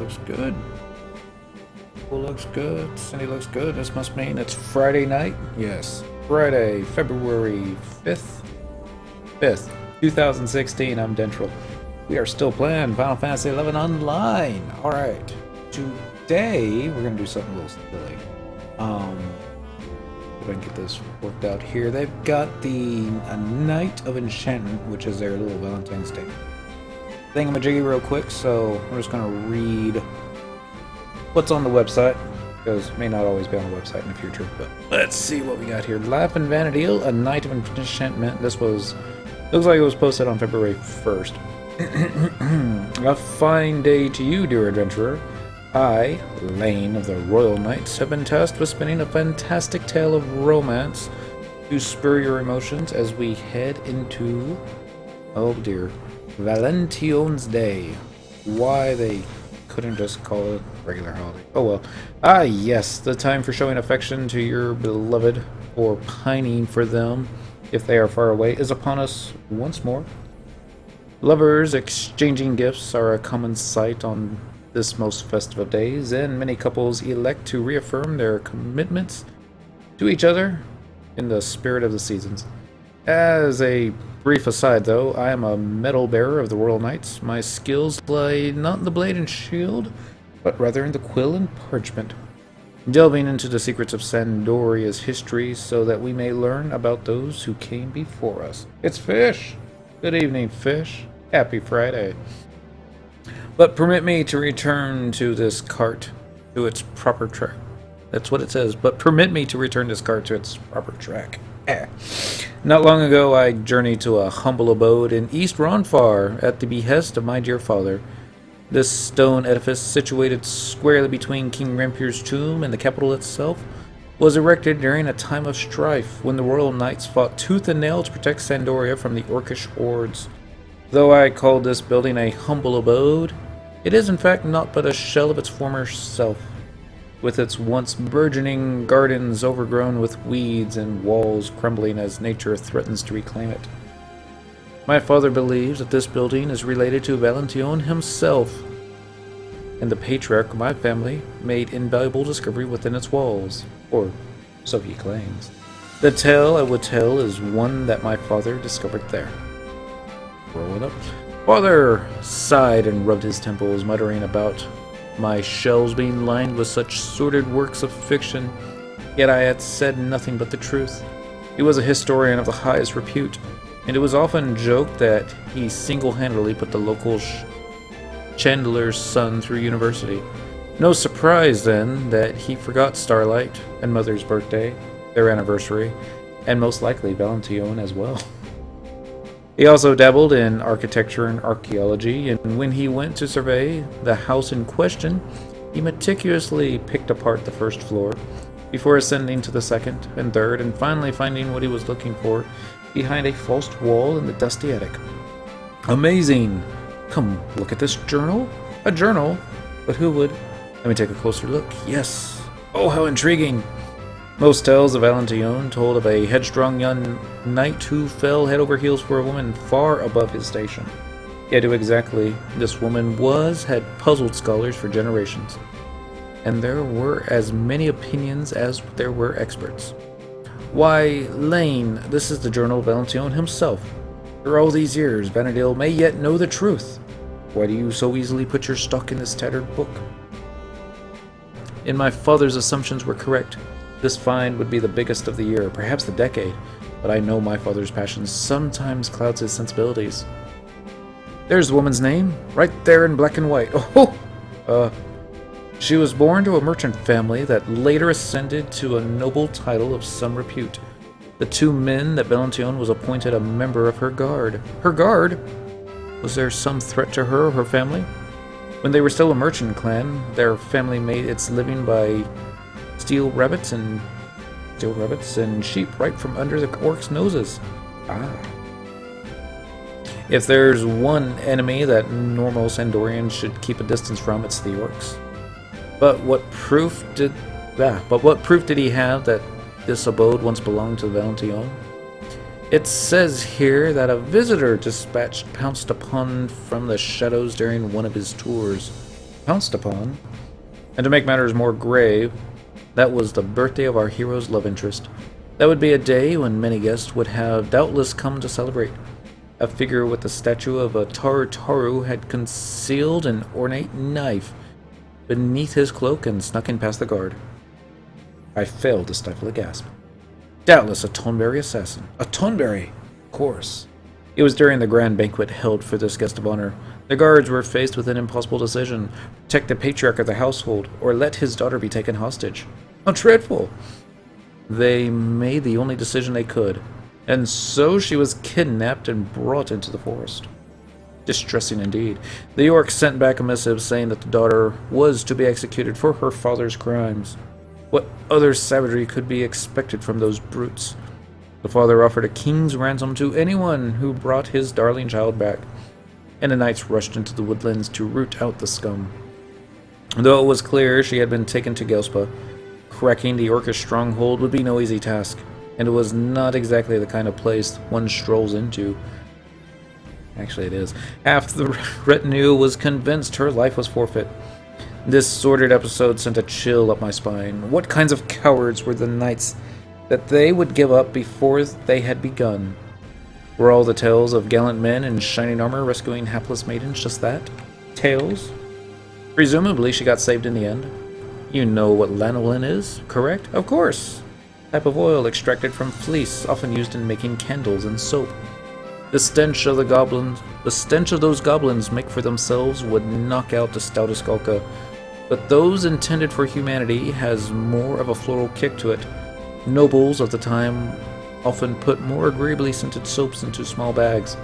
Looks good. Pool looks good. Cindy looks good. This must mean it's Friday night. Yes. Friday, February 5th. 5th, 2016. I'm Dentral. We are still playing Final Fantasy XI Online. Alright. Today, we're going to do something a little silly. If I can get this worked out here. They've got the Night of Enchantment, which is their little Valentine's Day thingamajiggy real quick, so I'm just going to read what's on the website, because it may not always be on the website in the future, but let's see what we got here. Life in Vanadil, A Night of Enchantment. This was, looks like it was posted on February 1st. A fine day to you, dear adventurer. I, Lane of the Royal Knights, have been tasked with spinning a fantastic tale of romance to spur your emotions as we head into, oh dear, Valention's Day. Why they couldn't just call it regular holiday. Oh well. Ah yes, the time for showing affection to your beloved, or pining for them if they are far away, is upon us once more. Lovers exchanging gifts are a common sight on this most festive of days, and many couples elect to reaffirm their commitments to each other in the spirit of the seasons. As a brief aside, though, I am a medal bearer of the Royal Knights. My skills lie not in the blade and shield, but rather in the quill and parchment, delving into the secrets of Sandoria's history so that we may learn about those who came before us. It's Fish! Good evening, Fish. Happy Friday. But permit me to return to this cart to its proper track. That's what it says. But permit me to return this cart to its proper track. Not long ago, I journeyed to a humble abode in East Ronfar at the behest of my dear father. This stone edifice, situated squarely between King Rampier's tomb and the capital itself, was erected during a time of strife when the Royal Knights fought tooth and nail to protect Sandoria from the Orcish hordes. Though I called this building a humble abode, it is in fact not but a shell of its former self, with its once burgeoning gardens overgrown with weeds and walls crumbling as nature threatens to reclaim it. My father believes that this building is related to Valention himself, and the patriarch of my family made invaluable discovery within its walls, or so he claims. The tale I would tell is one that my father discovered there. Roll it up. Father sighed and rubbed his temples, muttering about my shelves being lined with such sordid works of fiction, yet I had said nothing but the truth. He was a historian of the highest repute, and it was often joked that he single-handedly put the local chandler's son through university. No surprise, then, that he forgot Starlight and Mother's birthday, their anniversary, and most likely Valention as well. He also dabbled in architecture and archaeology, and when he went to survey the house in question, he meticulously picked apart the first floor, before ascending to the second and third, and finally finding what he was looking for behind a false wall in the dusty attic. Amazing! Come, look at this journal? A journal? But who would? Let me take a closer look. Yes! Oh, how intriguing! Most tales of Valention told of a headstrong young knight who fell head over heels for a woman far above his station. Yet who exactly this woman was had puzzled scholars for generations, and there were as many opinions as there were experts. Why, Lane, this is the journal of Valention himself. For all these years, Vanadil may yet know the truth. Why do you so easily put your stock in this tattered book? And my father's assumptions were correct. This find would be the biggest of the year, perhaps the decade, but I know my father's passion sometimes clouds his sensibilities. There's the woman's name, right there in black and white. She was born to a merchant family that later ascended to a noble title of some repute. The two men that Valention was appointed a member of her guard. Her guard? Was there some threat to her or her family? When they were still a merchant clan, their family made its living by steal rabbits and sheep right from under the orcs' noses. If there's one enemy that normal Sandorians should keep a distance from, it's the orcs. But what proof did he have that this abode once belonged to Valention? It says here that a visitor dispatched pounced upon from the shadows during one of his tours. pounced upon. And to make matters more grave, that was the birthday of our hero's love interest. That would be a day when many guests would have doubtless come to celebrate. A figure with the statue of a Taru had concealed an ornate knife beneath his cloak and snuck in past the guard. I failed to stifle a gasp. Doubtless a Tonberry assassin. A Tonberry! Of course. It was during the grand banquet held for this guest of honor. The guards were faced with an impossible decision: protect the patriarch of the household, or let his daughter be taken hostage. How dreadful! They made the only decision they could, and so she was kidnapped and brought into the forest. Distressing indeed. The York sent back a missive saying that the daughter was to be executed for her father's crimes. What other savagery could be expected from those brutes? The father offered a king's ransom to anyone who brought his darling child back, and the knights rushed into the woodlands to root out the scum. Though it was clear she had been taken to Gelspa, cracking the Orcish stronghold would be no easy task, and it was not exactly the kind of place one strolls into. Actually, it is. Half the retinue was convinced her life was forfeit. This sordid episode sent a chill up my spine. What kinds of cowards were the knights that they would give up before they had begun? Were all the tales of gallant men in shining armor rescuing hapless maidens just that? Tales? Presumably she got saved in the end. You know what lanolin is, correct? Of course! Type of oil extracted from fleece, often used in making candles and soap. The stench of those goblins make for themselves would knock out the stoutest Galka, but those intended for humanity has more of a floral kick to it. Nobles of the time often put more agreeably scented soaps into small bags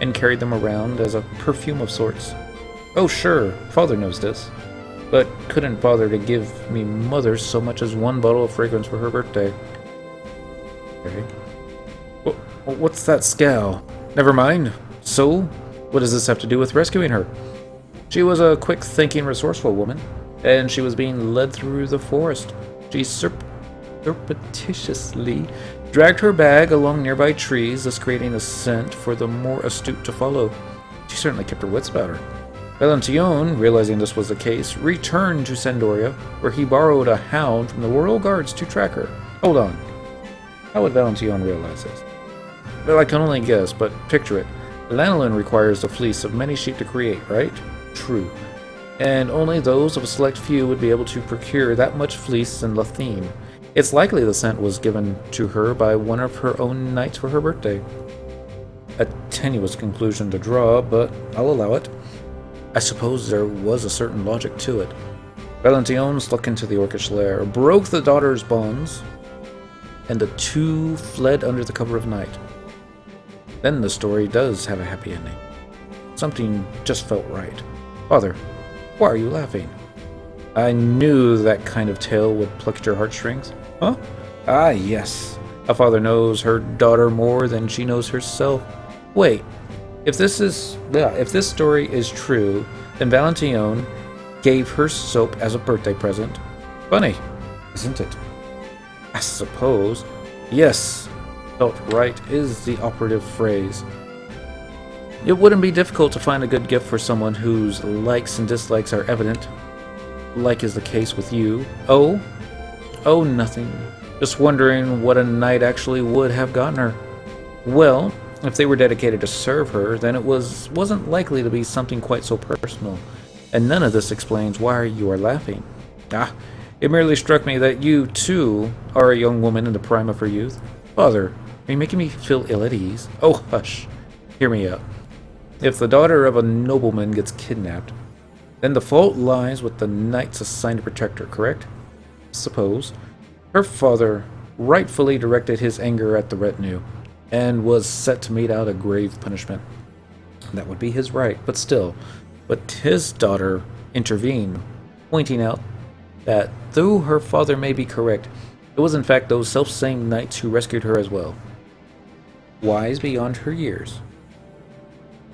and carried them around as a perfume of sorts. Oh sure, father knows this, but couldn't bother to give me mother so much as one bottle of fragrance for her birthday. Okay. What's that scowl? Never mind. So, what does this have to do with rescuing her? She was a quick-thinking, resourceful woman, and she was being led through the forest. She surreptitiously dragged her bag along nearby trees, thus creating a scent for the more astute to follow. She certainly kept her wits about her. Valentillon, realizing this was the case, returned to Sandoria, where he borrowed a hound from the royal guards to track her. Hold on. How would Valentillon realize this? Well, I can only guess, but picture it. Lanolin requires the fleece of many sheep to create, right? True. And only those of a select few would be able to procure that much fleece in Lathine. It's likely the scent was given to her by one of her own knights for her birthday. A tenuous conclusion to draw, but I'll allow it. I suppose there was a certain logic to it. Valentillon snuck into the Orcish lair, broke the daughter's bonds, and the two fled under the cover of night. Then the story does have a happy ending. Something just felt right. Father, why are you laughing? I knew that kind of tale would pluck at your heartstrings. Huh? Ah, yes. A father knows her daughter more than she knows herself. Wait, if this story is true, then Valentillon gave her soap as a birthday present. Funny, isn't it? I suppose. Yes, felt right is the operative phrase. It wouldn't be difficult to find a good gift for someone whose likes and dislikes are evident, like is the case with you. Oh, nothing. Just wondering what a knight actually would have gotten her. Well, if they were dedicated to serve her, then it wasn't likely to be something quite so personal. And none of this explains why you are laughing. It merely struck me that you, too, are a young woman in the prime of her youth. Father, are you making me feel ill at ease? Oh, hush. Hear me out. If the daughter of a nobleman gets kidnapped, then the fault lies with the knights assigned to protect her, correct? Suppose. Her father rightfully directed his anger at the retinue, and was set to mete out a grave punishment. That would be his right, but still. But his daughter intervened, pointing out that though her father may be correct, it was in fact those self-same knights who rescued her as well. Wise beyond her years.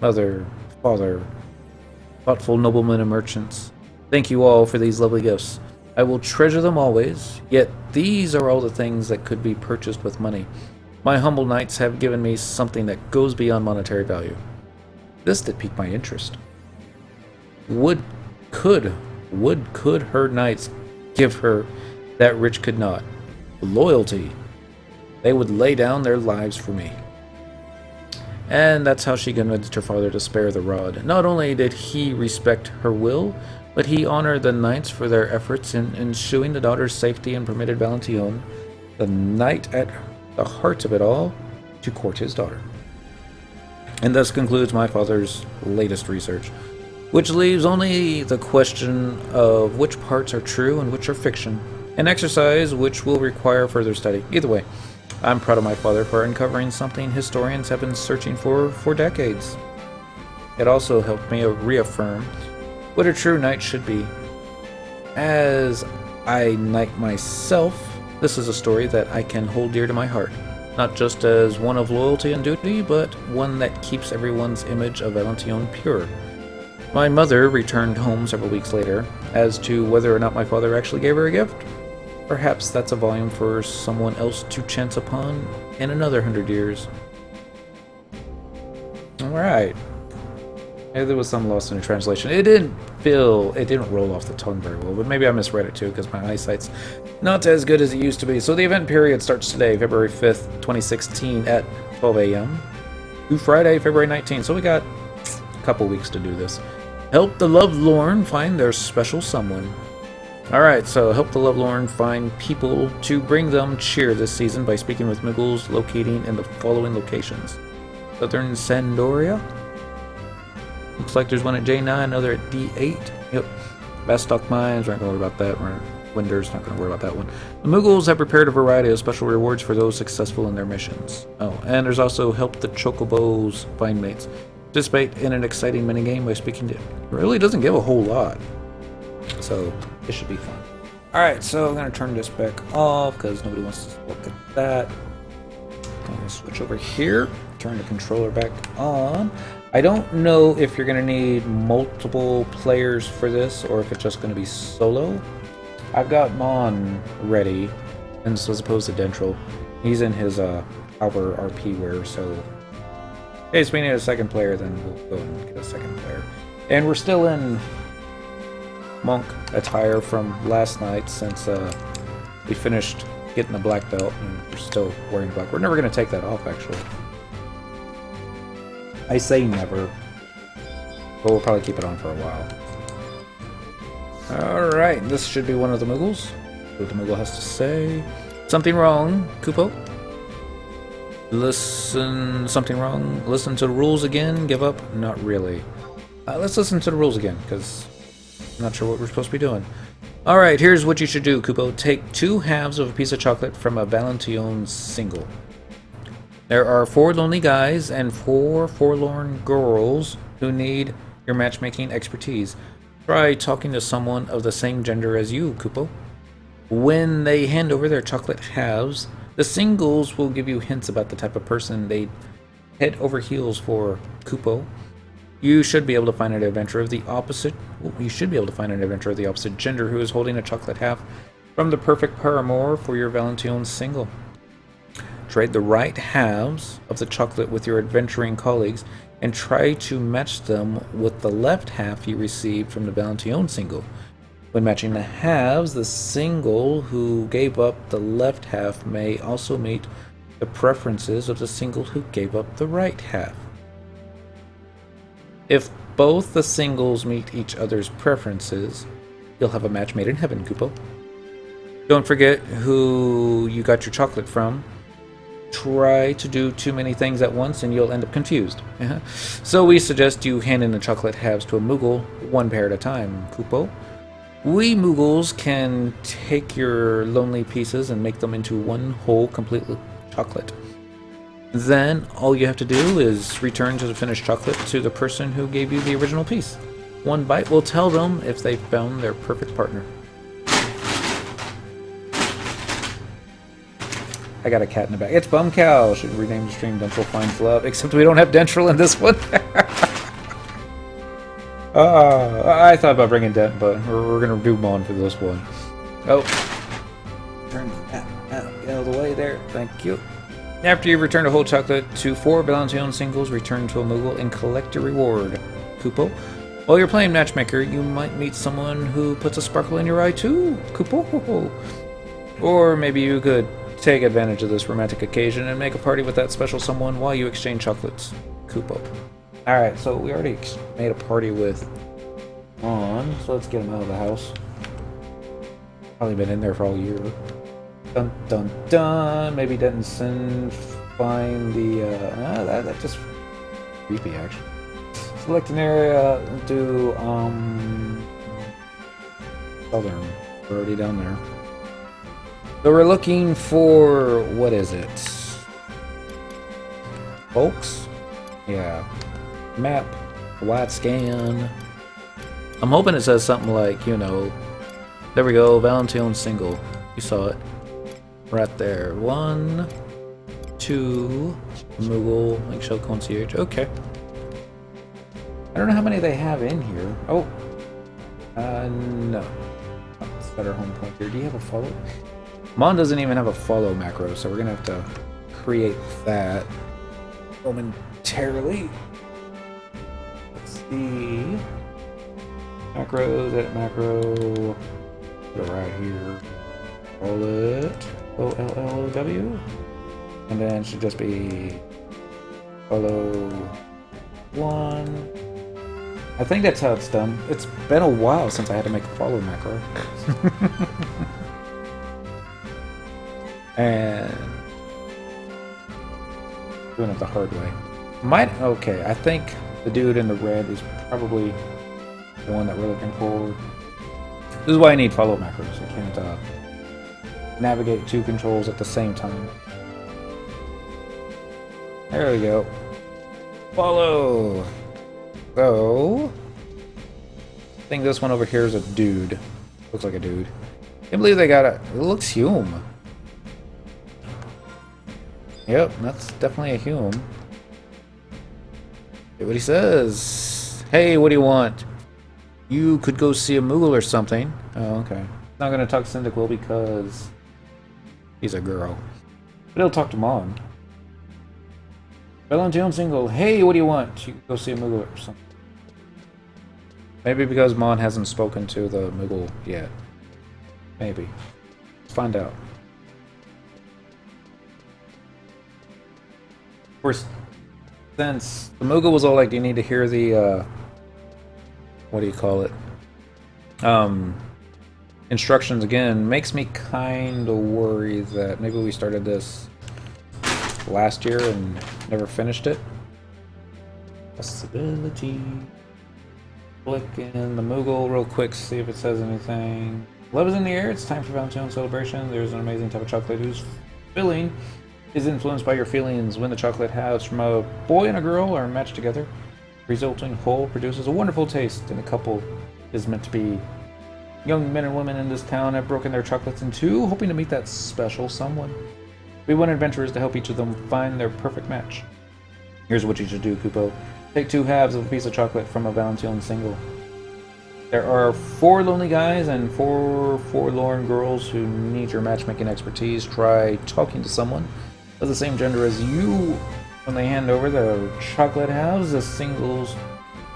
Mother, father, thoughtful noblemen and merchants, thank you all for these lovely gifts. I will treasure them always, yet these are all the things that could be purchased with money. My humble knights have given me something that goes beyond monetary value. This did pique my interest. Could What could her knights give her that rich could not? Loyalty. They would lay down their lives for me. And that's how she convinced her father to spare the rod. Not only did he respect her will, but he honored the knights for their efforts in ensuring the daughter's safety and permitted Valentine, the knight at the heart of it all, to court his daughter. And thus concludes my father's latest research, which leaves only the question of which parts are true and which are fiction, an exercise which will require further study. Either way, I'm proud of my father for uncovering something historians have been searching for decades. It also helped me reaffirm what a true knight should be. As I knight myself, this is a story that I can hold dear to my heart, not just as one of loyalty and duty, but one that keeps everyone's image of Valentine pure. My mother returned home several weeks later. As to whether or not my father actually gave her a gift, perhaps that's a volume for someone else to chance upon in another 100 years. Alright. Maybe there was some lost in the translation. It didn't roll off the tongue very well, but maybe I misread it too, because my eyesight's not as good as it used to be. So the event period starts today, February 5th, 2016 at 12 a.m. through Friday, February 19th. So we got a couple weeks to do this. Help the lovelorn find their special someone. Alright, so help the lovelorn find people to bring them cheer this season by speaking with Muggles locating in the following locations. Southern Sandoria. Looks like there's one at J9, another at D8. Yep. Bastock Mines, we're not going to worry about that. Winder's not going to worry about that one. The Muggles have prepared a variety of special rewards for those successful in their missions. Oh, and there's also help the Chocobos find mates. Participate in an exciting minigame by speaking to... It really doesn't give a whole lot. So, it should be fun. Alright, so I'm going to turn this back off because nobody wants to look at that. I'm going to switch over here. Turn the controller back on. I don't know if you're going to need multiple players for this or if it's just going to be solo. I've got Maughan ready, and as opposed to Dentral. He's in his Halver RP wear, so in case we need a second player, then we'll go and get a second player. And we're still in monk attire from last night since we finished getting the black belt, and we're still wearing black. We're never going to take that off, actually. I say never, but we'll probably keep it on for a while. Alright, this should be one of the Muggles. What the Muggle has to say. Something wrong, Kupo? Something wrong? Listen to the rules again? Give up? Not really. Let's listen to the rules again, because I'm not sure what we're supposed to be doing. Alright, here's what you should do, Kupo. Take 2 halves of a piece of chocolate from a Valentine single. There are 4 lonely guys and 4 forlorn girls who need your matchmaking expertise. Try talking to someone of the same gender as you, Kupo. When they hand over their chocolate halves, the singles will give you hints about the type of person they'd head over heels for, Kupo. You should be able to find an adventurer of the opposite. You should be able to find an adventurer of the opposite gender who is holding a chocolate half from the perfect paramour for your Valentine single. Trade the right halves of the chocolate with your adventuring colleagues and try to match them with the left half you received from the Valentine single. When matching the halves, the single who gave up the left half may also meet the preferences of the single who gave up the right half. If both the singles meet each other's preferences, you'll have a match made in heaven, Kupo. Don't forget who you got your chocolate from. Try to do too many things at once and you'll end up confused. So we suggest you hand in the chocolate halves to a Moogle, 1 pair at a time, Kupo. We Moogles can take your lonely pieces and make them into one whole, complete chocolate. Then all you have to do is return to the finished chocolate to the person who gave you the original piece. 1 bite will tell them if they found their perfect partner. I got a cat in the back. It's Bum Cow. Should rename the stream Dentral Finds Love. Except we don't have Dentral in this one. I thought about bringing Dent, but we're going to do Maughan for this one. Oh. Turn that out. Get out of the way there. Thank you. After you return a whole chocolate to 4 Valentine singles, return to a Moogle and collect your reward, Kupo. While you're playing matchmaker, you might meet someone who puts a sparkle in your eye too. Kupo. Or maybe you could take advantage of this romantic occasion and make a party with that special someone while you exchange chocolates. Kupo. Alright, so we already made a party with Maughan, so let's get him out of the house. Probably been in there for all year. Dun dun dun! Maybe Denton find the, that just creepy actually. Select an area, do, southern. We're already down there. So we're looking for, what is it? Folks? Yeah. Map. Wide scan. I'm hoping it says something like, you know, there we go, Valentine single. You saw it. Right there. 1, 2, Moogle, Eggshell Concierge. Okay. I don't know how many they have in here. Oh. No. That's better home point here. Do you have a follow? Maughan doesn't even have a follow macro, so we're gonna have to create that momentarily. Let's see. Macros, edit macro. Go right here. Call it OLLOW. And then it should just be follow 1. I think that's how it's done. It's been a while since I had to make a follow macro. And doing it the hard way. Okay, I think the dude in the red is probably the one that we're looking for. This is why I need follow macros. I can't navigate 2 controls at the same time. There we go. Follow! So, I think this one over here is a dude. Looks like a dude. Can't believe they got it. It looks Hume. Yep, that's definitely a Hume. See what he says. Hey, what do you want? You could go see a Moogle or something. Oh, okay. Not gonna talk to Cyndaquil because he's a girl. But he'll talk to Maughan. Valentine single. Hey, what do you want? You could go see a Moogle or something. Maybe because Maughan hasn't spoken to the Moogle yet. Maybe. Let's find out. Of course, since the Moogle was all like, do you need to hear the, what do you call it? Instructions again, makes me kind of worry that maybe we started this last year and never finished it. Possibility. Click in the Moogle real quick, see if it says anything. Love is in the air, it's time for Valentine celebration. There's an amazing type of chocolate whose filling is influenced by your feelings. When the chocolate halves from a boy and a girl are matched together, the resulting whole produces a wonderful taste, and a couple is meant to be. Young men and women in this town have broken their chocolates in 2, hoping to meet that special someone. We want adventurers to help each of them find their perfect match. Here's what you should do, Kupo. Take 2 halves of a piece of chocolate from a Valentine single. There are 4 lonely guys and 4 forlorn girls who need your matchmaking expertise. Try talking to someone of the same gender as you. When they hand over the chocolate halves, the singles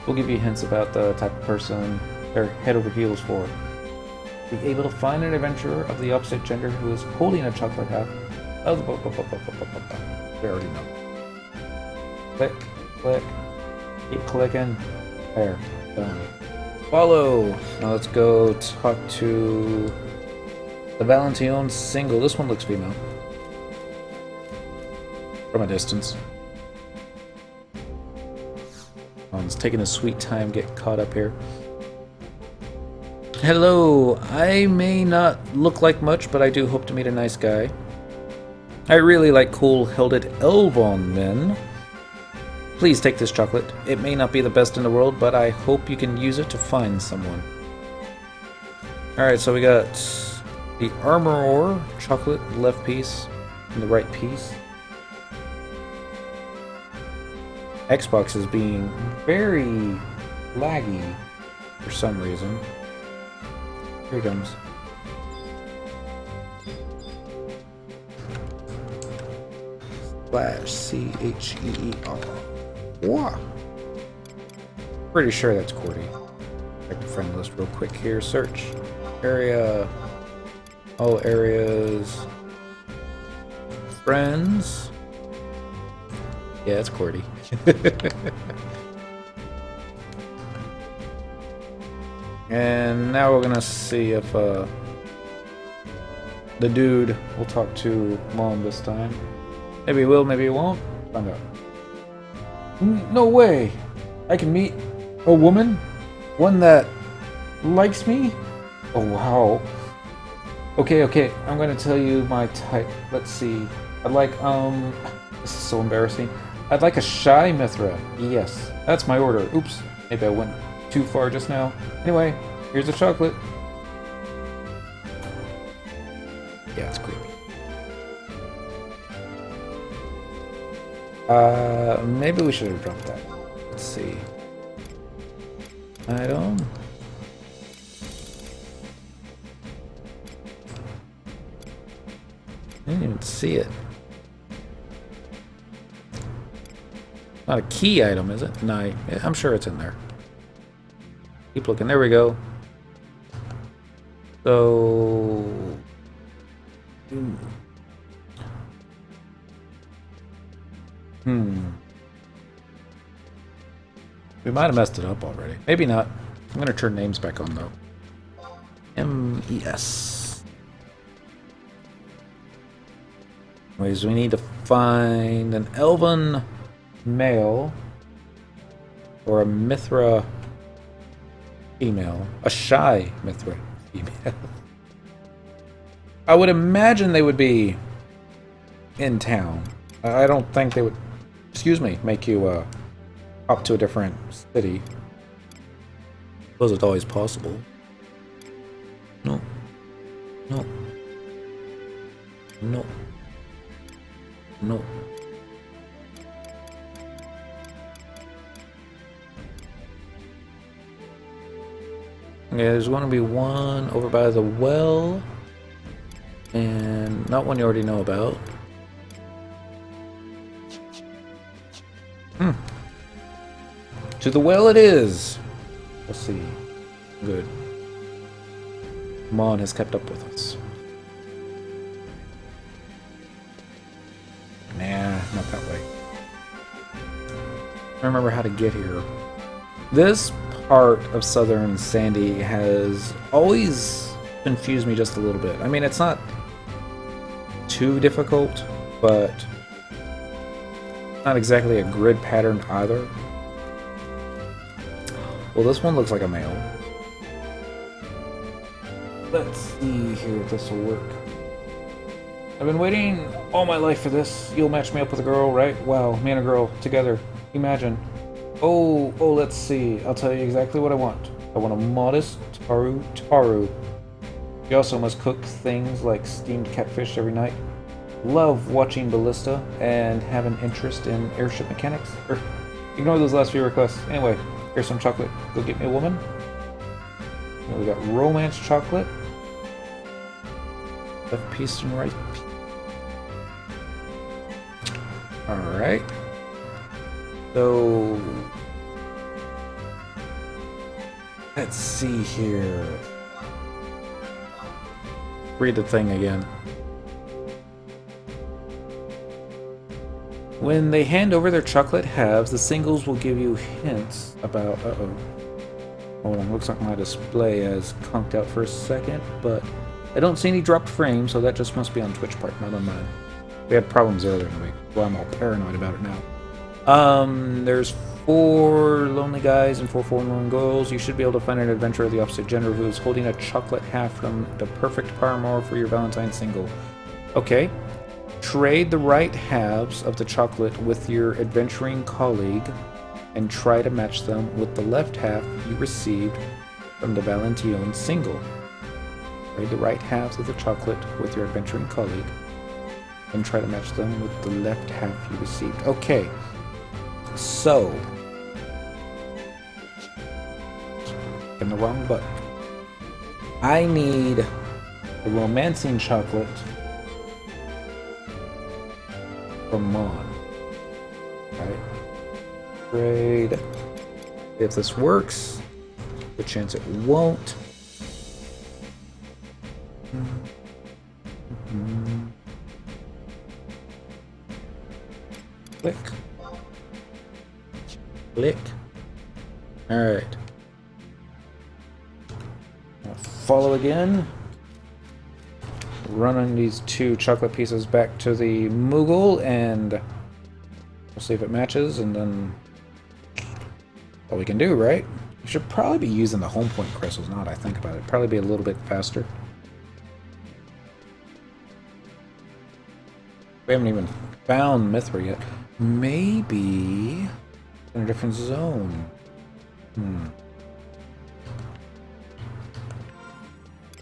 will give you hints about the type of person they're head over heels for. Be able to find an adventurer of the opposite gender who is holding a chocolate half. We already know. Click, click, keep clicking. There, done. Follow. Now let's go talk to the Valentine single. This one looks female. From a distance. It's taking a sweet time get caught up here. Hello, I may not look like much, but I do hope to meet a nice guy. I really like cool-headed elven men. Please take this chocolate. It may not be the best in the world, but I hope you can use it to find someone. Alright, so we got the armor chocolate left piece and the right piece. Xbox is being very laggy for some reason. Here he comes. /CHEER. Wow. Pretty sure that's QWERTY. Check the friend list real quick here. Search. Area. All areas. Friends. Yeah, it's Cordy. And now we're gonna see if the dude will talk to Mom this time. Maybe he will, maybe he won't. Find out. No way! I can meet a woman? One that likes me? Oh wow. Okay, I'm gonna tell you my type. Let's see. I'd like, this is so embarrassing. I'd like a shy Mithra. Yes, that's my order. Oops, maybe I went too far just now. Anyway, here's the chocolate. Yeah, it's creepy. Maybe we should have dropped that. Let's see. Item. I didn't even see it. Not a key item, is it? No, I'm sure it's in there. Keep looking. There we go. So... We might have messed it up already. Maybe not. I'm going to turn names back on, though. M-E-S. Anyways, we need to find an elven male or a Mithra female. A shy Mithra female. I would imagine they would be in town. I don't think they would, excuse me, make you up to a different city. I suppose it's always possible. No. No. No. No. Okay, there's going to be one over by the well. And not one you already know about. To the well it is. Let's see. Good. Maughan has kept up with us. Nah, not that way. I remember how to get here. This part of Southern Sandy has always confused me just a little bit. I mean, it's not too difficult, but not exactly a grid pattern either. Well, this one looks like a male. Let's see here if this will work. I've been waiting all my life for this. You'll match me up with a girl, right? Wow, me and a girl together. Imagine. Oh, let's see. I'll tell you exactly what I want. I want a modest taru. You also must cook things like steamed catfish every night. Love watching ballista and have an interest in airship mechanics. Ignore those last few requests. Anyway, here's some chocolate. Go get me a woman. And we got romance chocolate. Left piece and right piece. Alright. So... let's see here. Read the thing again. When they hand over their chocolate halves, the singles will give you hints about... Hold on, looks like my display has conked out for a second, but I don't see any dropped frames, so that just must be on Twitch part, not on mine. We had problems earlier in the week, so I'm all paranoid about it now. There's 4 lonely guys and 4 forlorn girls. You should be able to find an adventurer of the opposite gender who is holding a chocolate half from the perfect paramour for your Valentine's single. Okay. Trade the right halves of the chocolate with your adventuring colleague and try to match them with the left half you received from the Valentine single. Trade the right halves of the chocolate with your adventuring colleague and try to match them with the left half you received. Okay. So, in the wrong button. I need the romancing chocolate from Maughan. Right? Trade. If this works, Good chance it won't. Click. Click. Alright. Follow again. Running these 2 chocolate pieces back to the Moogle, and we'll see if it matches, and then all we can do, right? We should probably be using the home point crystals now that I think about it. Probably be a little bit faster. We haven't even found Mithra yet. Maybe in a different zone.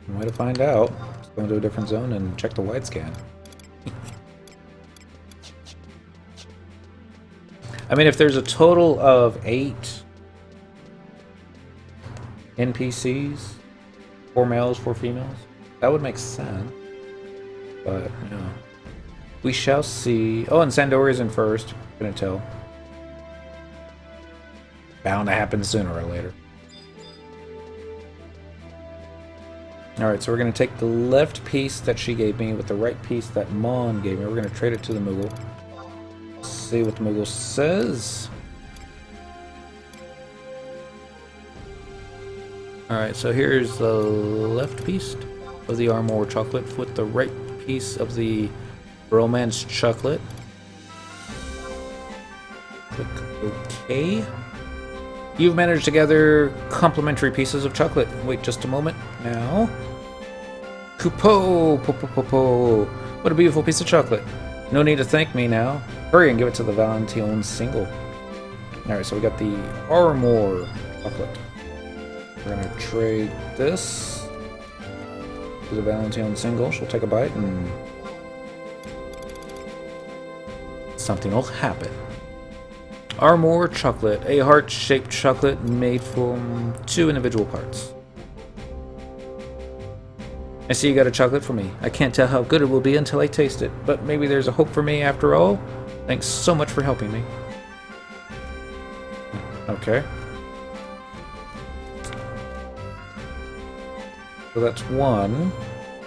Way to find out. Let's go into a different zone and check the wide scan. I mean, if there's a total of 8 NPCs, 4 males, 4 females, that would make sense. But, you know, we shall see. Oh, and Sandori's in first. Couldn't tell. Bound to happen sooner or later. Alright, so we're going to take the left piece that she gave me with the right piece that Maughan gave me. We're going to trade it to the Moogle. See what the Moogle says. Alright, so here's the left piece of the Armor chocolate with the right piece of the Romance chocolate. Click OK. You've managed to gather complementary pieces of chocolate. Wait just a moment. Now. Coupeau! Po-po-po-po. What a beautiful piece of chocolate. No need to thank me now. Hurry and give it to the Valentine single. Alright, so we got the Armor chocolate. We're going to trade this to the Valentine single. She'll take a bite and something will happen. Armor chocolate, a heart-shaped chocolate made from 2 individual parts. I see you got a chocolate for me. I can't tell how good it will be until I taste it, but maybe there's a hope for me after all. Thanks so much for helping me. Okay. So that's 1.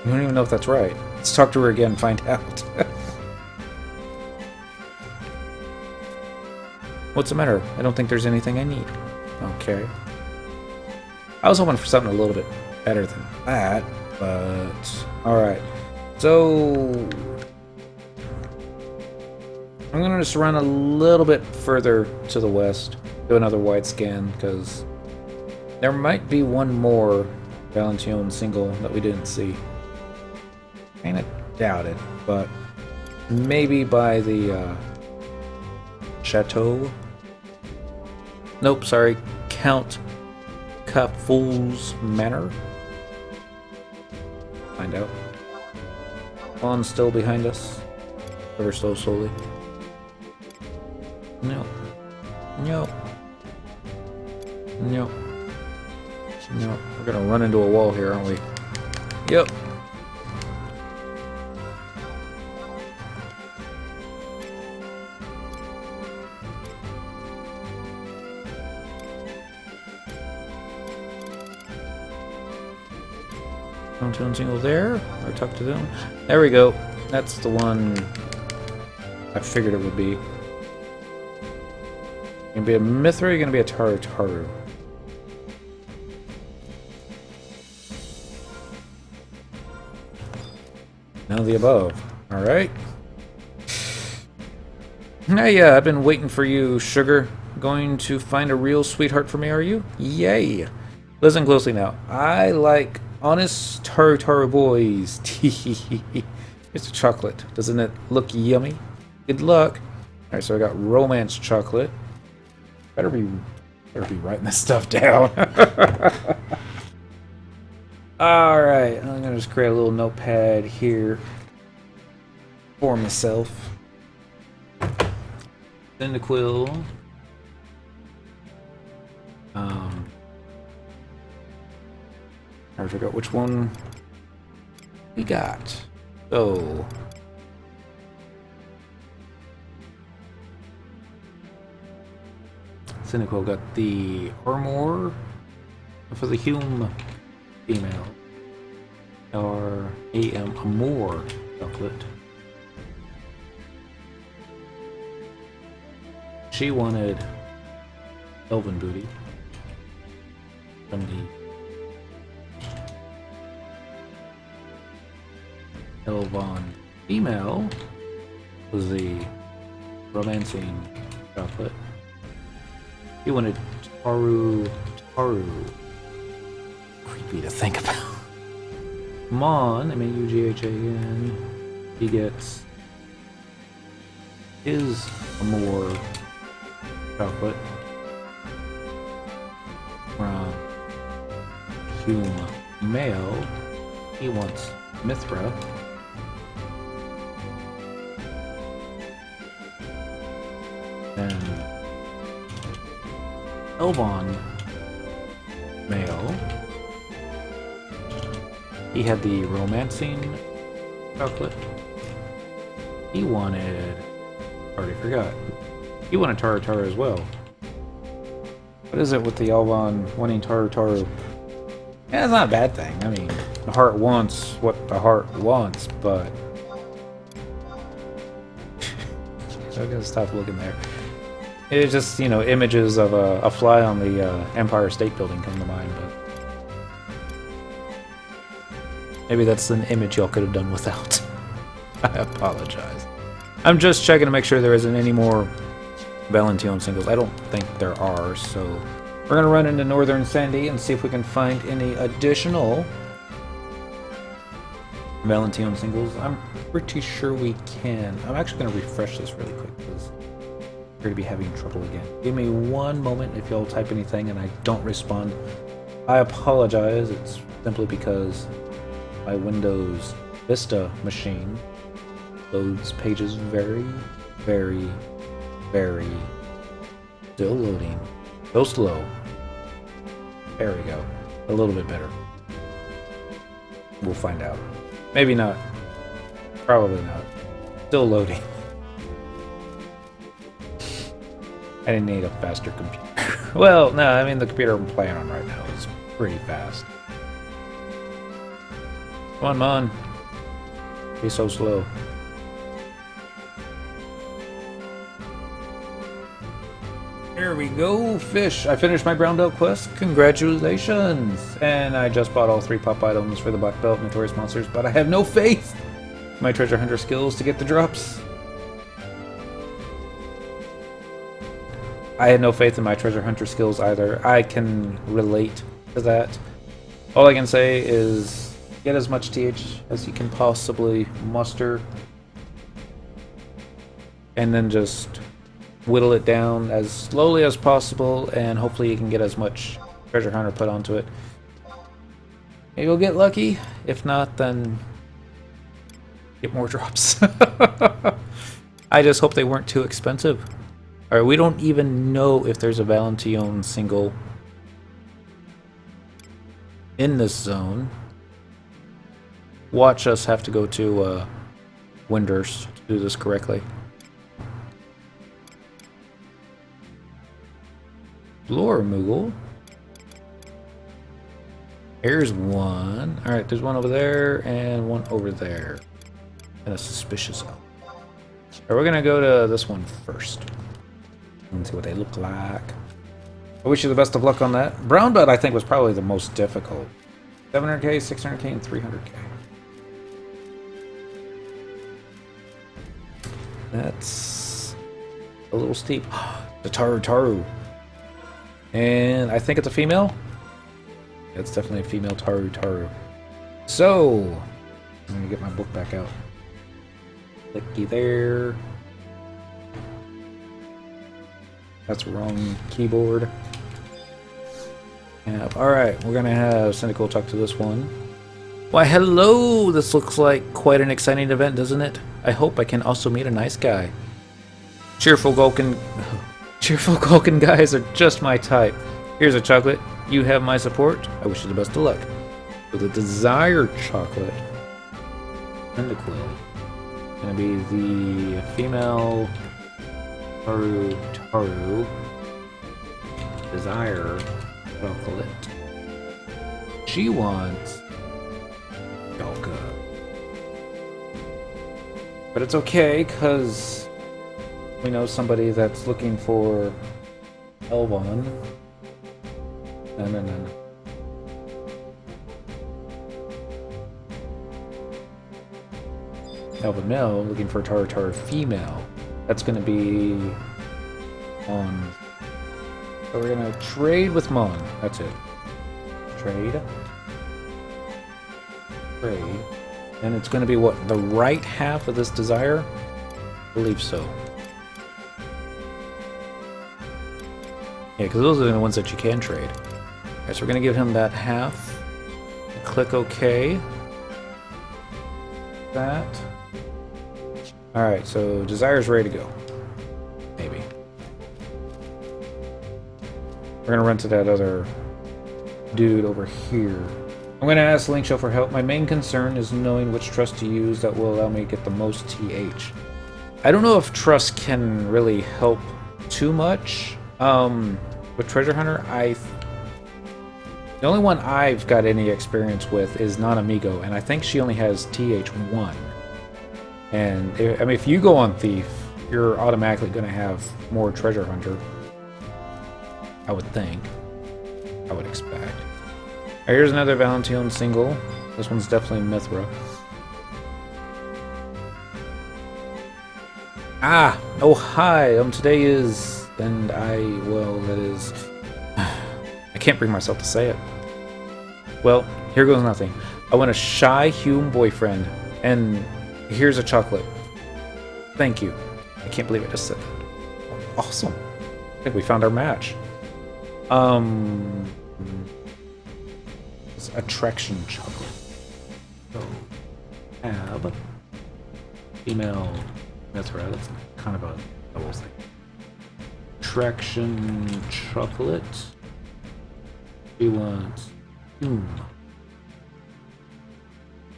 I don't even know if that's right. Let's talk to her again and find out. What's the matter? I don't think there's anything I need. Okay. I was hoping for something a little bit better than that, but... Alright. So... I'm going to just run a little bit further to the west. Do another wide scan, because there might be one more Valentine single that we didn't see. Kinda doubt it, but maybe by the Chateau. Nope, sorry. Count Caful's Manor. Find out. Maughan's still behind us. Ever so slowly. No. No. No. No. We're gonna run into a wall here, aren't we? Yep. Valentine single there, or talk to them. There we go. That's the one I figured it would be. Gonna be a Mithra, or you're gonna be a Taru. None of the above. Alright. Hey, I've been waiting for you, sugar. Going to find a real sweetheart for me, are you? Yay! Listen closely now. I like honest Taru boys. It's a chocolate. Doesn't it look yummy? Good luck. Alright, so I got romance chocolate. Better be writing this stuff down. Alright, I'm gonna just create a little notepad here for myself. Then the quill. I figure out which one we got. So Cynical got the Armor For the Hume female, or a more chocolate. She wanted Elven booty from the Elven female was the romancing chocolate. He wanted Taru. Creepy to think about. Maughan, Maughan, he gets his more chocolate from Hume male. He wants Mithra. And Elvon male. He had the romancing chocolate. He wanted... already forgot. He wanted Taru as well. What is it with the Elvon wanting Taru? Yeah, it's not a bad thing. I mean, the heart wants what the heart wants, but... I'm gonna stop looking there. It's just, you know, images of a fly on the Empire State Building come to mind, but... maybe that's an image y'all could have done without. I apologize. I'm just checking to make sure there isn't any more Valentine singles. I don't think there are, so... we're gonna run into Northern Sandy and see if we can find any additional Valentine singles. I'm pretty sure we can. I'm actually gonna refresh this really quick, because we're gonna be having trouble again. Give me one moment if y'all type anything and I don't respond. I apologize. It's simply because my Windows Vista machine loads pages very, very, very still loading. So slow. There we go. A little bit better. We'll find out. Maybe not. Probably not. Still loading. I didn't need a faster computer. Well, no, I mean the computer I'm playing on right now is pretty fast. Come on, Mon. Be so slow. There we go, fish. I finished my brown belt quest. Congratulations! And I just bought all 3 pop items for the black belt notorious monsters, but I have no faith in my treasure hunter skills to get the drops. I had no faith in my treasure hunter skills either. I can relate to that. All I can say is get as much TH as you can possibly muster, and then just whittle it down as slowly as possible, and hopefully you can get as much treasure hunter put onto it. Maybe you'll get lucky. If not, then get more drops. I just hope they weren't too expensive. Alright, we don't even know if there's a Valentine single in this zone. Watch us have to go to Winders to do this correctly. Lore Moogle. Here's one. Alright, there's one over there and one over there. And a suspicious elf. Alright, we're gonna go to this one first. And see what they look like. I wish you the best of luck on that. Brown belt I think was probably the most difficult. 700k, 600k, and 300k. That's a little steep. The Taru. And I think it's a female. Yeah, it's definitely a female Taru. So, I'm gonna get my book back out. Clicky there. That's wrong keyboard. Yeah, alright, we're gonna have Cynical talk to this one. Why, hello! This looks like quite an exciting event, doesn't it? I hope I can also meet a nice guy. Cheerful Gulkin guys are just my type. Here's a chocolate. You have my support. I wish you the best of luck. So the desired chocolate. Cyndaquil. Gonna be the female Taru. Desire chocolate. She wants Yolka. But it's okay, because we know somebody that's looking for Elvon. No. Elven male looking for Tartar female. That's going to be on. So we're going to trade with Maughan. That's it. Trade. And it's going to be what? The right half of this desire? I believe so. Yeah, because those are the ones that you can trade. Alright, so we're going to give him that half. Click OK. That. Alright, so desire's ready to go. Maybe. We're going to run to that other dude over here. I'm going to ask Link Show for help. My main concern is knowing which trust to use that will allow me to get the most TH. I don't know if trust can really help too much. With Treasure Hunter, the only one I've got any experience with is Non-Amigo, and I think she only has TH1. And if you go on Thief, you're automatically going to have more Treasure Hunter. I would think. I would expect. Alright, here's another Valentine single. This one's definitely Mithra. Oh hi, today is, and that is, I can't bring myself to say it. Well, here goes nothing. I want a shy Hume boyfriend, and here's a chocolate. Thank you. I can't believe I just said that. Awesome. I think we found our match. It's attraction chocolate. So, tab. Female Mithra. That's kind of a double thing. Attraction chocolate. We want.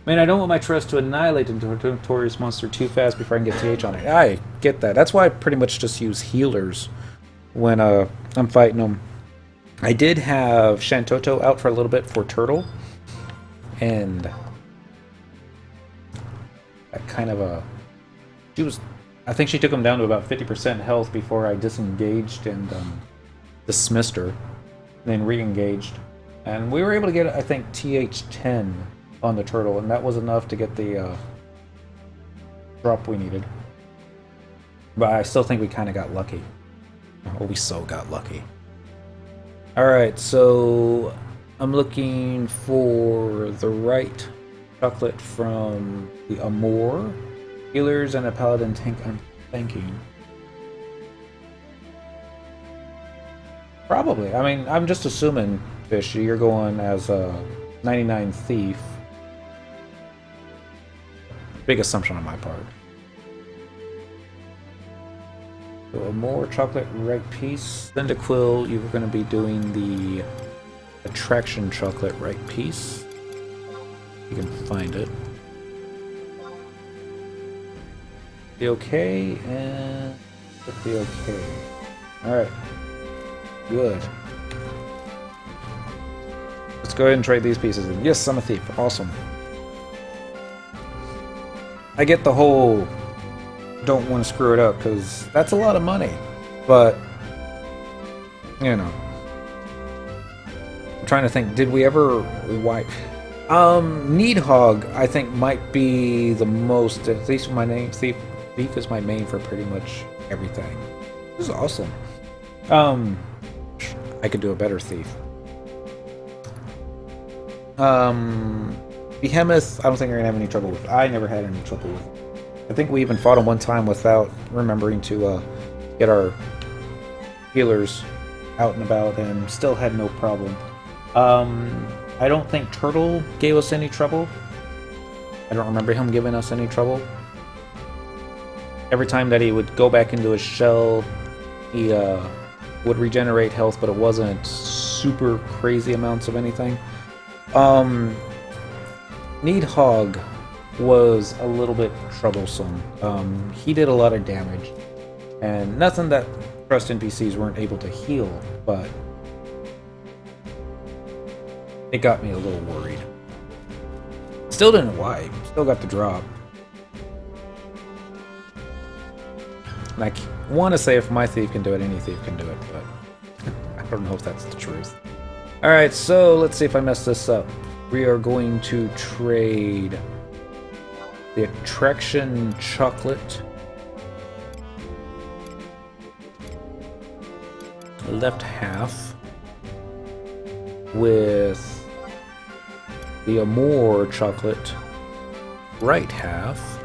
Man, I don't want my trust to annihilate the notorious monster too fast before I can get TH on it. I get that. That's why I pretty much just use healers when I'm fighting them. I did have Shantoto out for a little bit for Turtle, and that kind of I think she took him down to about 50% health before I disengaged and dismissed her, and then re-engaged. And we were able to get, I think, TH10 on the Turtle, and that was enough to get the drop we needed. But I still think we kind of got lucky. Oh, we so got lucky. Alright, so I'm looking for the right chocolate from the Amor. Healers and a paladin tank, I'm thinking. Probably. I mean, I'm just assuming, Fish, you're going as a 99 thief. Big assumption on my part. So a more chocolate right piece. Cyndaquil, you're going to be doing the attraction chocolate right piece. You can find it. The okay and the okay. Alright. Good. Let's go ahead and trade these pieces in. Yes, I'm a thief. Awesome. I get the whole don't want to screw it up, because that's a lot of money. But, you know. I'm trying to think, did we ever wipe? Needhog, I think, might be the most, at least my name, Thief is my main for pretty much everything. This is awesome. I could do a better Thief. Behemoth, I don't think you're gonna have any trouble with. I never had any trouble with. I think we even fought him one time without remembering to get our healers out and about, and still had no problem. I don't think Turtle gave us any trouble. I don't remember him giving us any trouble. Every time that he would go back into his shell, he would regenerate health, but it wasn't super crazy amounts of anything. Needhog was a little bit troublesome. He did a lot of damage, and nothing that Trust NPCs weren't able to heal, but it got me a little worried. Still didn't wipe. Still got the drop. And I want to say if my thief can do it, any thief can do it, but I don't know if that's the truth. Alright, so let's see if I mess this up. We are going to trade the attraction chocolate, left half, with the Amour chocolate, right half.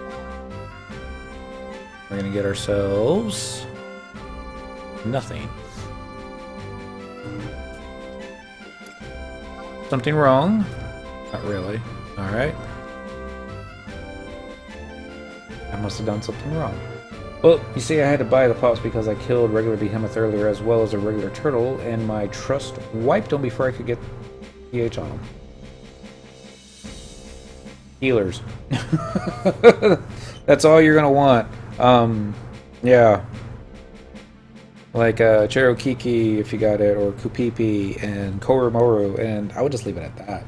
We're gonna get ourselves nothing. Something wrong? Not really. Alright. I must have done something wrong. Well, you see, I had to buy the pops because I killed regular behemoth earlier as well as a regular turtle, and my trust wiped them before I could get pH on them. Healers. That's all you're gonna want. Yeah. Like Cherokee if you got it, or Kupipi and Koromoru, and I would just leave it at that.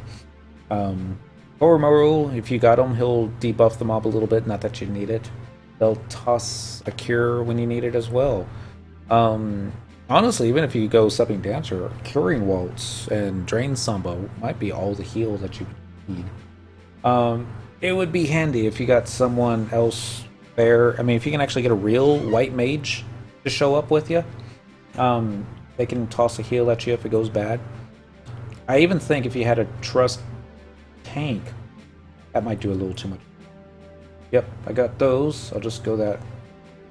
Koromoru, if you got him, he'll debuff the mob a little bit, not that you need it. They'll toss a cure when you need it as well. Honestly, even if you go Stepping Dancer, Curing Waltz and Drain Samba might be all the heal that you need. It would be handy if you got someone else there. I mean, if you can actually get a real white mage to show up with you, they can toss a heal at you if it goes bad. I even think if you had a trust tank, that might do a little too much. Yep, I got those. I'll just go that.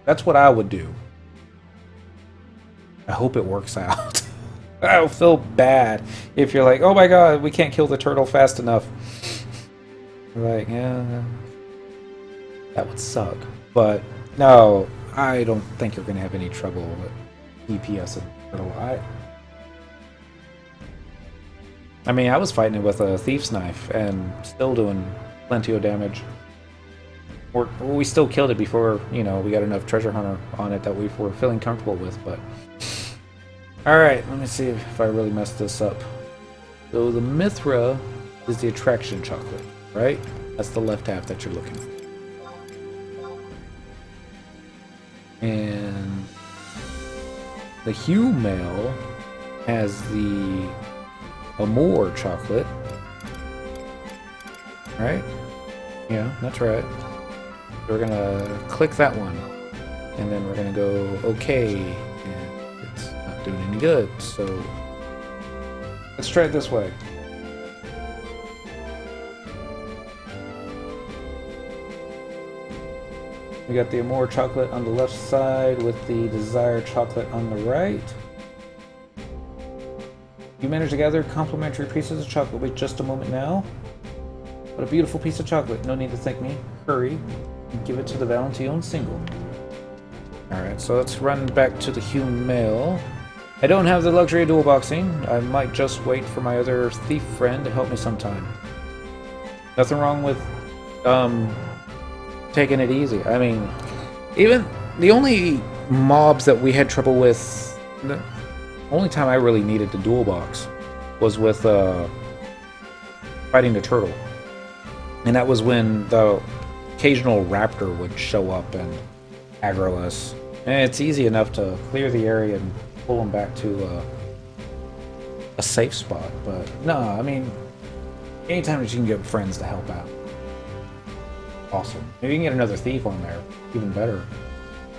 That's what I would do. I hope it works out. I'll feel bad if you're like, oh my god, we can't kill the turtle fast enough. Like, yeah, that would suck. But no, I don't think you're going to have any trouble with DPS and turtle. I mean, I was fighting it with a thief's knife and still doing plenty of damage. We still killed it before, you know, we got enough treasure hunter on it that we were feeling comfortable with, but... Alright, let me see if I really messed this up. So the Mithra is the attraction chocolate, right? That's the left half that you're looking for. And the Hue Mail has the Amour chocolate, right? Yeah, that's right. So we're gonna click that one, and then we're gonna go OK, and it's not doing any good. So let's try it this way. We got the Amour chocolate on the left side with the desired chocolate on the right. You managed to gather complimentary pieces of chocolate. Wait just a moment now. What a beautiful piece of chocolate. No need to thank me. Hurry and give it to the Valentine single. Alright, so let's run back to the Hue Mail. I don't have the luxury of dual boxing. I might just wait for my other thief friend to help me sometime. Nothing wrong with taking it easy. I mean, even the only mobs that we had trouble with, the only time I really needed to dual box was with fighting the turtle. And that was when the occasional raptor would show up and aggro us. And it's easy enough to clear the area and pull them back to a safe spot. But no, I mean, anytime that you can get friends to help out. Awesome. Maybe you can get another thief on there. Even better.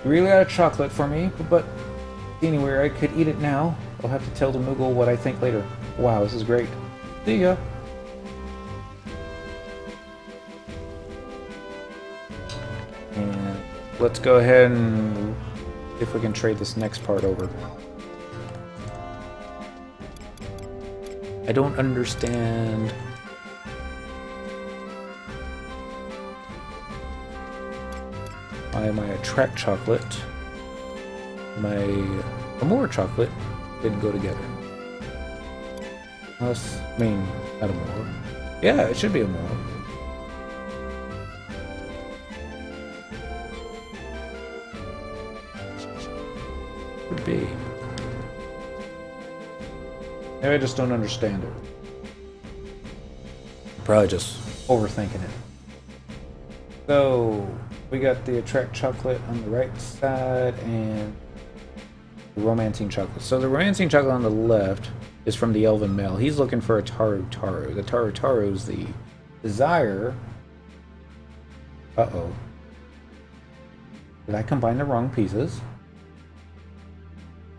You really got a chocolate for me, but anywhere I could eat it now. I'll have to tell the Moogle what I think later. Wow, this is great. See ya. And let's go ahead and see if we can trade this next part over. I don't understand. Why my attract chocolate, my Amour chocolate didn't go together. Unless, I mean, not Amour. Yeah, it should be Amour. Could be. Maybe I just don't understand it. Probably just overthinking it. So we got the attract chocolate on the right side and the romancing chocolate. So the romancing chocolate on the left is from the elven male. He's looking for a Taru Taru. The Taru Taru is the desire. Uh-oh. Did I combine the wrong pieces?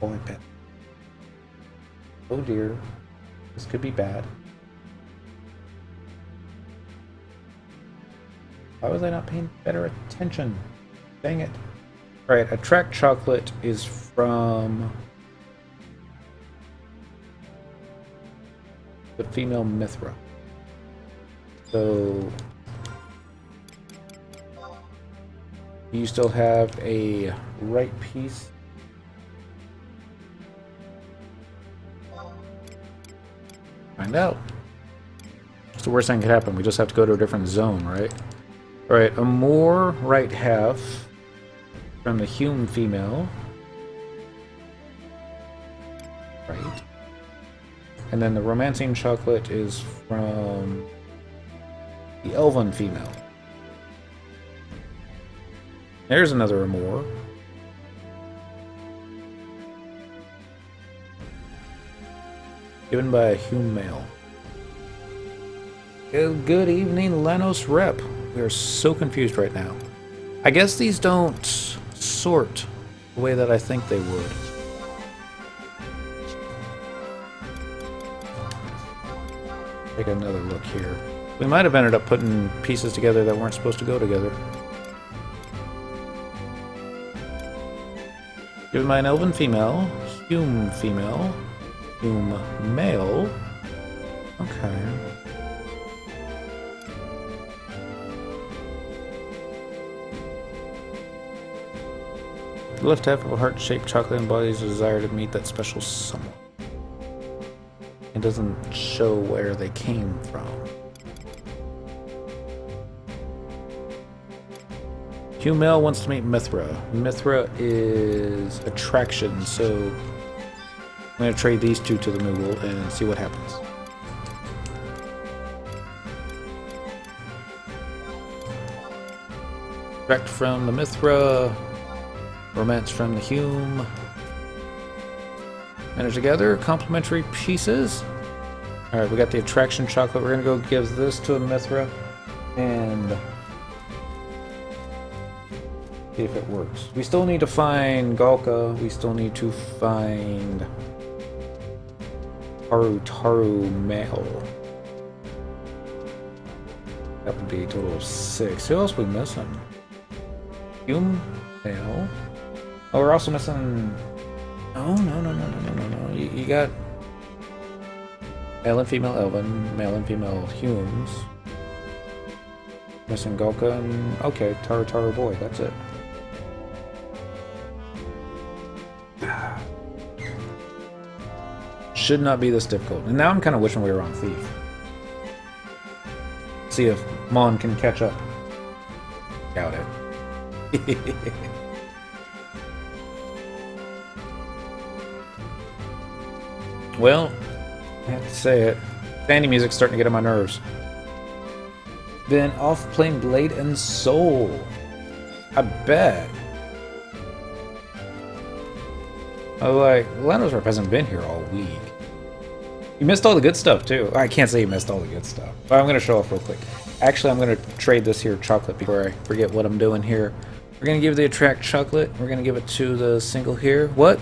Oh, I bet. Oh dear. This could be bad. Why was I not paying better attention? Dang it. Alright, attract chocolate is from the female Mithra. So you still have a right piece. Find out. It's the worst thing that could happen. We just have to go to a different zone, right? Alright, a more right half from the Hume female. Right. And then the romancing chocolate is from the elven female. There's another Amore. Given by a Hume male. Good evening, Lanos Rep. We are so confused right now. I guess these don't sort the way that I think they would. Take another look here. We might have ended up putting pieces together that weren't supposed to go together. Given by an elven female, Hume female, Hume male. Okay. The left half of a heart-shaped chocolate embodies a desire to meet that special someone. It doesn't show where they came from. Hume male wants to meet Mithra. Mithra is attraction, so I'm going to trade these two to the Moogle and see what happens. Attract from the Mithra. Romance from the Hume. Manage together. Complementary pieces. Alright, we got the attraction chocolate. We're going to go give this to a Mithra. And see if it works. We still need to find Galka. We still need to find Taru Taru male. That would be a total of 6. Who else are we missing? Hume male. Oh, we're also missing... Oh, no. You got male and female Elven, male and female Humes. Missing Galka and... Okay, Taru Taru boy, that's it. Should not be this difficult. And now I'm kind of wishing we were on Thief. See if Maughan can catch up. Doubt it. Well, I have to say it. Fanny music's starting to get on my nerves. Been off playing Blade and Soul. I bet. I was like, Lanos Rep hasn't been here all week. You missed all the good stuff, too. I can't say you missed all the good stuff. But I'm going to show off real quick. Actually, I'm going to trade this here chocolate before I forget what I'm doing here. We're going to give the attract chocolate. We're going to give it to the single here. What?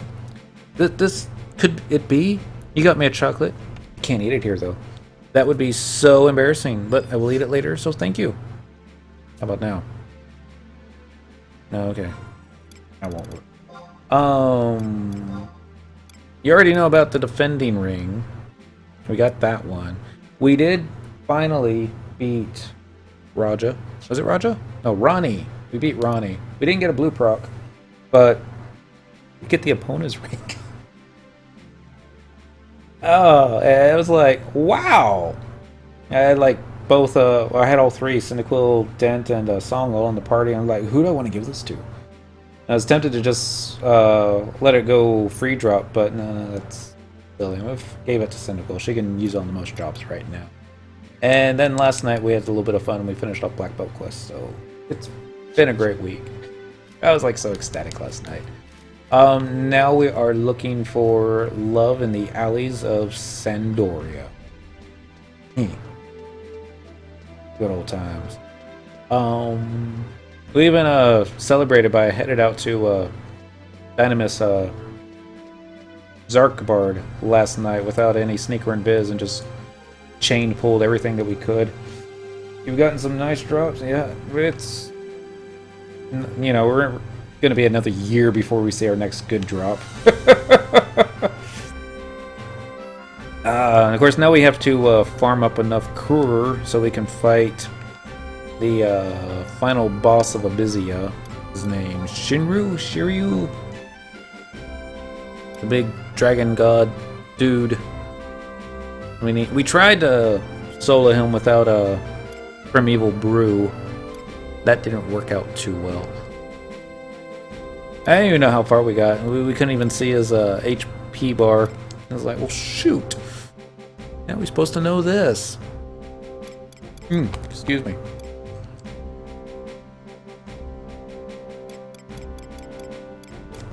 This could it be? You got me a chocolate. I can't eat it here, though. That would be so embarrassing, but I will eat it later, so thank you. How about now? No, okay. I won't work. You already know about the defending ring. We got that one. We did finally beat Raja. Was it Raja? No, Ronnie. We beat Ronnie. We didn't get a blue proc, but we get the Epona's ring. Oh, it was like, wow. I had like both, I had all three, Cyndaquil, Dent, and Song all in the party. I'm like, who do I want to give this to? I was tempted to just let it go free drop, but no, that's silly. I gave it to Cyndaquil. She can use it on the most drops right now. And then last night we had a little bit of fun and we finished off Black Belt Quest, so it's been a great week. I was like so ecstatic last night. Now we are looking for love in the alleys of Sandoria. Good old times. We even celebrated by headed out to Dynamis Zarkbard last night without any sneaker and biz and just chain pulled everything that we could. You've gotten some nice drops, yeah. It's, you know, we're gonna be another year before we see our next good drop. And of course, now we have to farm up enough Kur so we can fight the final boss of Abysia. His name Shiryu, the big dragon god dude. I mean, we tried to solo him without a primeval brew. That didn't work out too well. I don't even know how far we got. We couldn't even see his HP bar. I was like, well, shoot. How are we supposed to know this? Excuse me.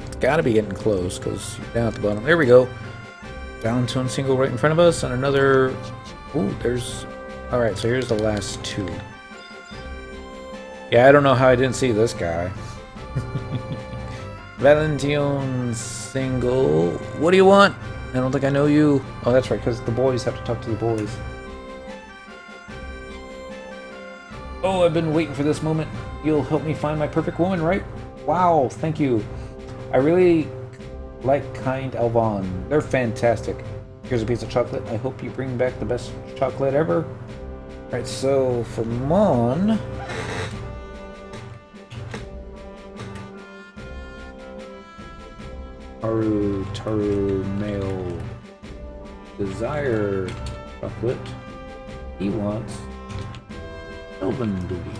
It's gotta be getting close, because down at the bottom. There we go. Down to a single right in front of us, and another... Ooh, there's... Alright, so here's the last two. Yeah, I don't know how I didn't see this guy. Valention single. What do you want? I don't think I know you. Oh, that's right, because the boys have to talk to the boys. Oh, I've been waiting for this moment. You'll help me find my perfect woman, right? Wow, thank you. I really like Kind Alvan. They're fantastic. Here's a piece of chocolate. I hope you bring back the best chocolate ever. Alright, so for Maughan... Taru male desire chocolate. He wants Elven booty.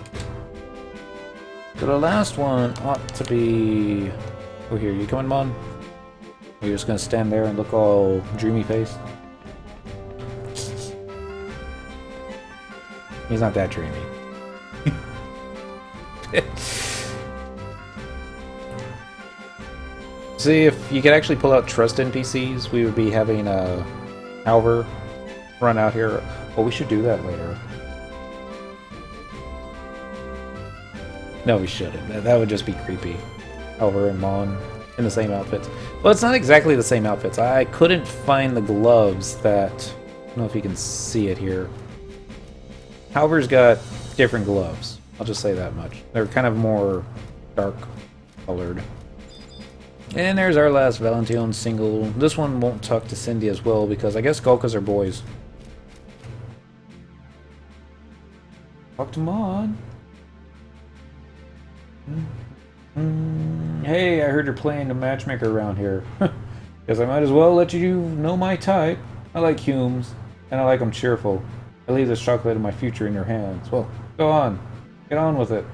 So the last one ought to be... Oh, here, you coming, Maughan? You're just gonna stand there and look all dreamy faced? He's not that dreamy. See, if you could actually pull out trust NPCs, we would be having a Halver run out here. Well, we should do that later. No, we shouldn't. That would just be creepy. Halver and Maughan in the same outfits. Well, it's not exactly the same outfits. I couldn't find the gloves that... I don't know if you can see it here. Halver's got different gloves. I'll just say that much. They're kind of more dark colored. And there's our last Valention single. This one won't talk to Cindy as well because I guess Golkas are boys. Talk to Maughan. Hey, I heard you're playing the matchmaker around here. Guess I might as well let you know my type. I like Humes, and I like them cheerful. I leave this chocolate of my future in your hands. Well, go on. Get on with it.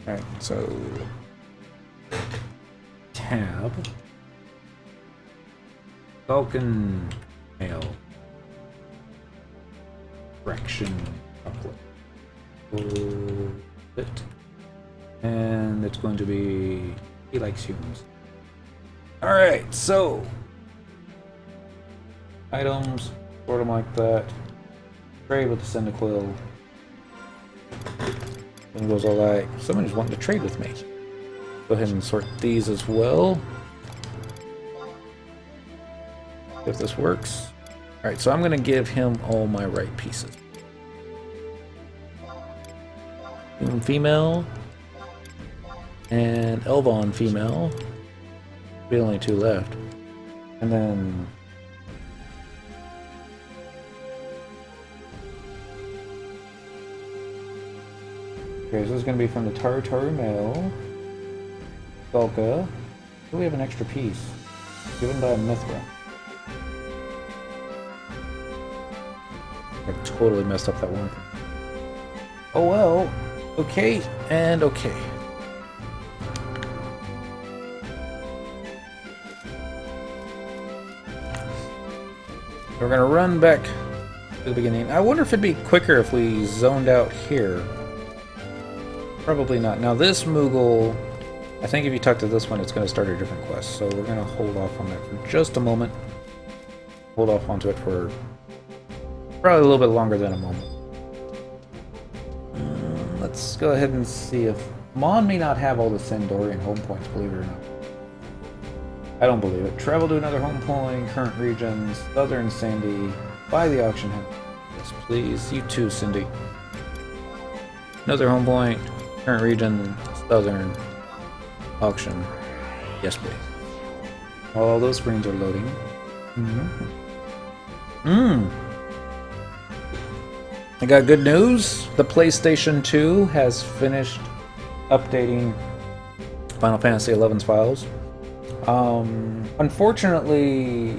Alright, so... Tab. Falcon Mail. Fraction chocolate. Bit. And it's going to be... He likes humans. Alright, so... Items. Sort them like that. Trade with the Cyndaquil. And goes all like... Somebody's wanting to trade with me. Go ahead and sort these as well. If this works. Alright, so I'm going to give him all my right pieces. Human female. And Elvon female. Be only two left. And then... Okay, so this is going to be from the Taru male. Golka. Do we have an extra piece? Given by Mithra. I totally messed up that one. Oh well. Okay, and okay. We're gonna run back at the beginning. I wonder if it'd be quicker if we zoned out here. Probably not. Now this Moogle, I think if you talk to this one, it's going to start a different quest. So we're going to hold off on that for just a moment. Hold off onto it for probably a little bit longer than a moment. Let's go ahead and see if Maughan may not have all the Sandorian home points, believe it or not. I don't believe it. Travel to another home point, current regions, Southern Sandy, buy the auction house. Yes, please. You too, Cindy. Another home point, current region, Southern, auction. Yes, please. All those screens are loading. I got good news. The PlayStation 2 has finished updating Final Fantasy XI's files. Unfortunately,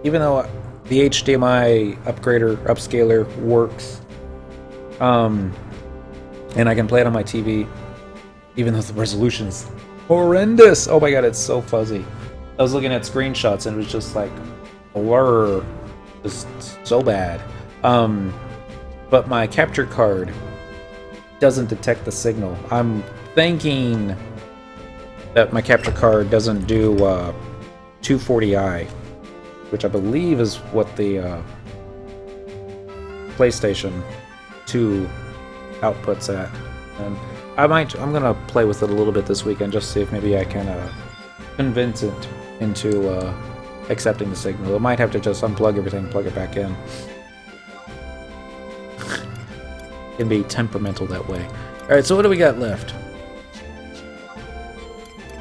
even though the HDMI upscaler works, and I can play it on my TV, even though the resolution is horrendous. Oh my god, it's so fuzzy. I was looking at screenshots and it was just like a blur, just so bad. But my capture card doesn't detect the signal. I'm thinking that my capture card doesn't do 240i, which I believe is what the PlayStation 2 outputs at. And I'm gonna play with it a little bit this weekend, just see if maybe I can convince it into accepting the signal. It might have to just unplug everything and plug it back in. It can be temperamental that way. Alright, so what do we got left?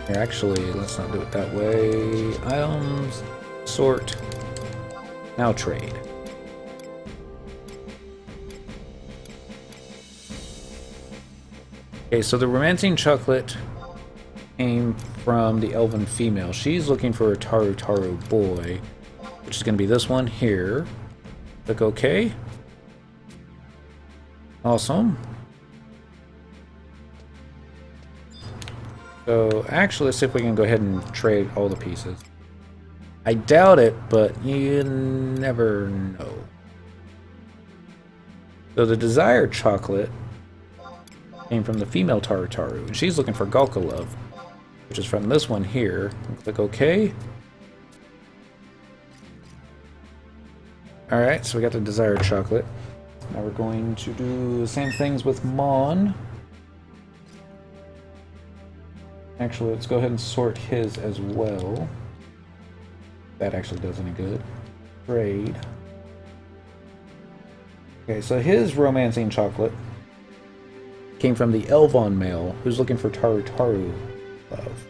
Here, actually, let's not do it that way. Items, sort, now trade. Okay, so the romancing chocolate came from the elven female. She's looking for a Taru Taru boy, which is going to be this one here. Click OK. Awesome. So actually, let's see if we can go ahead and trade all the pieces. I doubt it, but you never know. So the desired chocolate came from the female Taru Taru, and she's looking for Galka Love, which is from this one here. Click OK. Alright, so we got the desired chocolate. Now we're going to do the same things with Maughan. Actually, let's go ahead and sort his as well. That actually does any good. Trade. Okay, so his romancing chocolate came from the Elvon male, who's looking for Taru Taru Love,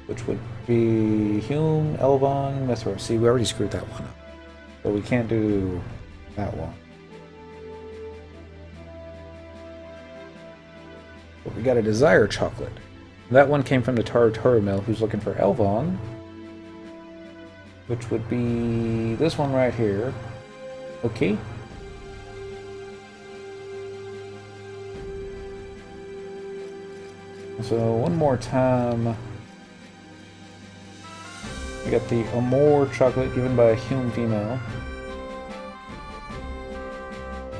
which would be Hume, Elvon, Mithra. See, we already screwed that one up, so we can't do that one. But we got a desire chocolate. That one came from the Taru Taru male, who's looking for Elvon, which would be this one right here. Okay. So one more time, we got the Amore chocolate given by a Hume female.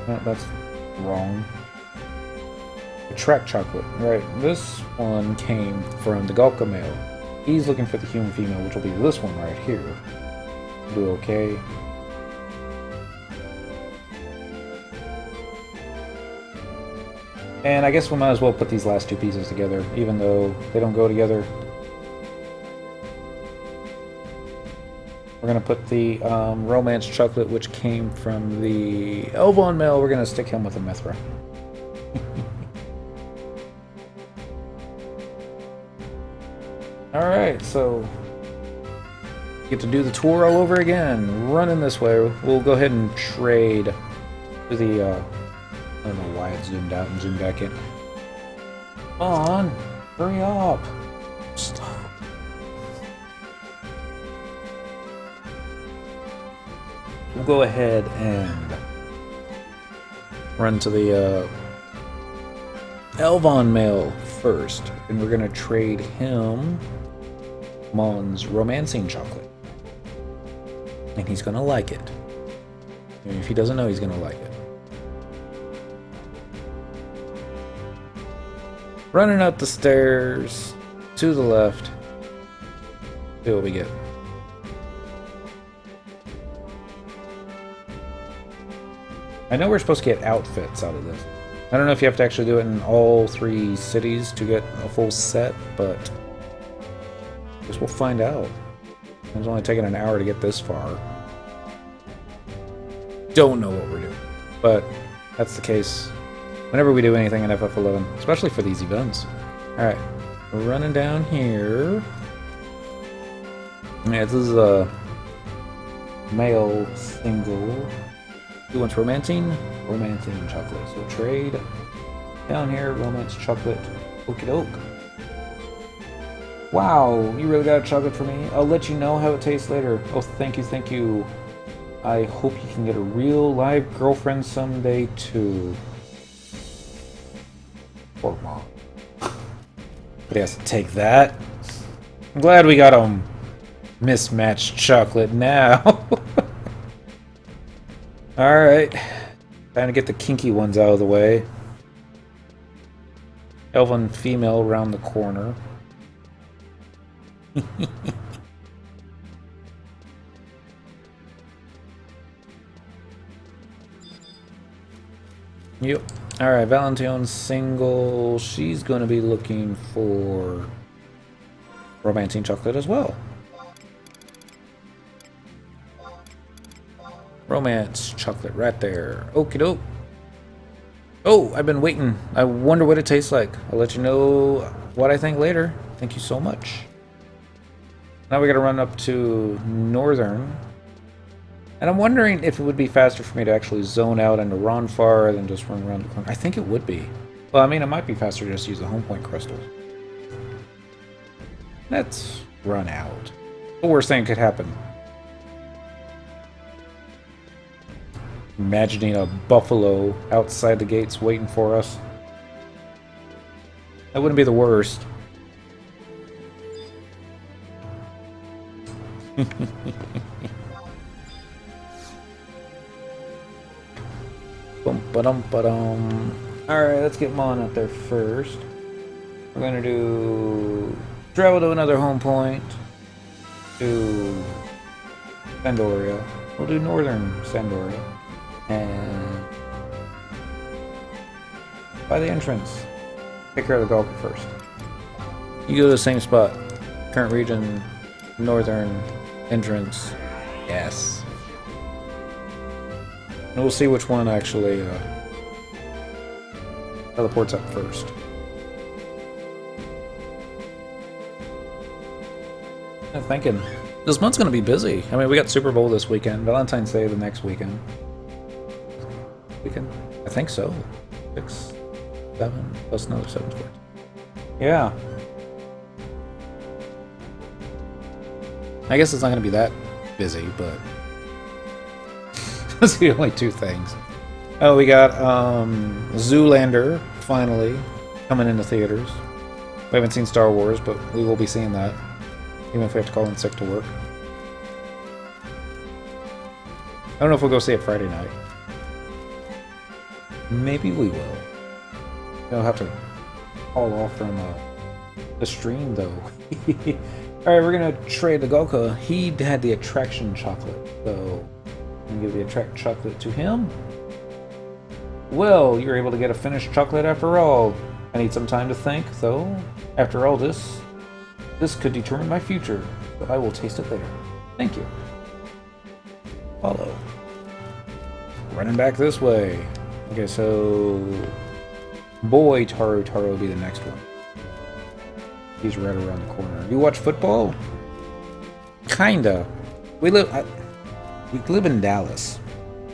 No, that's wrong. The Track chocolate, right? This one came from the Galka male. He's looking for the Hume female, which will be this one right here. Do okay. And I guess we might as well put these last two pieces together, even though they don't go together. We're going to put the Romance chocolate, which came from the Elvon male. We're going to stick him with a Mithra. Alright, so get to do the tour all over again. Running this way. We'll go ahead and trade to the... I don't know why it zoomed out and zoomed back in. Come on! Hurry up! Stop. We'll go ahead and run to the Elvon male first, and we're going to trade him Maughan's romancing chocolate. And he's going to like it. If he doesn't know, he's gonna like it. Running up the stairs to the left. See what we get. I know we're supposed to get outfits out of this. I don't know if you have to actually do it in all 3 cities to get a full set, but I guess we'll find out. It's only taken an hour to get this far. Don't know what we're doing, but that's the case whenever we do anything in FF11, especially for these events. Alright, we're running down here. Yeah, this is a male single. Who wants romancing? Romancing chocolate. So trade down here, romance chocolate. Okie doke. Wow, you really got a chocolate for me? I'll let you know how it tastes later. Oh, thank you, thank you. I hope you can get a real live girlfriend someday too. Poor mom. But he has to take that. I'm glad we got a mismatched chocolate now. Alright. Trying to get the kinky ones out of the way. Elven female around the corner. Yep. Alright, Valentine single. She's going to be looking for romancing chocolate as well. Romance chocolate right there. Okie doke. Oh, I've been waiting. I wonder what it tastes like. I'll let you know what I think later. Thank you so much. Now we gotta run up to Northern. And I'm wondering if it would be faster for me to actually zone out into Ronfar than just run around the corner. I think it would be. Well, I mean, it might be faster to just use the home point crystals. Let's run out. The worst thing could happen. Imagining a buffalo outside the gates waiting for us. That wouldn't be the worst. Bum-ba-dum-ba-dum. Alright, let's get Maughan up there first. We're gonna do travel to another home point. To Sandoria. We'll do Northern Sandoria. And by the entrance. Take care of the Galka first. You go to the same spot. Current region, Northern entrance. Yes. And we'll see which one actually teleports up first. I'm thinking this month's gonna be busy. I mean, we got Super Bowl this weekend, Valentine's Day the next weekend. I think so. 6, 7, plus another 7 sports. Yeah. I guess it's not gonna be that busy, but those are the only 2 things. Oh, we got Zoolander finally coming into theaters. We haven't seen Star Wars, but we will be seeing that, even if we have to call in sick to work. I don't know if we'll go see it Friday night. Maybe we will. We'll have to call off from the stream, though. Alright, we're gonna trade the Galka. He had the attraction chocolate, so I'm gonna give the attract chocolate to him. Well, you're able to get a finished chocolate after all. I need some time to think, though. After all this could determine my future, but I will taste it later. Thank you. Follow. Running back this way. Okay, so boy Taro will be the next one. He's right around the corner. You watch football? Kinda. We live in Dallas,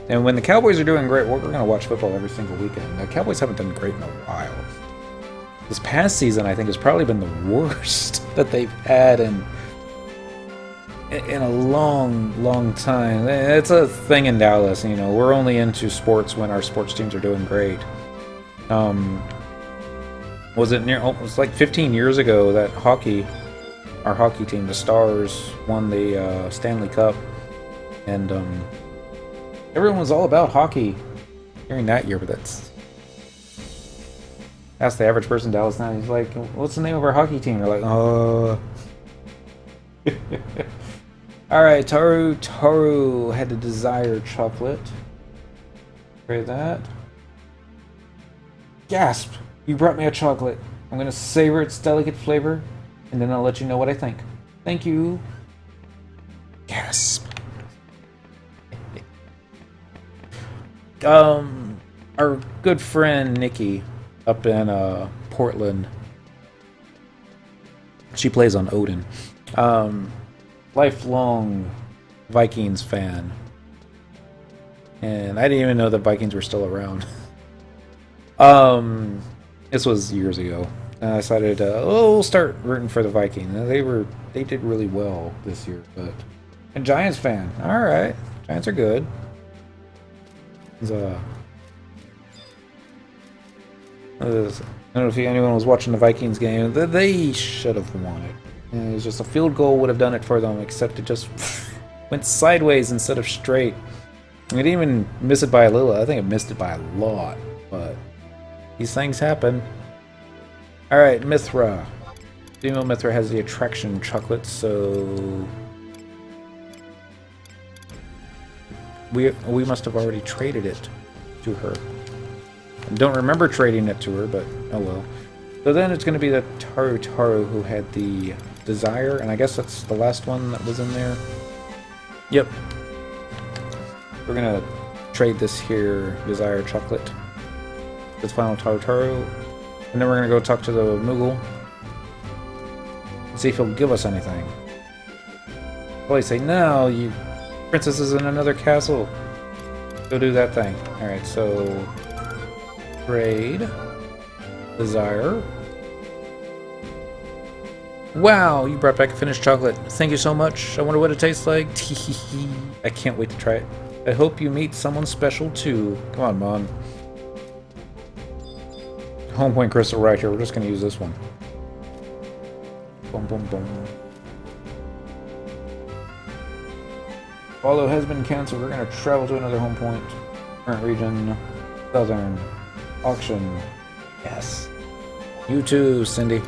and when the Cowboys are doing great, we're gonna watch football every single weekend. The Cowboys haven't done great in a while. This past season, I think, has probably been the worst that they've had in a long time. It's a thing in Dallas, you know. We're only into sports when our sports teams are doing great. Was it like 15 years ago that our hockey team, the Stars, won the Stanley Cup, and Everyone was all about hockey during that year, but that's the average person in Dallas now. He's like, what's the name of our hockey team? They're like, oh. Alright, Taru had the desired chocolate. Try that. Gasp! You brought me a chocolate. I'm gonna savor its delicate flavor, and then I'll let you know what I think. Thank you. Gasp. Our good friend Nikki up in Portland. She plays on Odin. Lifelong Vikings fan. And I didn't even know the Vikings were still around. This was years ago. And I decided we'll start rooting for the Vikings. They did really well this year, but and Giants fan. Alright. Giants are good. I don't know if anyone was watching the Vikings game. They should have won it. And it was just a field goal would have done it for them, except it just went sideways instead of straight. It didn't even miss it by a little. I think it missed it by a lot. But these things happen. Alright, Mithra. Female Mithra has the attraction chocolate, so we must have already traded it to her. I don't remember trading it to her, but oh well. So then it's going to be the Taru who had the desire, and I guess that's the last one that was in there. Yep. We're going to trade this here desire chocolate. This final Taru. And then we're going to go talk to the Mughal. And see if he'll give us anything. Well, he say, no, you princess is in another castle. Go do that thing. Alright, so trade. Desire. Wow, you brought back a finished chocolate. Thank you so much. I wonder what it tastes like. I can't wait to try it. I hope you meet someone special too. Come on, Maughan. Home point crystal right here. We're just going to use this one. Boom, boom, boom. Although has been cancelled, we're going to travel to another home point. Current region, southern, auction. Yes. You too, Cindy.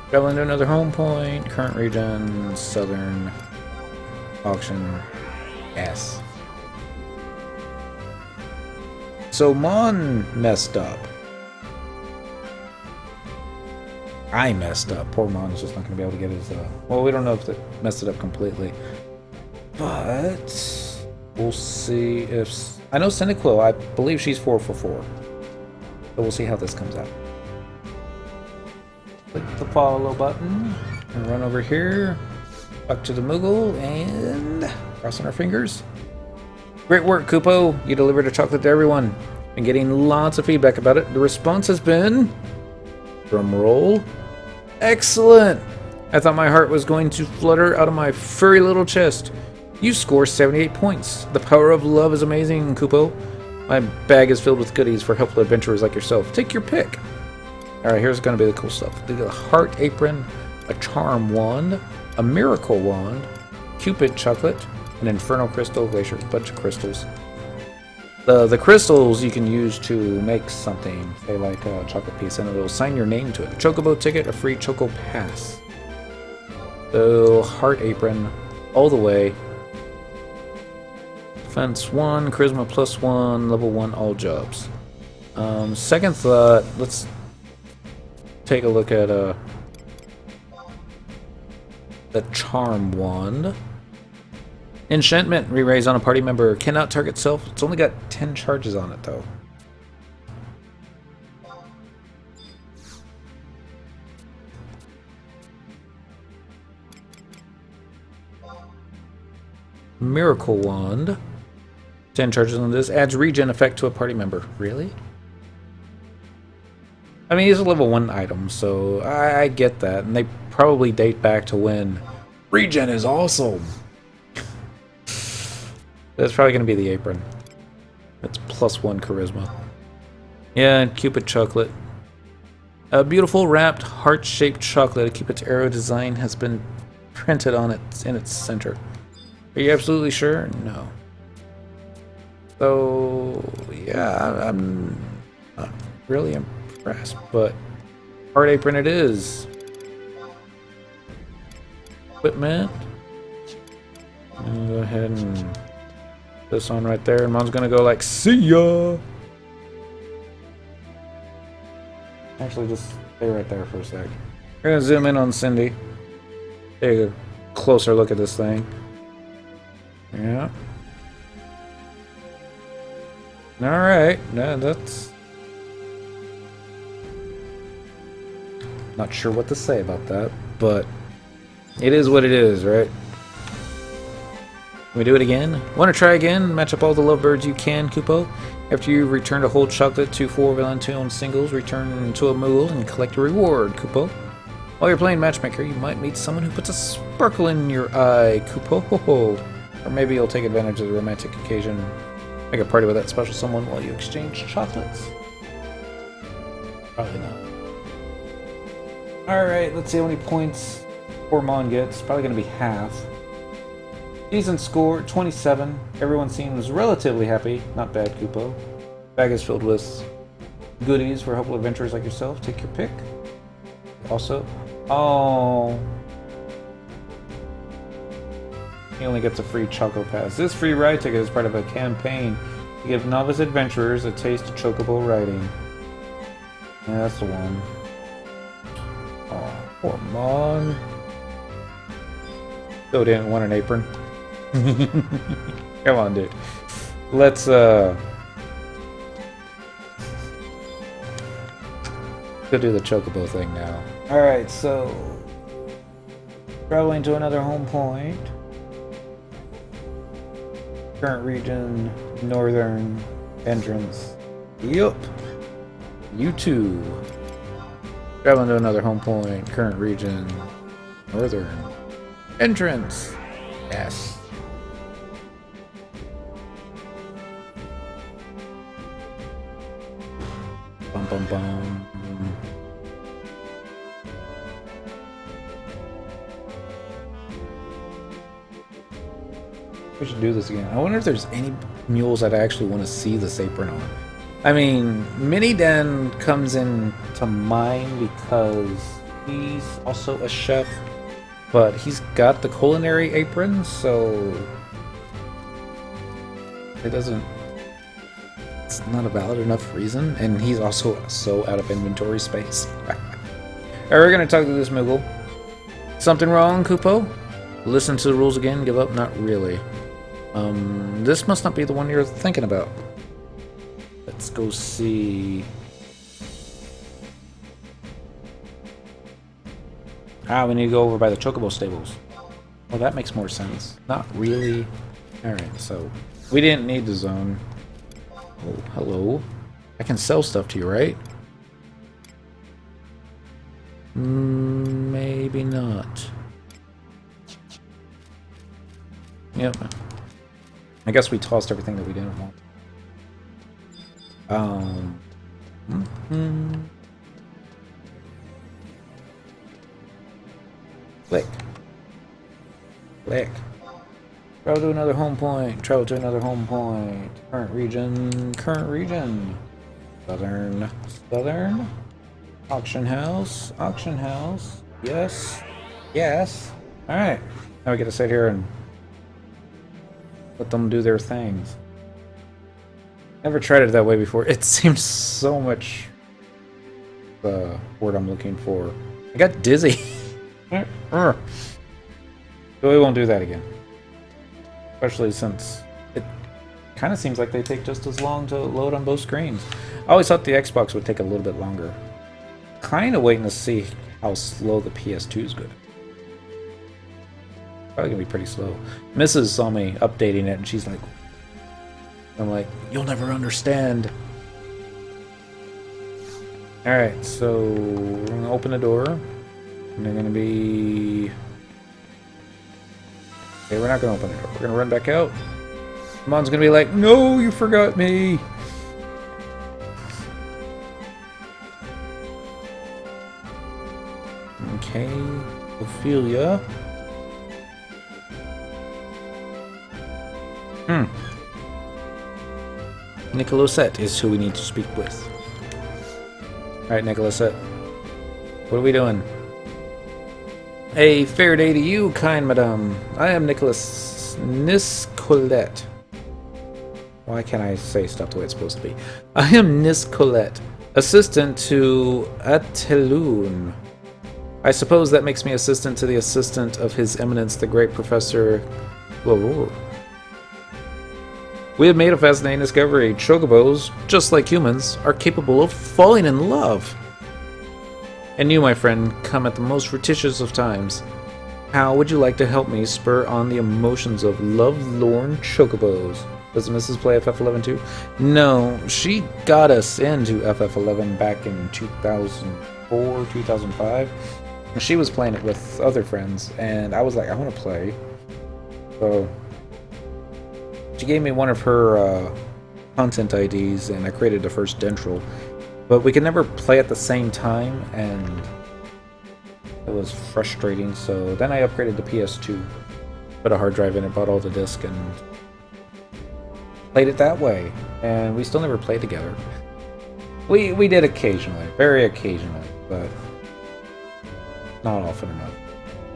Traveling to another home point. Current region, southern, auction. Yes. So Maughan messed up. I messed up. Poor Maughan's just not going to be able to get his... well, we don't know if it messed it up completely. But we'll see if... I know Cyndaquil, I believe she's 4 for 4. So we'll see how this comes out. Click the follow button and run over here. Back to the Mughal and crossing our fingers. Great work, Kupo. You delivered a chocolate to everyone. Been getting lots of feedback about it. The response has been... drum roll. Excellent! I thought my heart was going to flutter out of my furry little chest. You score 78 points. The power of love is amazing, Kupo. My bag is filled with goodies for helpful adventurers like yourself. Take your pick. Alright, here's going to be the cool stuff. The heart apron, a charm wand, a miracle wand, Cupid chocolate, an infernal crystal, glacier, a bunch of crystals. The crystals you can use to make something, say like a chocolate piece, and it'll sign your name to it. A chocobo ticket, a free choco pass. So, heart apron, all the way. Defense 1, charisma +1, level 1, all jobs. Second thought, let's take a look at the charm wand. Enchantment, re-raise on a party member, cannot target self. It's only got 10 charges on it though. Miracle wand, 10 charges on this, adds regen effect to a party member. Really? I mean, these are level 1 items, so I get that, and they probably date back to when regen is awesome. That's probably going to be the apron. That's +1 charisma. Yeah, and Cupid chocolate. A beautiful wrapped heart-shaped chocolate. A Cupid's arrow design has been printed on it in its center. Are you absolutely sure? No. So, yeah, I'm not really impressed, but hard apron it is. Equipment. Go ahead and put this on right there, and Mom's gonna go like, see ya! Actually, just stay right there for a sec. We're gonna zoom in on Cindy. Take a closer look at this thing. Yeah. Alright, yeah, that's... Not sure what to say about that, but it is what it is, right? Can we do it again? Want to try again? Match up all the lovebirds you can, Kupo. After you return a whole chocolate to 4 Valentine singles, return to a Moogle and collect a reward, Kupo. While you're playing Matchmaker, you might meet someone who puts a sparkle in your eye, Kupo. Or maybe you'll take advantage of the romantic occasion. Make a party with that special someone while you exchange chocolates. Probably not. Alright, let's see how many points poor Maughan gets. Probably going to be half. Decent score, 27. Everyone seems relatively happy. Not bad, Kupo. Bag is filled with goodies for hopeful adventurers like yourself. Take your pick. Also, oh, he only gets a free Choco Pass. This free ride ticket is part of a campaign to give novice adventurers a taste of chocobo riding. Yeah, that's the one. Oh, poor Maughan. Still didn't want an apron. Come on, dude. Let's go do the chocobo thing now. Alright, so traveling to another home point. Current region, northern entrance. Yup. You too. Traveling to another home point, current region, northern entrance. Yes. Bum bum bum. We should do this again. I wonder if there's any mules that I actually want to see this apron on. I mean, Mini-Den comes in to mind because he's also a chef, but he's got the culinary apron, so it doesn't... It's not a valid enough reason, and he's also so out of inventory space. Alright, we're gonna talk to this Moogle. Something wrong, Kupo? Listen to the rules again, give up? Not really. This must not be the one you're thinking about. Let's go see. Ah, we need to go over by the Chocobo stables. Well, that makes more sense. Not really. Alright, so we didn't need the zone. Oh, hello. I can sell stuff to you, right? Maybe not. Yep. I guess we tossed everything that we didn't want. Click. Click. Travel to another home point. Travel to another home point. Current region. Current region. Southern. Southern. Auction house. Auction house. Yes. Yes. Alright. Now we get to sit here and let them do their things. Never tried it that way before. It seems so much the word I'm looking for. I got dizzy. So we won't do that again. Especially since it kind of seems like they take just as long to load on both screens. I always thought the Xbox would take a little bit longer. Kind of waiting to see how slow the PS2 is good. Probably gonna be pretty slow. Mrs. saw me updating it and she's like, I'm like, you'll never understand. Alright, so we're gonna open the door. And they're gonna be... Okay, we're not gonna open the door. We're gonna run back out. Mom's gonna be like, no, you forgot me. Okay, Ophelia. Nicolosette is who we need to speak with. Alright, Nicolosette. What are we doing? A fair day to you, kind madame. I am Nicolette. Why can't I say stuff the way it's supposed to be? I am Nicolette, assistant to Atelun. I suppose that makes me assistant to the assistant of His Eminence, the great Professor Halver. We have made a fascinating discovery. Chocobos, just like humans, are capable of falling in love. And you, my friend, come at the most fictitious of times. How would you like to help me spur on the emotions of love-lorn chocobos? Does Mrs. play FF11 too? No, she got us into FF11 back in 2004, 2005. She was playing it with other friends, and I was like, I want to play. So she gave me one of her content IDs, and I created the first Dentral. But we could never play at the same time, and it was frustrating. So then I upgraded to PS2, put a hard drive in it, bought all the discs, and played it that way. And we still never played together. We did occasionally, very occasionally, but not often enough.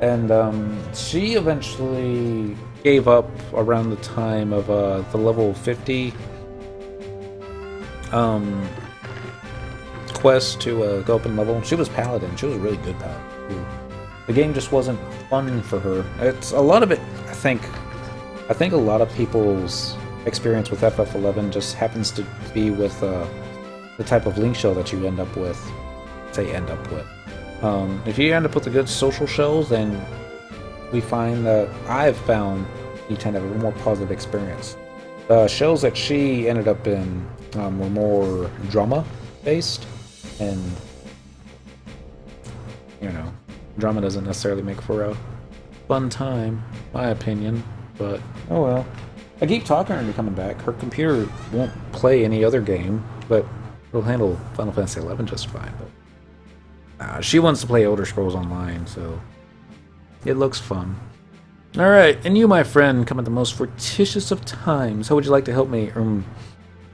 And she eventually gave up around the time of the level 50 quest to go up in level. She was Paladin. She was a really good Paladin. The game just wasn't fun for her. It's a lot of it. I think a lot of people's experience with FF11 just happens to be with the type of link shell that you end up with. If you end up with the good social shells, then we find that I've found you tend to have a more positive experience. The shells that she ended up in were more drama based, and you know, drama doesn't necessarily make for a fun time, my opinion. But oh well. I keep talking her into coming back. Her computer won't play any other game, but it'll handle Final Fantasy XI just fine. But she wants to play Elder Scrolls Online, so it looks fun. Alright, and you, my friend, come at the most fictitious of times. How would you like to help me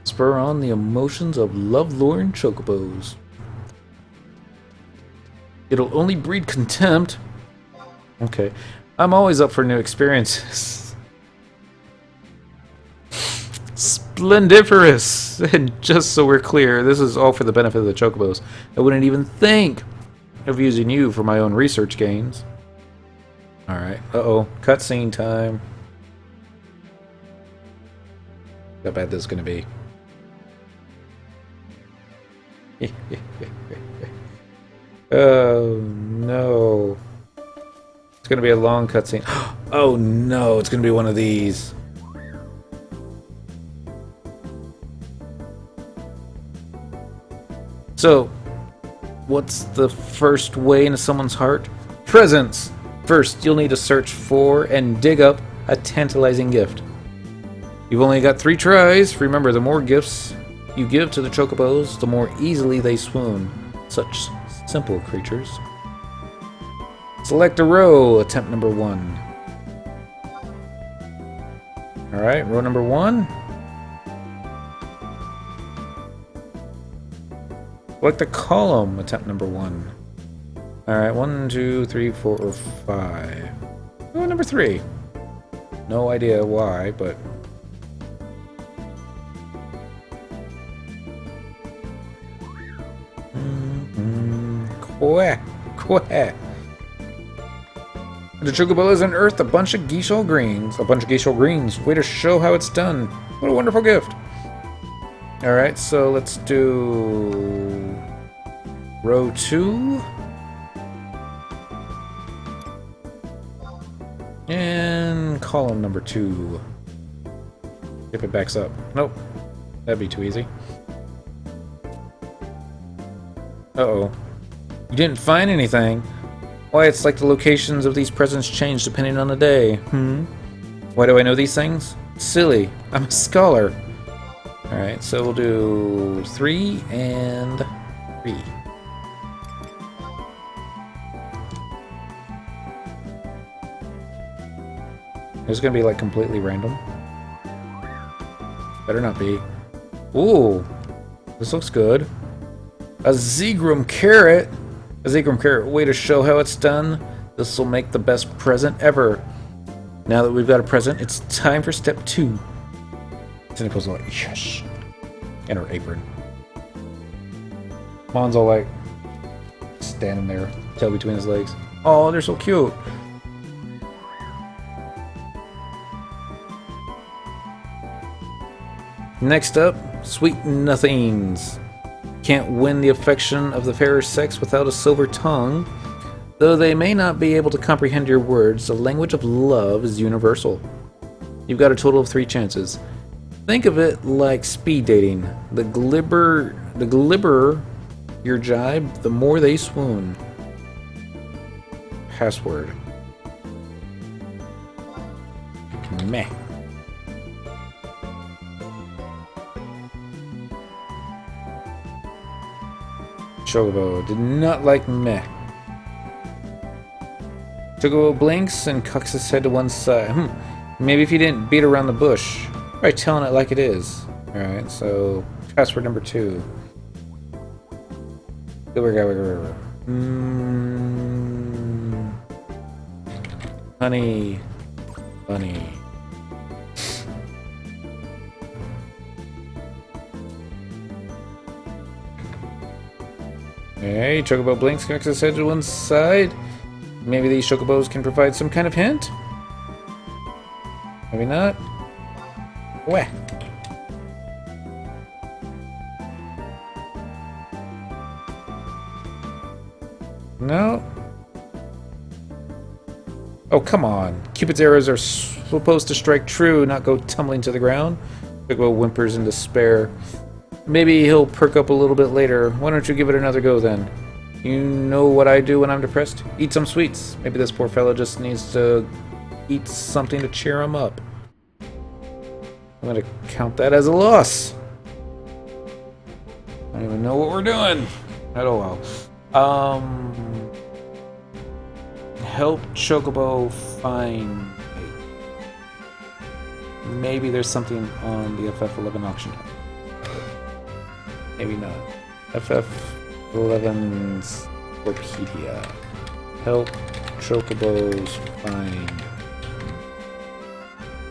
spur on the emotions of love-lorn chocobos? It'll only breed contempt. Okay. I'm always up for new experiences. Splendiferous! And just so we're clear, this is all for the benefit of the chocobos. I wouldn't even think of using you for my own research gains. Alright, uh-oh. Cutscene time. How bad this is gonna be. Oh, no. It's gonna be a long cutscene. Oh, no, it's gonna be one of these. So, what's the first way into someone's heart? Presents! First, you'll need to search for and dig up a tantalizing gift. You've only got 3 tries. Remember, the more gifts you give to the chocobos, the more easily they swoon. Such simple creatures. Select a row. Attempt number 1. Alright, row number 1. Select a column. Attempt number 1. Alright, 1, 2, 3, 4, or 5. Oh, number 3. No idea why, but... Quack! Quack! The chocobo has unearthed a bunch of geishal greens. A bunch of geishal greens. Way to show how it's done. What a wonderful gift. Alright, so let's do... row 2. And column number 2. If it backs up. Nope. That'd be too easy. Uh-oh. You didn't find anything. Why, it's like the locations of these presents change depending on the day. Why do I know these things? Silly. I'm a scholar. Alright, so we'll do 3 and 3. It's gonna be like completely random. Better not be. Ooh, this looks good. A Zegrum carrot. A Zegrum carrot. Way to show how it's done. This will make the best present ever. Now that we've got a present, it's time for step 2. Cynical's like, yes. And her apron. Maughan's all like, standing there, tail between his legs. Oh, they're so cute. Next up, sweet nothings. Can't win the affection of the fairer sex without a silver tongue. Though they may not be able to comprehend your words, the language of love is universal. You've got a total of 3 chances. Think of it like speed dating. The glibberer your jibe, the more they swoon. Password. Meh. Chocobo did not like meh. Chocobo blinks and cocks his head to one side. Maybe if you didn't beat around the bush. By telling it like it is. Alright, so password number 2. Honey. Bunny. Okay, Chocobo blinks, cocks his head to one side. Maybe these Chocobos can provide some kind of hint? Maybe not. Weh. No. Oh, come on. Cupid's arrows are supposed to strike true, not go tumbling to the ground. Chocobo whimpers in despair. Maybe he'll perk up a little bit later. Why don't you give it another go then? You know what I do when I'm depressed? Eat some sweets. Maybe this poor fellow just needs to eat something to cheer him up. I'm gonna count that as a loss. I don't even know what we're doing. Oh well. Help Chocobo find. Maybe there's something on the FF11 auction. Maybe not. FF11's Wikipedia. Help Chocobos find.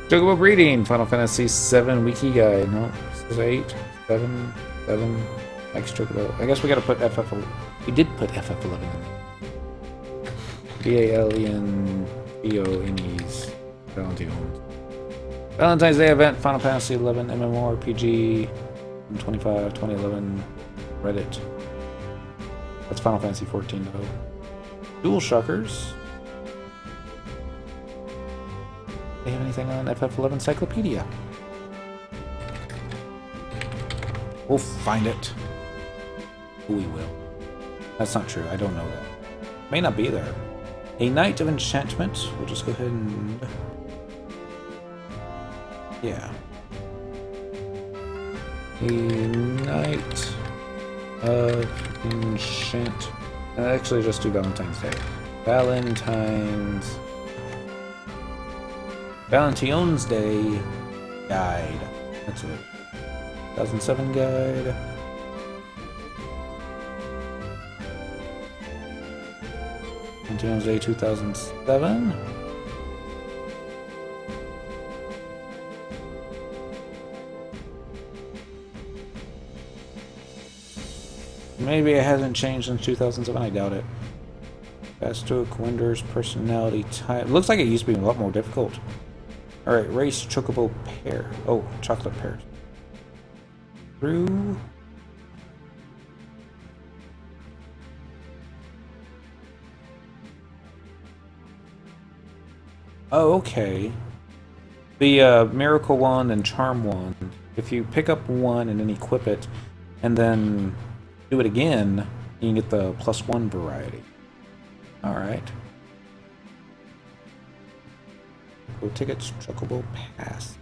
Chocobo breeding. Final Fantasy 7 wiki guide. No, this is 8, 7, 7. Likes Chocobo. I guess we gotta put FF11. We did put FF11 in. BALEN Valentine's Day event. Final Fantasy 11 MMORPG 25 2011 Reddit. That's Final Fantasy 14 though. Dual Shockers. They have anything on FF11 Encyclopedia? We'll find it. We will. That's not true. I don't know that. May not be there. A Night of Enchantment. We'll just go ahead and... yeah. A Night of Enchantment. Actually, just do Valentine's Day. Valentine's Day guide. That's it. 2007 guide. Valentine's Day 2007. Maybe it hasn't changed since 2007. I doubt it. Fastook, Winder's personality type. Looks like it used to be a lot more difficult. Alright, race Chocobo pear. Oh, chocolate pears. Through. Oh, okay. The Miracle Wand and Charm Wand. If you pick up one and then equip it, and then do it again, you can get the +1 variety. Alright. Go tickets, Chocobo Pass.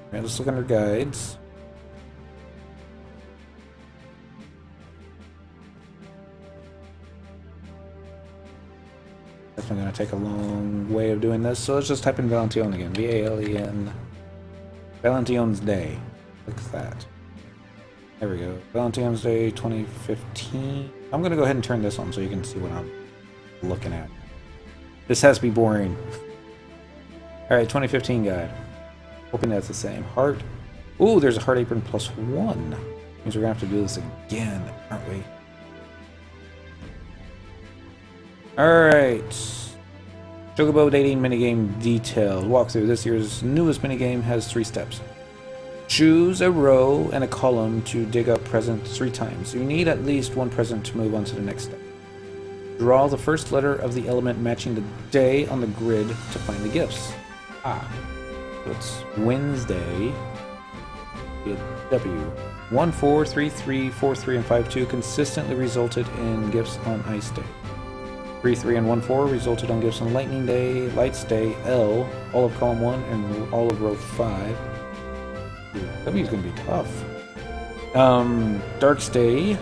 Alright, let's look under guides. Definitely going to take a long way of doing this, so let's just type in Valentine again. V-A-L-E-N. Valentine's Day. Look at that. There we go. Valentine's Day 2015. I'm gonna go ahead and turn this on so you can see what I'm looking at. This has to be boring. Alright, 2015 guide. Hoping that's the same. Heart. Ooh, there's a heart apron +1. Means we're gonna have to do this again, aren't we? Alright. Chocobo dating minigame details. Walkthrough. This year's newest minigame has 3 steps. Choose a row and a column to dig up presents 3 times. You need at least 1 present to move on to the next step. Draw the first letter of the element matching the day on the grid to find the gifts. Ah. So it's Wednesday. W. 1, 4, 3, 3, 4, 3, and 5, 2 consistently resulted in gifts on Ice Day. 3, 3, and 1, 4 resulted on gifts on Lightning Day, Lights Day, L, all of column 1, and all of row 5. W is going to be tough. Dark's Day,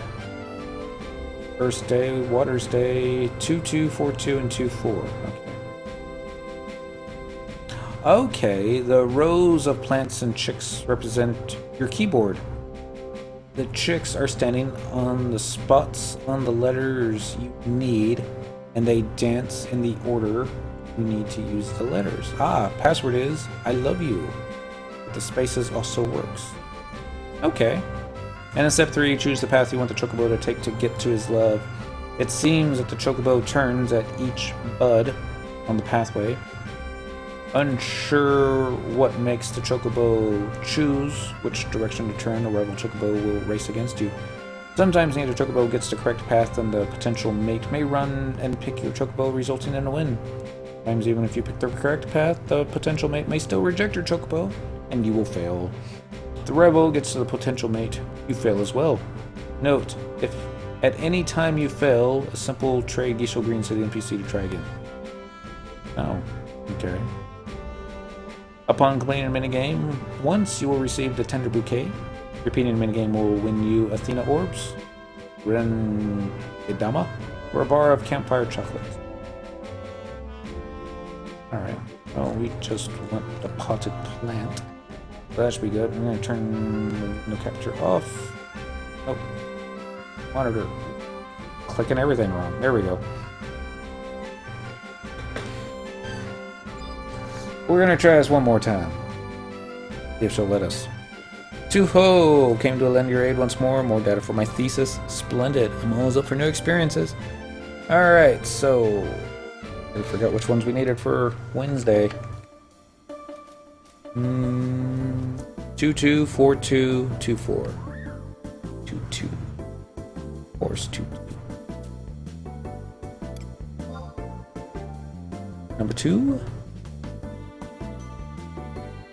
Earth's Day, Water's Day, 2, 2, 4, 2, and 2, 4. Okay. Okay, the rows of plants and chicks represent your keyboard. The chicks are standing on the spots on the letters you need, and they dance in the order you need to use the letters. Ah, password is I love you. The spaces also works. Okay. And in step 3, choose the path you want the chocobo to take to get to his love. It seems that the chocobo turns at each bud on the pathway. Unsure what makes the chocobo choose which direction to turn, the rival chocobo will race against you. Sometimes neither chocobo gets the correct path and the potential mate may run and pick your chocobo, resulting in a win. Sometimes even if you pick the correct path, the potential mate may still reject your chocobo, and you will fail. If the rival gets to the potential mate, you fail as well. Note, if at any time you fail, a simple trade Geisho Green to the NPC to try again. Oh, okay. Upon completing a minigame, once you will receive the Tender Bouquet. Repeating the minigame will win you Athena Orbs, Ren Idama, or a bar of campfire chocolates. Alright, well, we just want the potted plant. So that should be good. I'm going to turn no capture off. Oh, monitor. Clicking everything wrong. There we go. We're going to try this one more time. See if she'll let us. Ho! Came to lend your aid once more. More data for my thesis. Splendid. I'm always up for new experiences. Alright, so I forgot which ones we needed for Wednesday. 2, 2, 4, 2, 2, 4. 2, 2. Horse 2, 2. Number 2.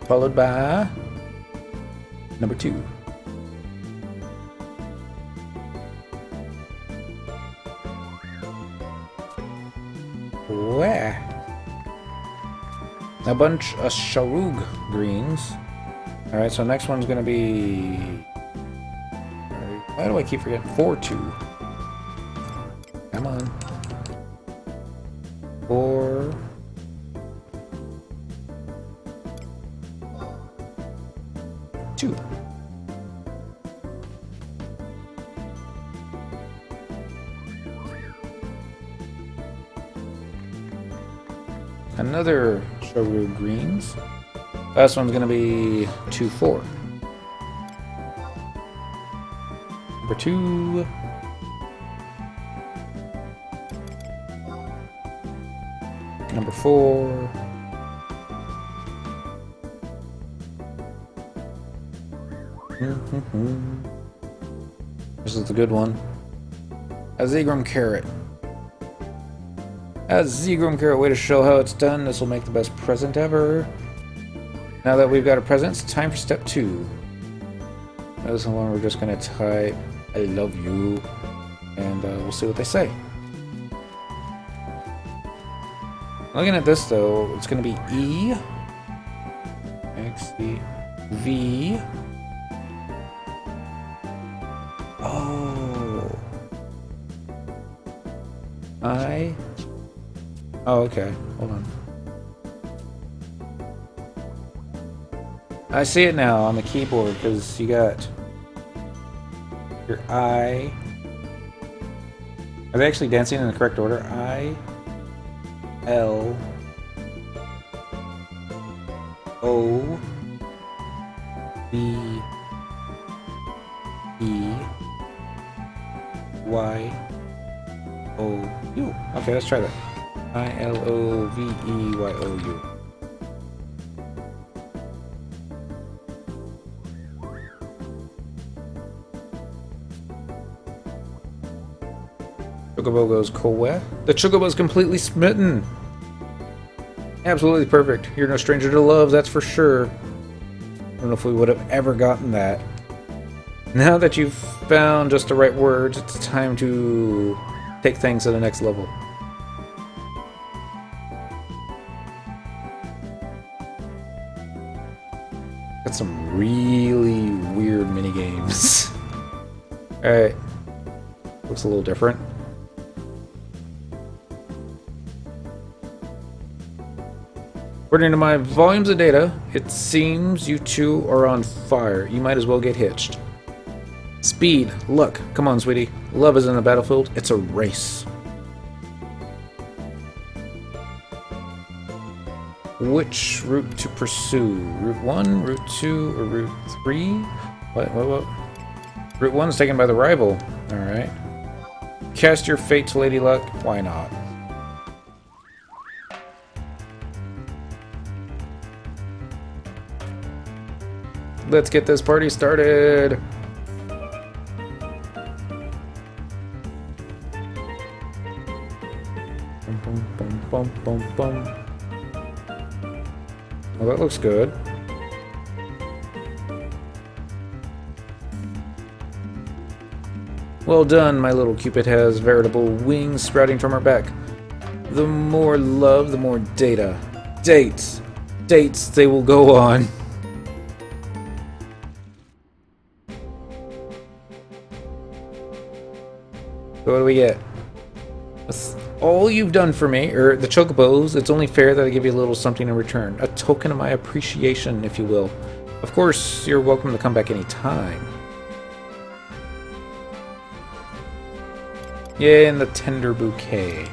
Followed by number 2. Where? A bunch of Sharug greens. Alright, so next one's gonna be... Why do I keep forgetting? 4-2. Come on. 4... 2. Another Shoru greens. Last one's gonna be 2-4. Number 2. Number 4. This is the good one. A Zegrum carrot. A Zegrum carrot, way to show how it's done. This will make the best present ever. Now that we've got a present, it's time for step 2. This one we're just going to type I love you, and we'll see what they say. Looking at this though, it's going to be E, X, E, V. Oh. I. Oh, okay. Hold on. I see it now on the keyboard because you got Your I. Are they actually dancing in the correct order? I, L, O, V, E, Y, O, U. Okay, let's try that. I, L, O, V, E, Y, O, U. Chocobo goes Kowe. The Chocobo is completely smitten. Absolutely perfect. You're no stranger to love, that's for sure. I don't know if we would have ever gotten that. Now that you've found just the right words, it's time to take things to the next level. Got some really weird mini games. Alright. Looks a little different. According to my volumes of data, it seems you two are on fire. You might as well get hitched. Speed, luck. Come on, sweetie. Love isn't a battlefield, it's a race. Which route to pursue? Route 1, Route 2, or Route 3? What? Route 1 is taken by the rival. Alright. Cast your fate to Lady Luck. Why not? Let's get this party started! Bum, bum, bum, bum, bum. Well, that looks good. Well done, my little Cupid has veritable wings sprouting from her back. The more love, the more data. Dates! Dates they will go on. So what do we get? With all you've done for me, or the Chocobos, it's only fair that I give you a little something in return. A token of my appreciation, if you will. Of course, you're welcome to come back any time. Yay, and the tender bouquet.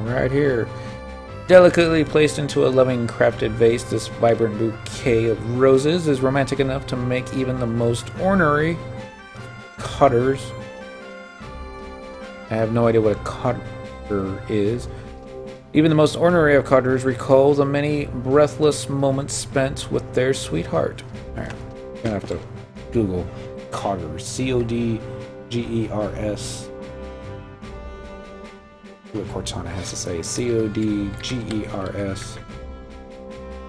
Right here. Delicately placed into a loving crafted vase, this vibrant bouquet of roses is romantic enough to make even the most ornery cutters. I have no idea what a cutter is. Even the most ordinary of cutters recall the many breathless moments spent with their sweetheart. Alright, I'm gonna have to Google Codders. C-O-D-G-E-R-S. See what Cortana has to say. C-O-D-G-E-R-S.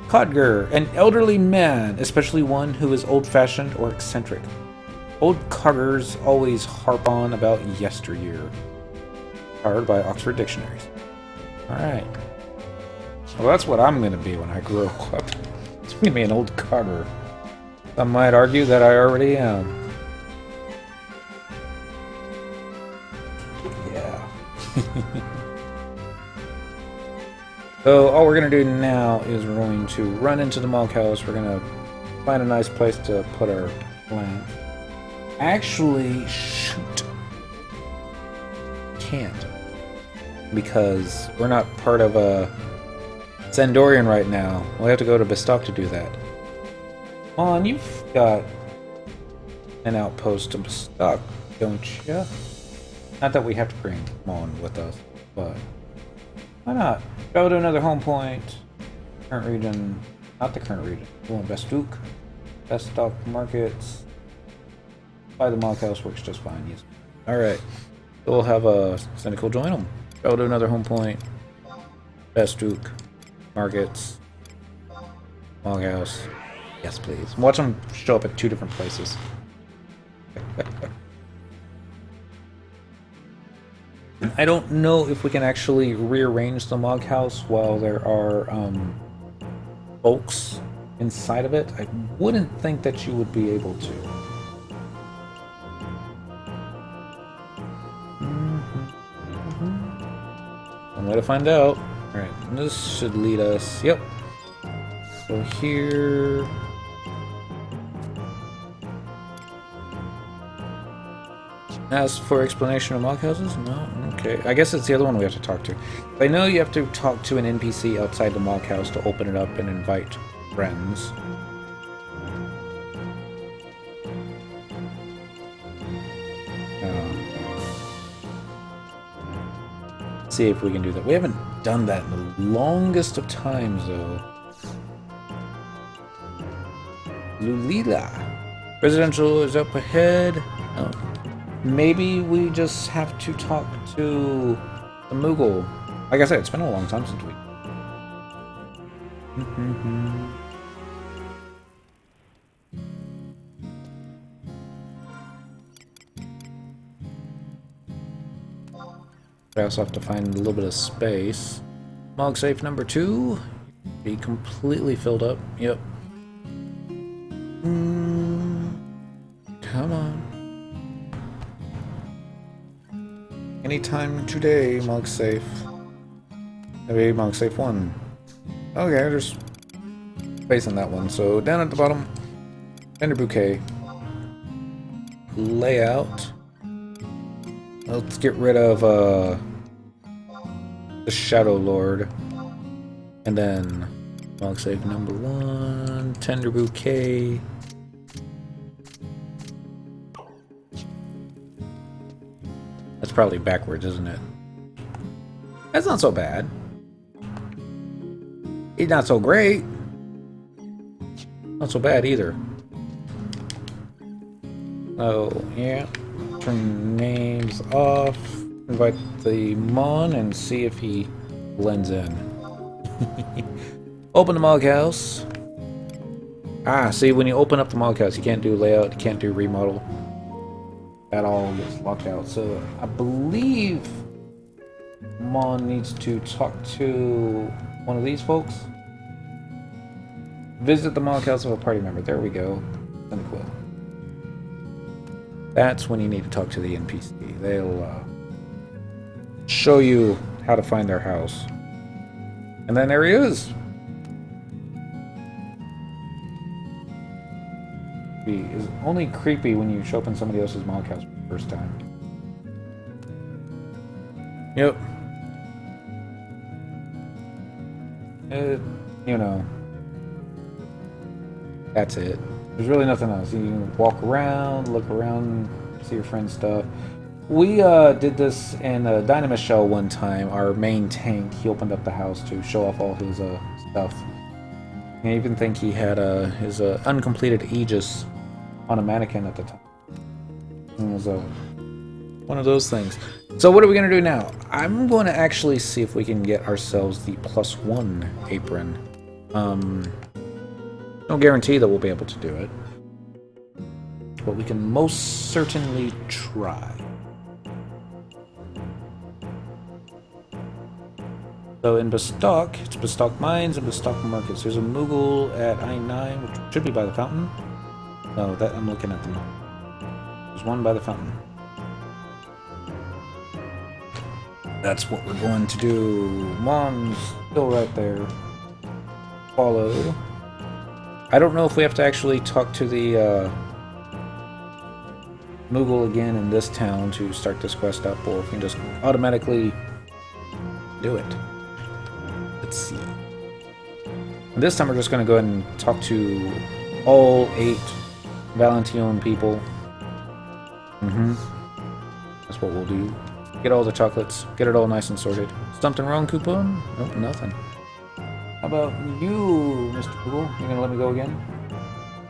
Codger, an elderly man, especially one who is old-fashioned or eccentric. Old codders always harp on about yesteryear. Powered by Oxford Dictionaries. Alright. Well, that's what I'm gonna be when I grow up. I'm gonna be an old codger. Some might argue that I already am. Yeah. So all we're gonna do now is we're going to run into the Maughan house. We're gonna find a nice place to put our plant. Actually, shoot. Can't. Because we're not part of a Zandorian right now. We have to go to Bestock to do that. Maughan, you've got an outpost to Bestock, don't you? Not that we have to bring Maughan with us, but why not? Go to another home point. Current region. Not the current region. We want Bestook. Bestock markets. By the Maughan house works just fine. Yes. Alright. So we'll have a Cynical join them. Go to another home point. Bestook. Markets. Maughan house. Yes, please. Watch them show up at 2 different places. I don't know if we can actually rearrange the Maughan house while there are folks inside of it. I wouldn't think that you would be able to. One way to find out. Alright, this should lead us. Yep. So here. Ask for explanation of mock houses? No? Okay. I guess it's the other one we have to talk to. I know you have to talk to an NPC outside the mock house to open it up and invite friends. See if we can do that. We haven't done that in the longest of times, though. Lulila. Residential is up ahead. Oh. Maybe we just have to talk to the Moogle. Like I said, it's been a long time since we... I also have to find a little bit of space. Mog safe number 2. Be completely filled up. Yep. Come on. Anytime today, Mog safe. Maybe Mog safe 1. Okay, there's space on that one. So down at the bottom, Tender Bouquet. Layout. Let's get rid of the Shadow Lord. And then Mog safe number 1, Tender Bouquet. That's probably backwards, isn't it? That's not so bad. It's not so great. Not so bad either. Oh, yeah. Turn names off. Invite the Maughan and see if he blends in. Open the Mog House. Ah, see, when you open up the Mog House, you can't do layout, you can't do remodel. That all gets locked out. So I believe Maughan needs to talk to one of these folks. Visit the Mog House of a party member. There we go. Send a quill. That's when you need to talk to the NPC. They'll show you how to find their house. And then there he is. Is only creepy when you show up in somebody else's Mog House for the first time. Yep. You know. That's it. There's really nothing else. You can walk around, look around, see your friend's stuff. We did this in a Dynamis Shell one time. Our main tank, he opened up the house to show off all his stuff. I even think he had his uncompleted Aegis on a mannequin at the time. It was one of those things. So what are we going to do now? I'm going to actually see if we can get ourselves the +1 apron. No guarantee that we'll be able to do it. But we can most certainly try. So in Bestock, it's Bestock Mines and Bestock Markets. There's a Moogle at I-9, which should be by the fountain. No, that I'm looking at the map. There's one by the fountain. That's what we're going to do. Mom's still right there. Follow. I don't know if we have to actually talk to the Moogle again in this town to start this quest up, or if we can just automatically do it. Let's see. And this time we're just going to go ahead and talk to all 8 Valentine people. That's what we'll do. Get all the chocolates. Get it all nice and sorted. Something wrong, coupon? Nope, nothing. How about you, Mr. Google? You gonna let me go again?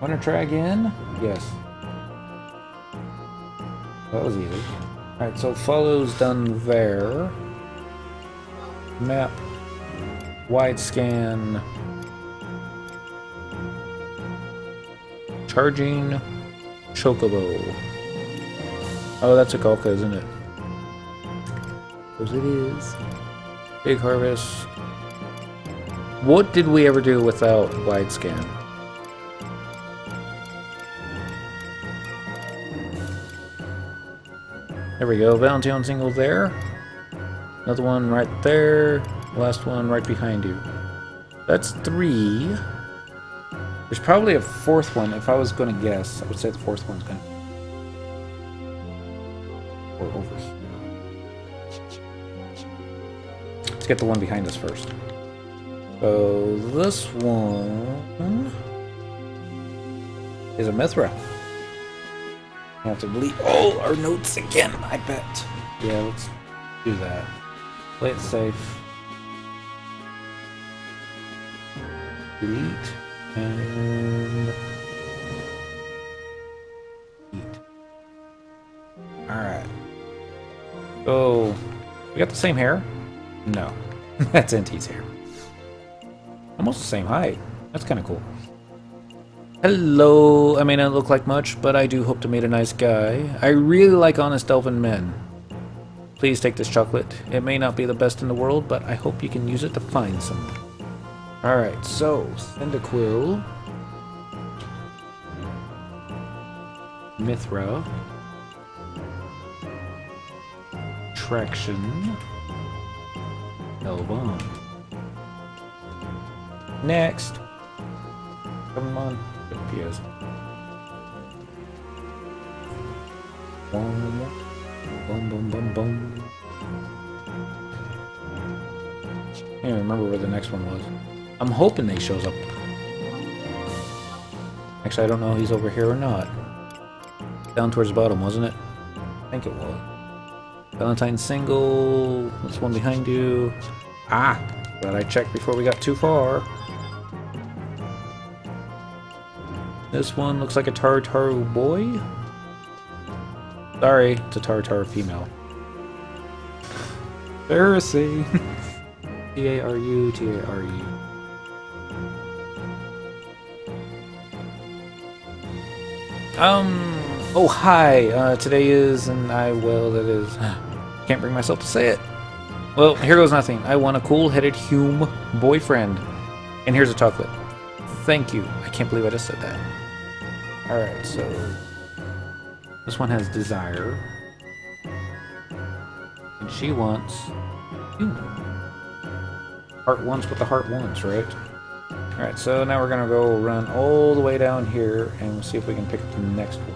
Wanna try again? Yes. That was easy. Alright, so follow's done there. Map. Wide scan. Charging Chocobo. Oh, that's a Golka, isn't it? Because it is. Big harvest. What did we ever do without wide scan? There we go. Valentine single there. Another one right there. Last one right behind you. That's 3. There's probably a 4th one. If I was going to guess, I would say the 4th one's going to... Or over here. Let's get the one behind us first. So this one is a Mithra. We have to delete all our notes again, I bet. Yeah, let's do that. Play it safe. Delete and delete. Alright. So we got the same hair? No. That's NT's hair. Almost the same height. That's kind of cool. Hello. I may not look like much, but I do hope to meet a nice guy. I really like honest elven men. Please take this chocolate. It may not be the best in the world, but I hope you can use it to find someone. Alright, so Cyndaquil, Mithra, Traction, Elbon. Next. Come on. PS. Boom, boom, boom, boom, boom. I can't remember where the next one was. I'm hoping he shows up. Actually, I don't know if he's over here or not. Down towards the bottom, wasn't it? I think it was. Valentine single. This one behind you. Ah! Glad I checked before we got too far. This one looks like a Tartaru boy. Sorry, it's a Tartaru female. Pharisee. T-A-R-U, T-A-R-U. Oh hi, today is, and that is, can't bring myself to say it. Well, here goes nothing. I want a cool-headed Hume boyfriend. And here's a chocolate. Thank you. I can't believe I just said that. Alright, so this one has desire. And she wants human. Heart wants what the heart wants, right? Alright, so now we're gonna go run all the way down here and we'll see if we can pick up the next one.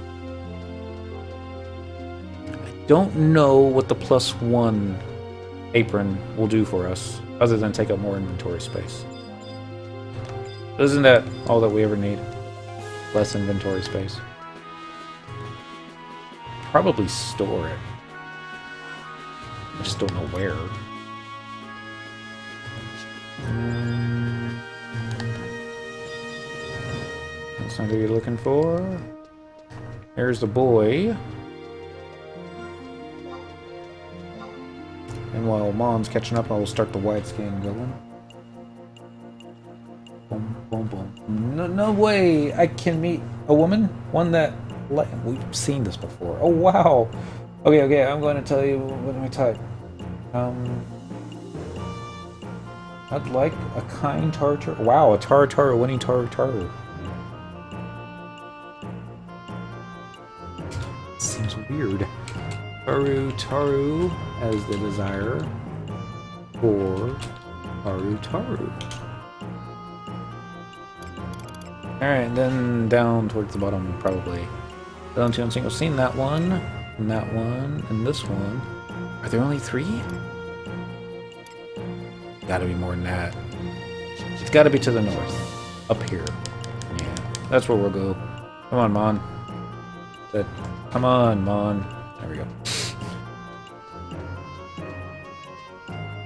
I don't know what the +1 apron will do for us, other than take up more inventory space. Isn't that all that we ever need? Less inventory space. Probably store it. I just don't know where. That's not what you're looking for. There's the boy. And while Maughan's catching up, I will start the widescan going. Boom, boom, boom. No way I can meet a woman? One that... We've seen this before. Oh, wow. Okay, I'm going to tell you what my type. I'd like a kind Tartar. Wow, a Tartar winning Tartar. Seems weird. Taru as the desire for Taru. Alright, then down towards the bottom, probably. Valentine single. Seen that one, and that one, and this one. Are there only 3? Gotta be more than that. It's gotta be to the north. Up here. Yeah, that's where we'll go. Come on, Maughan. Come on, Maughan. There we go.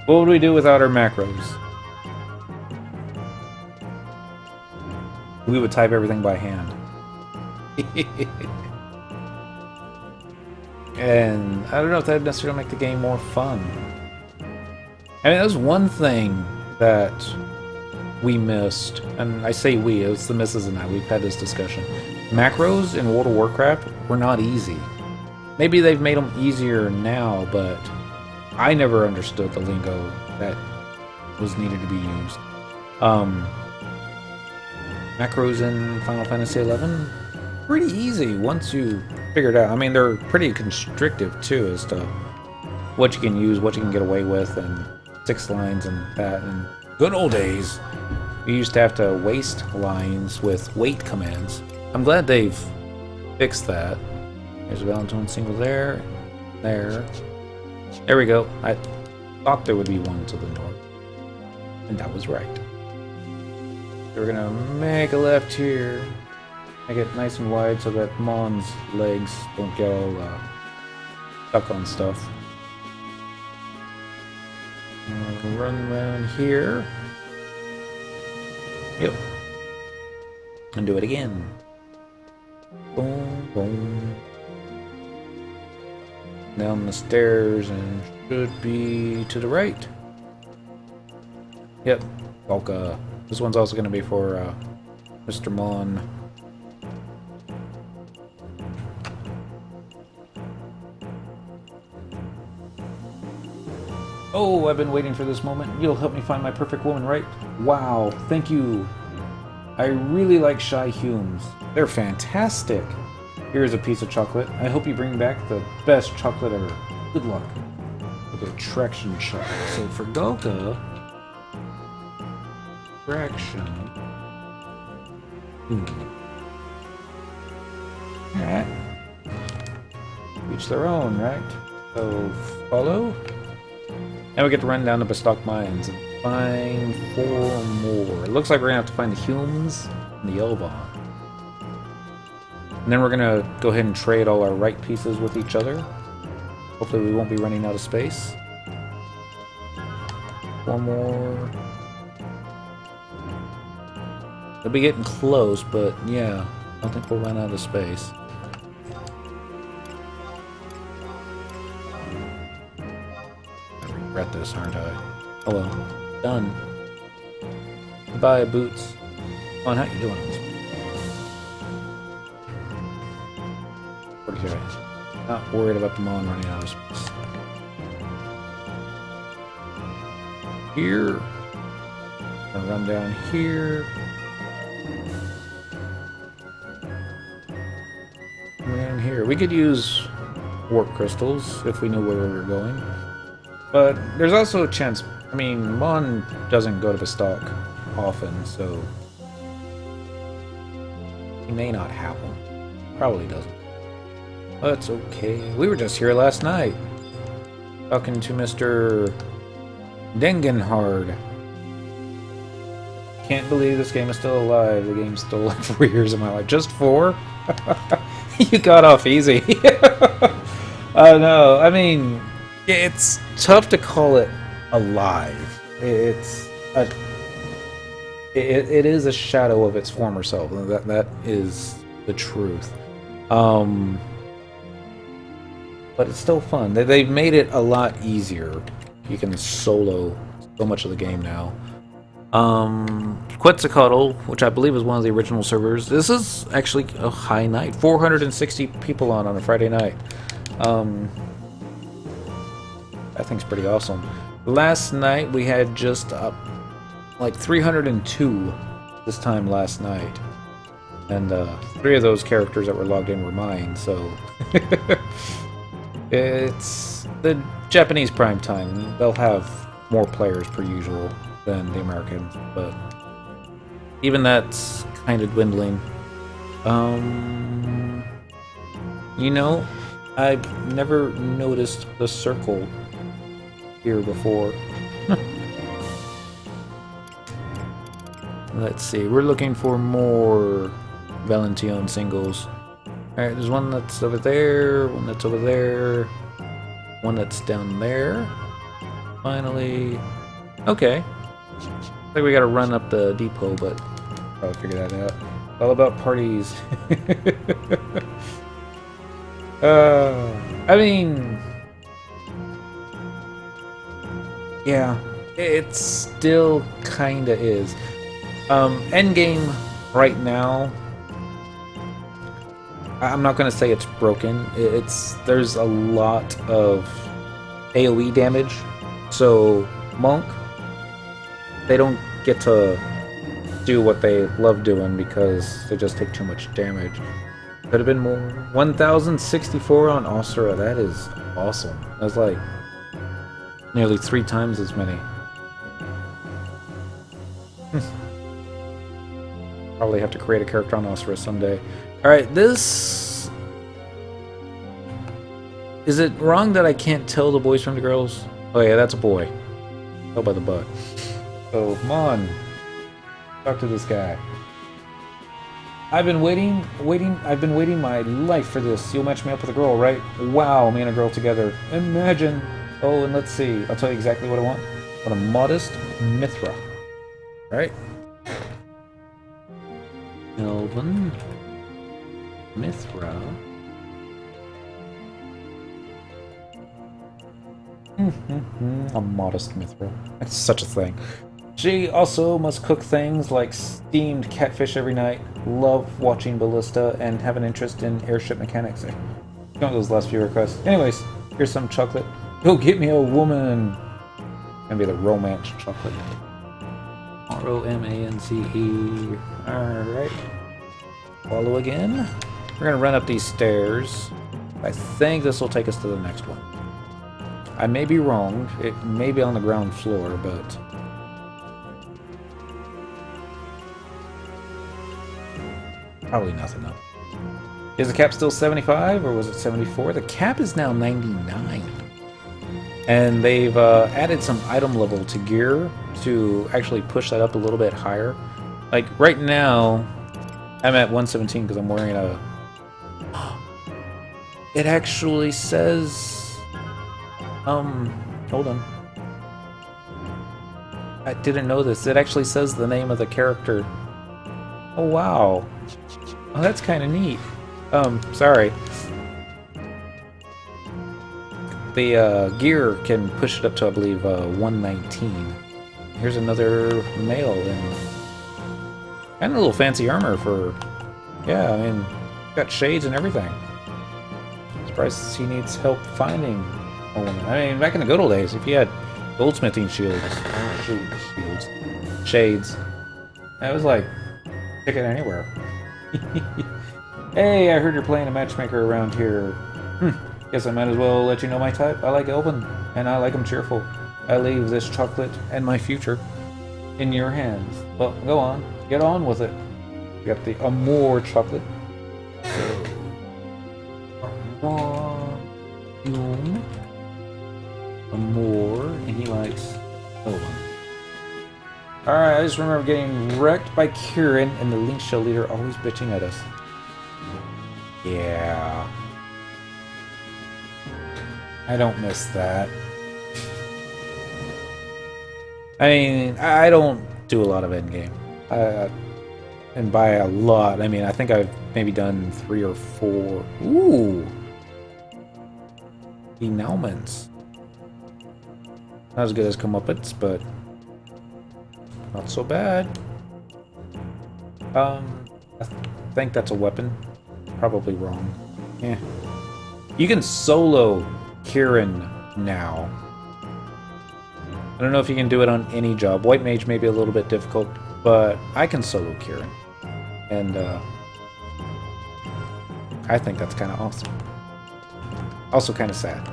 What would we do without our macros? We would type everything by hand. And I don't know if that would necessarily make the game more fun. I mean, that's one thing that we missed, and I say we, it's the missus and I, we've had this discussion. Macros in World of Warcraft were not easy. Maybe they've made them easier now, but I never understood the lingo that was needed to be used. Macros in Final Fantasy XI, pretty easy once you figure it out. I mean, they're pretty constrictive too as to what you can use, what you can get away with, and 6 lines and that. And good old days, you used to have to waste lines with wait commands. I'm glad they've fixed that. There's a Valentine single there. there. There we go. I thought there would be one to the north. And that was right. We're gonna make a left here. Make it nice and wide so that Maughan's legs don't get all stuck on stuff. Run around here. Yep. And do it again. Boom, boom. Down the stairs and should be to the right. Yep. Volca. This one's also going to be for Mr. Maughan. Oh, I've been waiting for this moment. You'll help me find my perfect woman, right? Wow, thank you. I really like Shy Humes. They're fantastic. Here's a piece of chocolate. I hope you bring back the best chocolate ever. Good luck. With the attraction chocolate. So for Golka, attraction. Alright. Each their own, right? So follow. Now we get to run down to Bestock Mines and find 4 more. It looks like we're gonna have to find the Humes and the Elvon. And then we're gonna go ahead and trade all our right pieces with each other. Hopefully we won't be running out of space. 4 more. They'll be getting close, but yeah, I don't think we'll run out of space. I regret this, aren't I? Oh well. Done. Goodbye, Boots. Come on, how you doing? Okay. Not worried about the Maughan running out of space. Here. Gonna run down here. Down here. We could use warp crystals if we knew where we were going. But there's also a chance. I mean, Maughan doesn't go to Bestock often, so he may not have one. Probably doesn't. That's okay. We were just here last night. Talking to Mr. Dengenhard. Can't believe this game is still alive. The game's still alive 4 years of my life. Just 4? You got off easy. Oh no, I mean, it's tough to call it alive. It is a shadow of its former self. That is the truth. But it's still fun. They've made it a lot easier. You can solo so much of the game now. Quetzalcoatl, which I believe is one of the original servers. This is actually a high night. 460 people on a Friday night. I think it's pretty awesome. Last night we had just like 302 this time last night. And 3 of those characters that were logged in were mine, so... It's the Japanese prime time. They'll have more players per usual than the Americans, but even that's kind of dwindling. You know, I've never noticed the circle here before. Let's see, we're looking for more Valentine singles. Alright, there's one that's over there, one that's over there, one that's down there. Finally. Okay. I think we gotta run up the depot, but probably figure that out. It's all about parties. I mean... yeah, it still kinda is. Endgame right now, I'm not gonna say it's broken. There's a lot of AoE damage, so Monk, they don't get to do what they love doing because they just take too much damage. Could have been more. 1,064 on Osira. That is awesome. That's like nearly 3 times as many. Probably have to create a character on Osira someday. Alright, this... Is it wrong that I can't tell the boys from the girls? Oh yeah, that's a boy. Tell by the butt. So, Maughan, talk to this guy. I've been waiting my life for this. You'll match me up with a girl, right? Wow, me and a girl together. Imagine. Oh, and let's see. I'll tell you exactly what I want. I want a modest Mithra. Right? Elven Mithra. A modest Mithra. That's such a thing. She also must cook things like steamed catfish every night, love watching Ballista, and have an interest in airship mechanics. Don't those last few requests. Anyways, here's some chocolate. Go get me a woman. Gonna be the romance chocolate. R-O-M-A-N-C-E. Alright. Follow again. We're gonna run up these stairs. I think this will take us to the next one. I may be wrong. It may be on the ground floor, but... probably nothing else. Is the cap still 75 or was it 74? The cap is now 99. And they've added some item level to gear to actually push that up a little bit higher. Like right now, I'm at 117 because I'm wearing a... It actually says... hold on. I didn't know this. It actually says the name of the character. Oh, wow. Oh, that's kind of neat. Sorry. The gear can push it up to, I believe, 119. Here's another male and a little fancy armor for... Yeah, I mean, got shades and everything. Surprised he needs help finding a woman. I mean, back in the good old days, if you had goldsmithing shades, that was like ticket anywhere. Hey, I heard you're playing a matchmaker around here. Guess I might as well let you know my type. I like Elven, and I like them cheerful. I leave this chocolate and my future in your hands. Well, go on. Get on with it. You got the Amour chocolate. So, Amour, and he likes Elven. Alright, I just remember getting wrecked by Kieran and the Link Shell leader always bitching at us. Yeah. I don't miss that. I mean, I don't do a lot of endgame. And by a lot, I mean, I think I've maybe done 3 or 4. Ooh! Denouements. Not as good as comeuppance, but not so bad. I think that's a weapon. Probably wrong. Yeah. You can solo Kieran now. I don't know if you can do it on any job. White Mage may be a little bit difficult, but I can solo Kieran. And I think that's kind of awesome. Also kind of sad.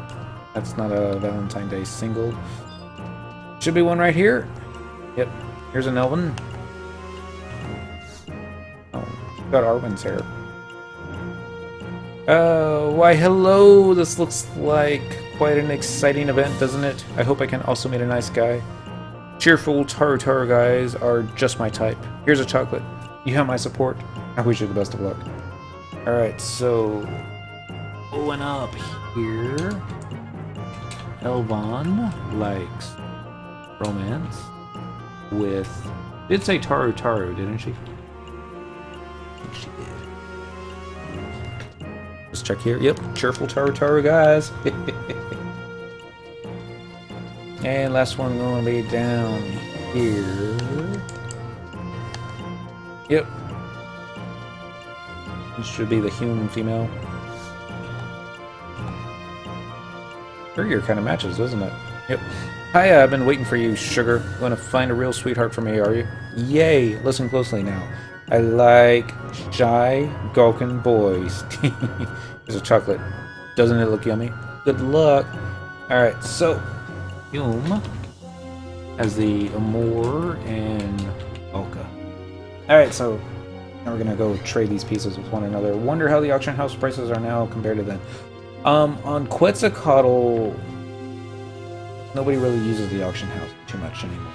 That's not a Valentine's Day single. Should be one right here. Yep. Here's an Elven. Oh, got Arwen's hair. Why hello! This looks like quite an exciting event, doesn't it? I hope I can also meet a nice guy. Cheerful Taru guys are just my type. Here's a chocolate. You have my support. I wish you the best of luck. Alright, so... going up here... Elvan likes romance with... Did say Taru, didn't she? I think she did. Let's check here. Yep, cheerful Taru guys. And last one going to be down here. Yep. This should be the human female. Her gear kind of matches, doesn't it? Yep. Hiya, I've been waiting for you, sugar. Going to find a real sweetheart for me, are you? Yay! Listen closely now. I like shy, gawking boys. Here's a chocolate. Doesn't it look yummy? Good luck. Alright, so... Hume has the Amour and Olka. Alright, so... now we're gonna go trade these pieces with one another. Wonder how the auction house prices are now compared to then. On Quetzalcoatl, nobody really uses the auction house too much anymore.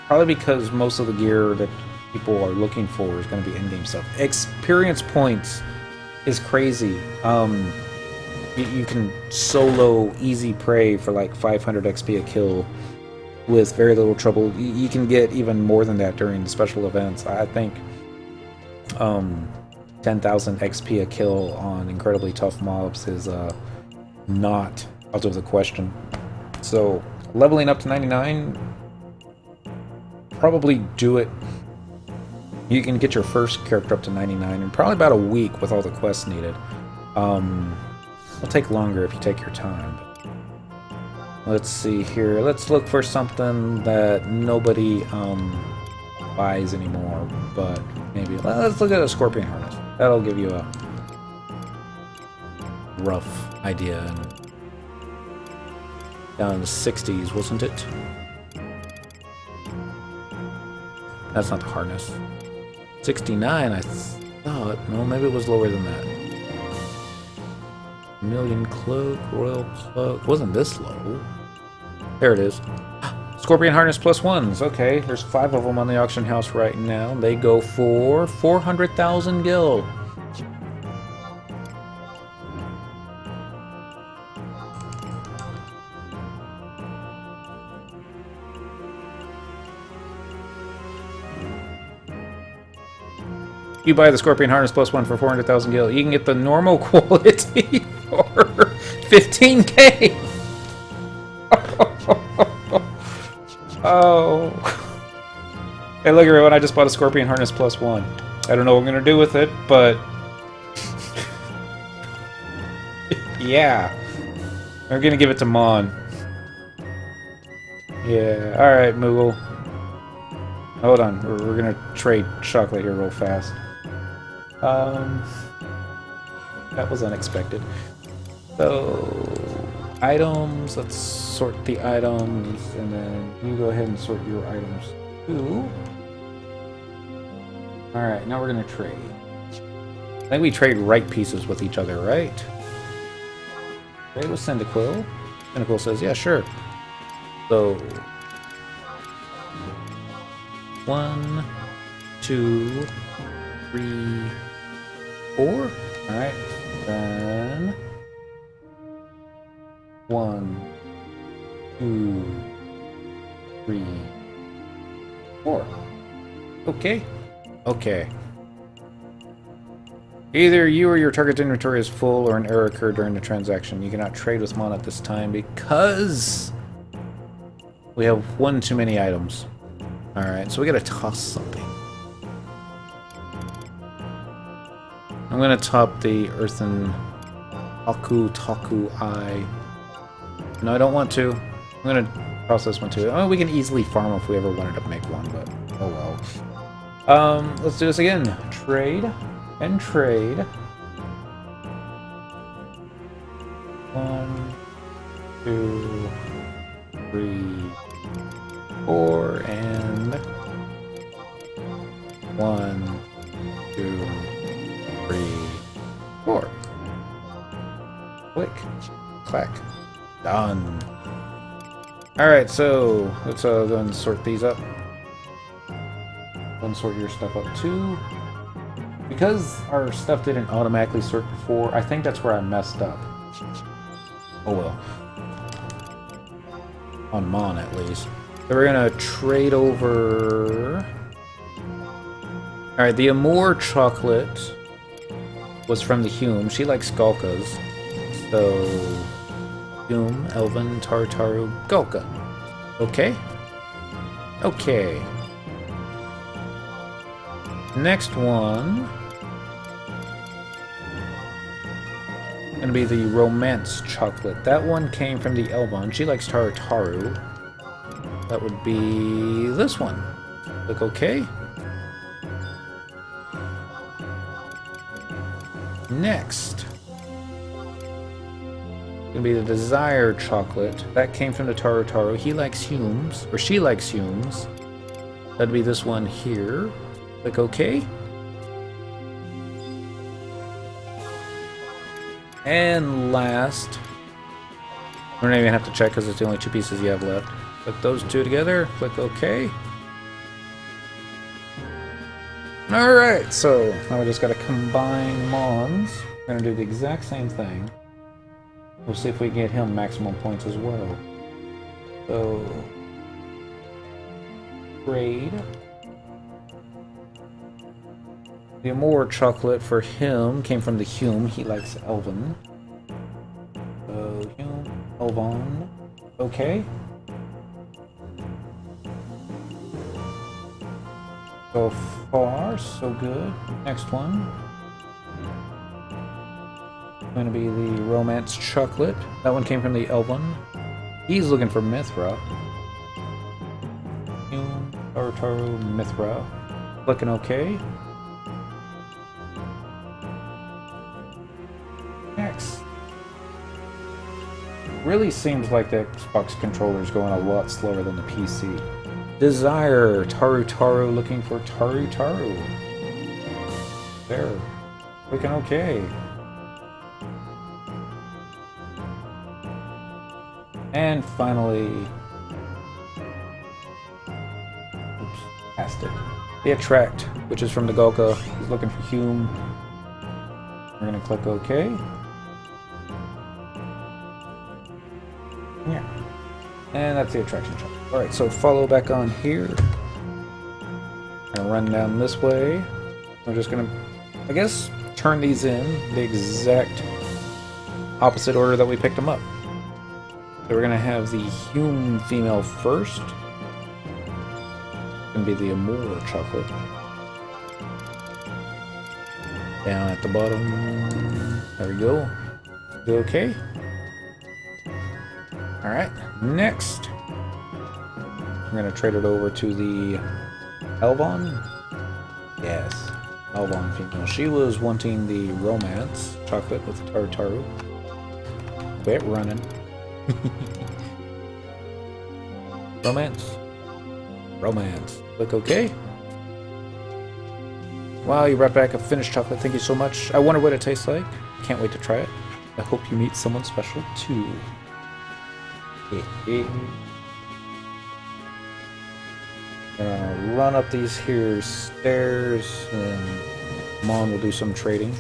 Probably because most of the gear that people are looking for is going to be in-game stuff. Experience points is crazy. You can solo easy prey for like 500 XP a kill with very little trouble. You can get even more than that during special events. I think 10,000 XP a kill on incredibly tough mobs is not out of the question. So leveling up to 99, probably do it. You can get your first character up to 99 in probably about a week with all the quests needed. It'll take longer if you take your time. Let's see here. Let's look for something that nobody buys anymore, but maybe let's look at a scorpion harness. That'll give you a rough idea. Down in the 60s, wasn't it? That's not the harness. 69, I thought. No, maybe it was lower than that. Million cloak, royal cloak. Wasn't this low? There it is. Scorpion harness plus ones. Okay, there's 5 of them on the auction house right now. They go for 400,000 gil. You buy the Scorpion Harness plus 1 for 400,000 gil. You can get the normal quality for 15k. Oh. Hey, look everyone, I just bought a Scorpion Harness plus 1. I don't know what I'm going to do with it, but... yeah. I'm going to give it to Maughan. Yeah, alright, Moogle. Hold on, we're going to trade chocolate here real fast. That was unexpected. So, items, let's sort the items, and then you go ahead and sort your items too. Alright, now we're gonna trade. I think we trade right pieces with each other, right? Trade with Cyndaquil. Cyndaquil says, yeah, sure. So, 1, 2, 3, 4. Alright, then 1, 2, 3, 4. Okay. Okay. Either you or your target's inventory is full or an error occurred during the transaction. You cannot trade with Maughan at this time because we have one too many items. Alright, so we gotta toss something. I'm gonna top the earthen Taku Eye. No, I don't want to. I'm gonna toss this one too. Oh, we can easily farm if we ever wanted to make one, but oh well. Let's do this again. Trade and trade. 1, 2, 3, 4, and 1, 2, 3, 4. Click, clack, done. Alright, so let's go and sort these up. Then sort your stuff up too. Because our stuff didn't automatically sort before, I think that's where I messed up. Oh well. On Maughan at least. So we're gonna trade over... Alright, the Amour chocolate was from the Hume. She likes Galkas. So... Hume, Elven, Tartaru, Galka. Okay? Okay. Next one... gonna be the Romance chocolate. That one came from the Elven. She likes Tartaru. That would be this one. Click OK. Next. Gonna be the Desire chocolate. That came from the Tartaru. He likes Humes, or she likes Humes. That'd be this one here. Click OK. And last, we don't even have to check because it's the only 2 pieces you have left. Put those 2 together, click OK. Alright, so now we just gotta combine Maughan's. We're gonna do the exact same thing. We'll see if we get him maximum points as well. So, trade. The more chocolate for him came from the Hume. He likes Elven. So, Hume, Elvon. Okay. So far, so good. Next one. Going to be the Romance Chocolate. That one came from the Elven. He's looking for Mithra. Taru, Mithra. Looking okay. Next. Really seems like the Xbox controller is going a lot slower than the PC. Desire, Taru, looking for Taru. There. Looking okay. And finally, oops, passed it. The Attract, which is from the Golka. He's looking for Hume. We're gonna click OK. Yeah. And that's the attraction check. Alright, so follow back on here. Gonna run down this way. We're just gonna, I guess, turn these in the exact opposite order that we picked them up. So we're gonna have the Hume female first. It's gonna be the Amour chocolate. Down at the bottom. There we go. Do okay. Alright, next. I'm gonna trade it over to the Elvon. Yes, Elvon female. She was wanting the Romance chocolate with Taru. Quit running. Romance. Look okay. Wow, you brought back a finished chocolate. Thank you so much. I wonder what it tastes like. Can't wait to try it. I hope you meet someone special too. Run up these here stairs, and Maughan will do some trading.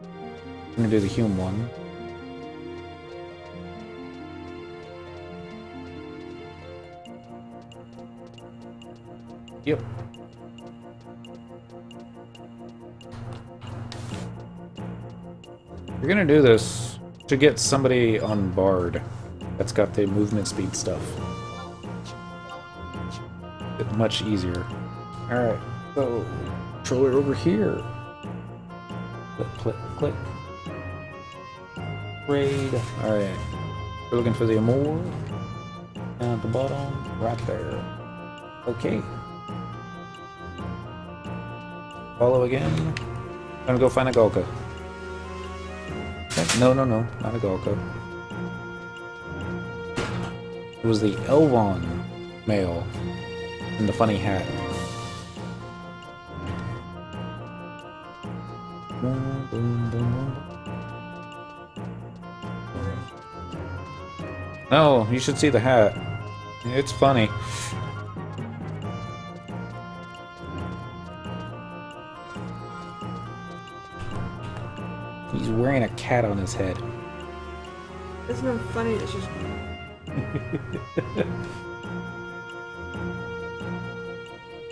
I'm gonna do the Hume one. Yep. You're gonna do this to get somebody on Bard that's got the movement speed stuff. It's much easier. Alright, so controller over here. Click. Trade. Alright. We're looking for the Amour. Down at the bottom, right there. Okay. Follow again. I'm gonna go find a Golka. No, not a Golka. It was the Elvon male in the funny hat. No, you should see the hat. It's funny. He's wearing a cat on his head. It's not funny, it's just...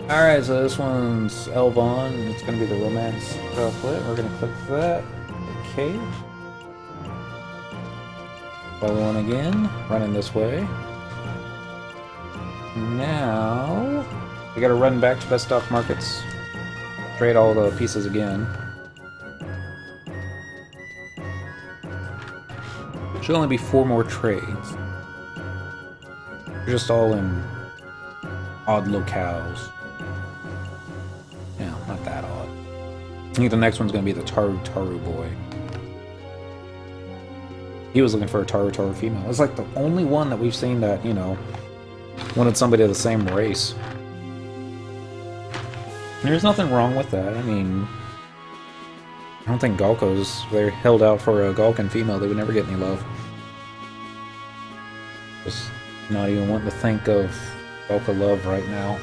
Alright, so this one's Elvon. It's going to be the Romance chocolate. We're going to click that. Okay. Follow on again. Running this way. Now, we got to run back to Best Stock Markets. Trade all the pieces again. Should only be 4 more trades. They're just all in odd locales. Yeah, not that odd. I think the next one's gonna be the Taru boy. He was looking for a Taru female. It's like the only one that we've seen that, you know, wanted somebody of the same race. There's nothing wrong with that. I mean, I don't think Galkos, they're held out for a Galkan female, they would never get any love. Just not even wanting to think of Galka love right now.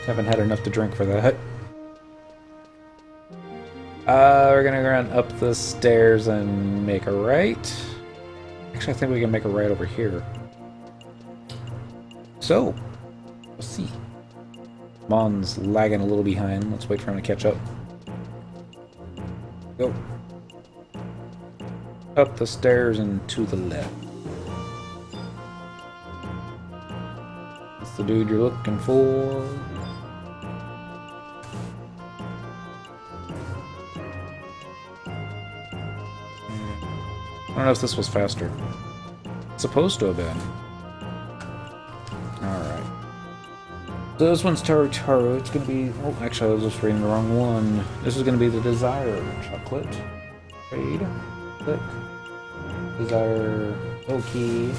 Haven't had enough to drink for that. We're gonna run up the stairs and make a right. Actually, I think we can make a right over here. So, let's see. Maughan's lagging a little behind. Let's wait for him to catch up. Go. Up the stairs and to the left. That's the dude you're looking for. I don't know if this was faster. It's supposed to have been. Alright. So this one's Taro Taro. It's gonna be... Oh, actually, I was just reading the wrong one. This is gonna be the Desire Chocolate. Trade. Click. Desire. Low-key.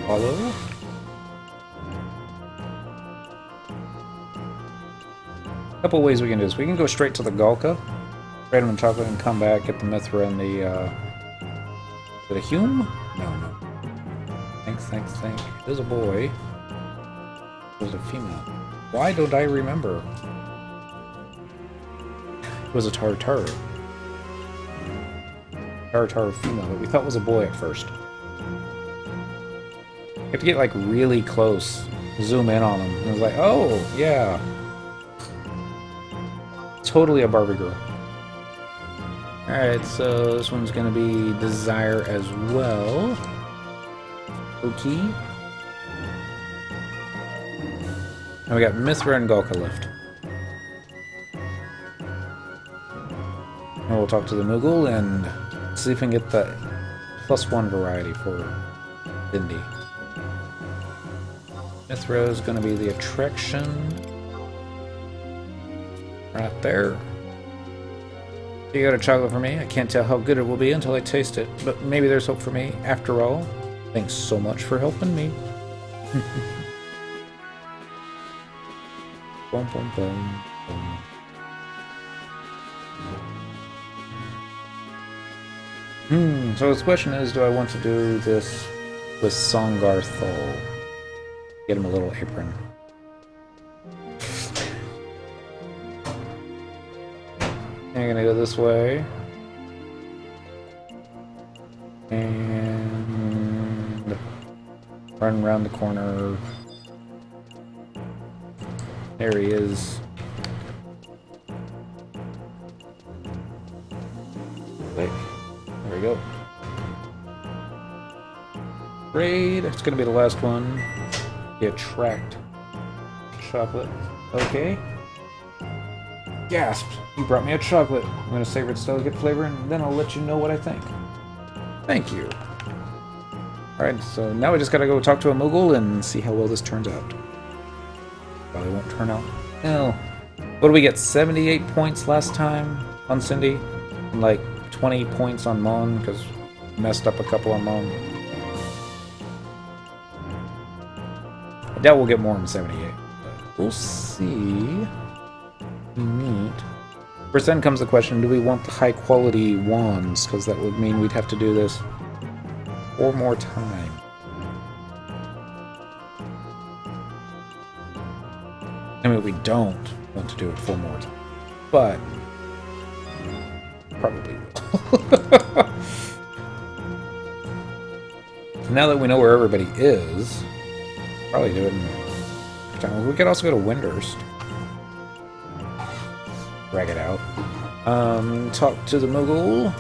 Follow. Couple ways we can do this. We can go straight to the Galka. Trade them in chocolate and come back, get the Mithra and the, is it a Hume? No. Think. There's a boy. There's a female. Why don't I remember? It was a Tartar. Tartar female that we thought was a boy at first. You have to get, like, really close. Zoom in on them. And I was like, oh, yeah. Totally a Barbie girl. Alright, so this one's gonna be Desire as well. Okay. And we got Mithra and Galka left. And we'll talk to the Moogle and see if we can get the +1 variety for Dindy. Mithra is gonna be the attraction. Right there. You got a chocolate for me. I can't tell how good it will be until I taste it, but maybe there's hope for me. After all, thanks so much for helping me. Boom, boom, boom, boom. So the question is, do I want to do this with Songarthol? Get him a little apron. I'm gonna go this way. And run around the corner. There he is. Wait. There we go. Raid. It's gonna be the last one. The attract chocolate. Okay. Gasped. You brought me a chocolate. I'm gonna savor its delicate flavor and then I'll let you know what I think. Thank you. Alright, so now we just gotta go talk to a Moogle and see how well this turns out. Probably won't turn out. No. What did we get? 78 points last time on Cindy? And like 20 points on Maughan because messed up a couple on Maughan. I doubt we'll get more than 78. But we'll see. Neat. First then comes the question, do we want the high quality wands? Because that would mean we'd have to do this 4 more times. I mean, we don't want to do it 4 more times. But probably will. Now that we know where everybody is, probably do it in time. We could also go to Windhurst. Drag it out. Talk to the Moogle.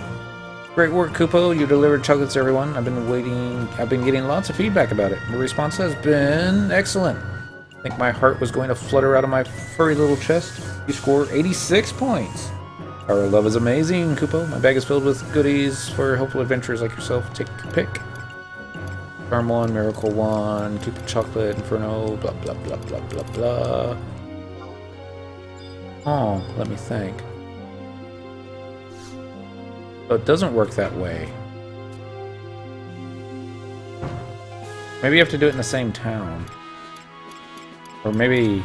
Great work, Kupo. You delivered chocolates to everyone. I've been getting lots of feedback about it. The response has been excellent. I think my heart was going to flutter out of my furry little chest. You scored 86 points. Our love is amazing, Kupo. My bag is filled with goodies for helpful adventurers like yourself. Take your pick. Charm Wand, Miracle Wand, Keep Chocolate, Inferno, blah blah blah blah blah blah. Oh, let me think. So it doesn't work that way. Maybe you have to do it in the same town. Or maybe...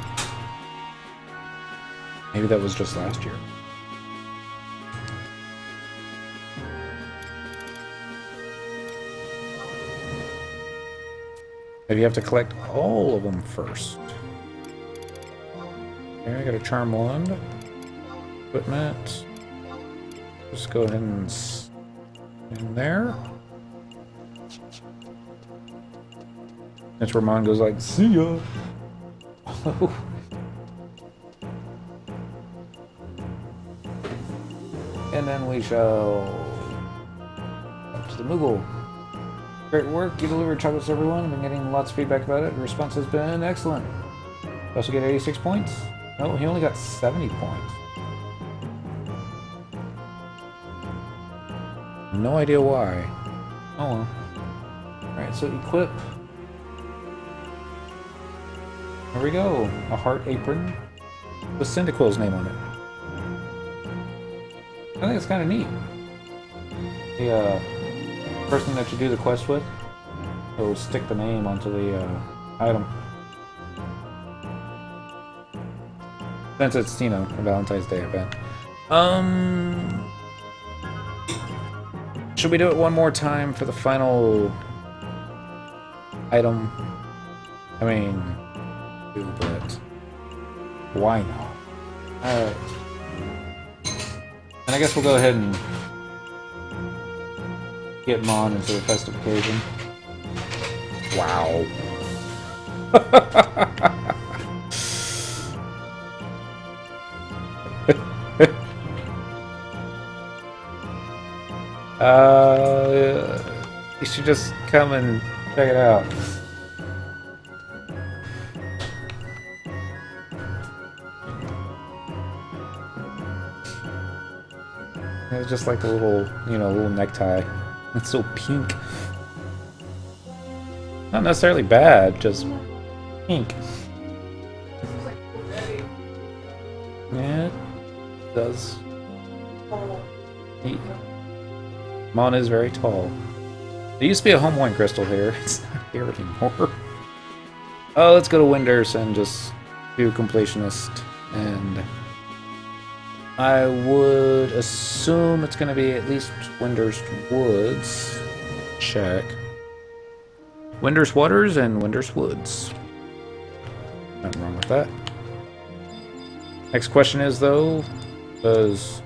Maybe that was just last year. Maybe you have to collect all of them first. Okay, I got a charm wand. Equipment. Just go ahead and in there. That's where Maughan goes like, see ya. And then we shall up to the Moogle. Great work, you delivered chocolates to everyone. I've been getting lots of feedback about it. The response has been excellent. You also get 86 points. No, he only got 70 points. No idea why. Oh well. Alright, so equip. There we go. A heart apron with Cyndaquil's name on it. I think it's kind of neat. The person that you do the quest with will stick the name onto the item. Since it's, you know, a Valentine's Day event. Should we do it one more time for the final item? I mean, but why not? Alright. And I guess we'll go ahead and get Maughan into the festive occasion. Wow. You should just come and check it out. It's just like a little, you know, little necktie. It's so pink. Not necessarily bad, just pink. Yeah, it does. Maughan is very tall. There used to be a home point crystal here. It's not here anymore. Oh, let's go to Winders and just do completionist. And I would assume it's going to be at least Winders Woods. Check. Winders Waters and Winders Woods. Nothing wrong with that. Next question is, though, does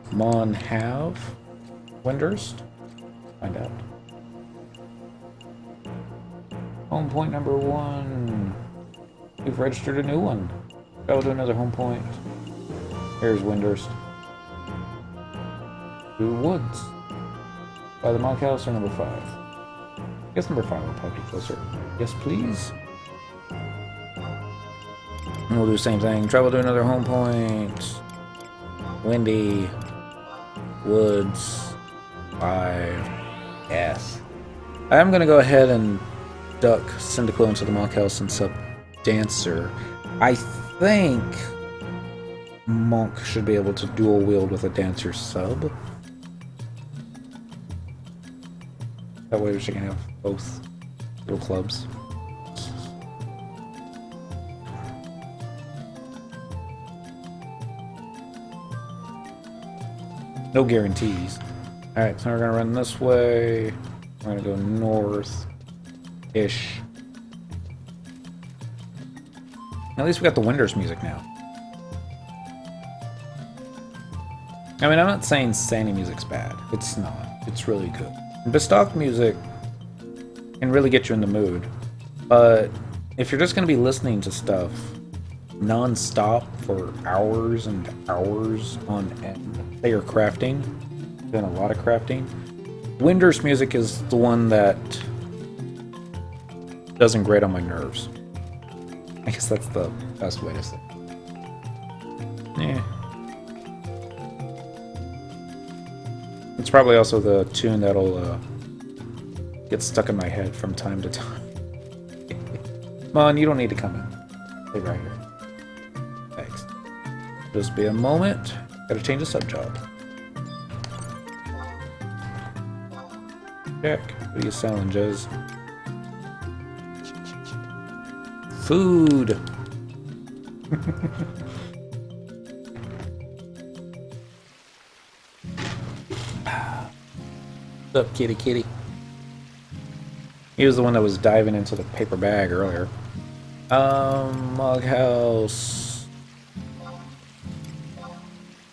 Maughan have Winders? Find out. Home point number 1. We've registered a new one. Go to another home point. Here's Winders. To Woods. By the Monk House or number 5? I guess number 5 will probably be closer. Yes, please. And we'll do the same thing. Travel to another home point. Windy. Woods. 5. Yes. I'm going to go ahead and duck Cyndaquil into the Monk House and sub Dancer. I think Monk should be able to dual wield with a Dancer sub. That way she can have both little clubs. No guarantees. Alright, so we're gonna run this way. We're gonna go north-ish. At least we got the Winders music now. I mean, I'm not saying Sandy music's bad. It's not. It's really good. Bestock music can really get you in the mood. But if you're just gonna be listening to stuff non-stop for hours and hours on end, say you're crafting, doing a lot of crafting, Winders music is the one that doesn't grate on my nerves. I guess that's the best way to say it. Yeah. It's probably also the tune that'll get stuck in my head from time to time. Maughan, you don't need to come in. Stay right here. Thanks. Just be a moment. Gotta change the sub-job. Check. What are you selling, Jez? Food! What's up, kitty kitty? He was the one that was diving into the paper bag earlier. Mug house.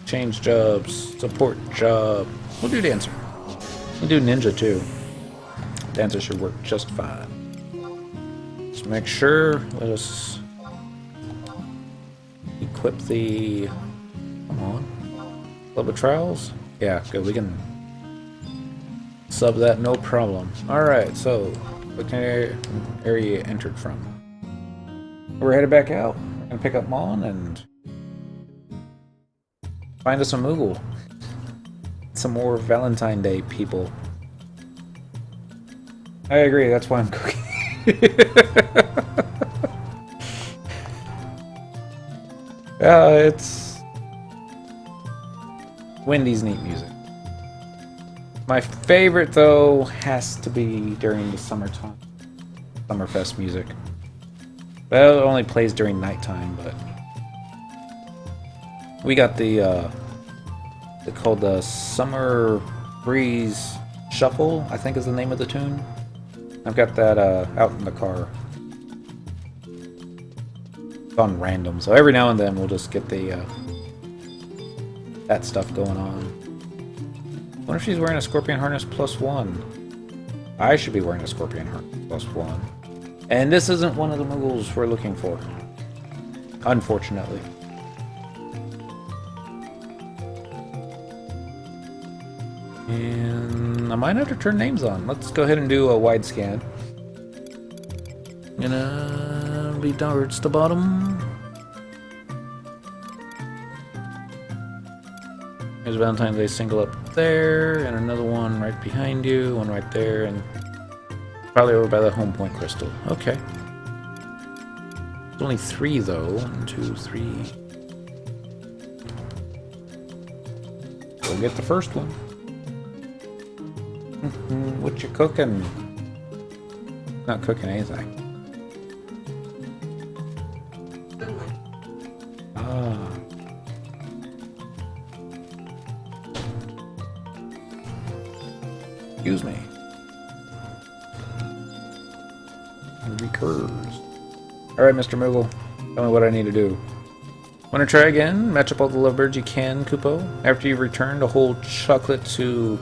Change jobs. Support job. We'll do dancer. We'll do ninja too. Dancer should work just fine. Just make sure. Let us equip the. Come on. Club of Trials? Yeah, good. We can sub that, no problem. Alright, so look at area you entered from. We're headed back out. We're gonna pick up Maughan and find us a Moogle. Some more Valentine Day people. I agree, that's why I'm cooking. It's Wendy's neat music. My favorite, though, has to be during the summertime. Summerfest music. Well, it only plays during nighttime, but we got the called the Summer Breeze Shuffle, I think is the name of the tune. I've got that out in the car. It's on random, so every now and then we'll just get the that stuff going on. I wonder if she's wearing a Scorpion Harness +1. I should be wearing a Scorpion Harness +1. And this isn't one of the Moogles we're looking for. Unfortunately. And I might have to turn names on. Let's go ahead and do a wide scan. Gonna be towards the bottom. There's Valentine's Day single up there, and another one right behind you, one right there, and probably over by the home point crystal. Okay. There's only 3 though. 1, 2, 3. Go get the first one. What you cooking? Not cooking anything. Ah. Excuse me. Recurs. Alright, Mr. Moogle. Tell me what I need to do. Want to try again? Match up all the lovebirds you can, Kupo. After you've returned a whole chocolate to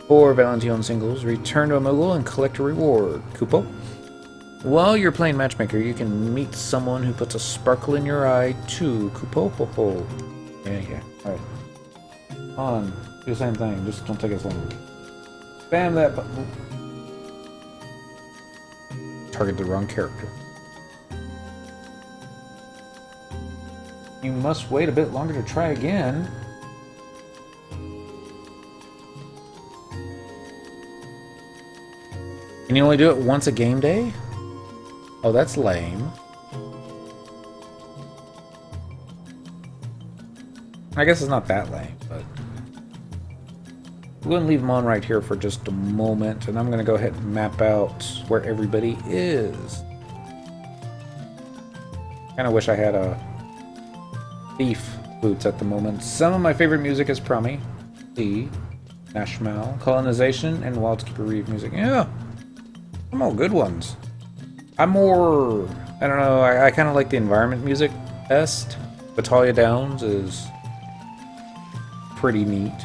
4 Valentine singles, return to a Moogle and collect a reward, Kupo. While you're playing Matchmaker, you can meet someone who puts a sparkle in your eye, too, Kupo. Ho, ho. Yeah. Alright. On. Do the same thing. Just don't take as long. Spam that button. Target the wrong character. You must wait a bit longer to try again. Can you only do it once a game day? Oh, that's lame. I guess it's not that lame, but we're going to leave them on right here for just a moment, and I'm going to go ahead and map out where everybody is. Kind of wish I had a thief boots at the moment. Some of my favorite music is Promi, D, Nashmal, Colonization, and Wildskeeper Reeve music. Yeah, some all good ones. I'm more, I don't know, I kind of like the environment music best. Batalha Downs is pretty neat.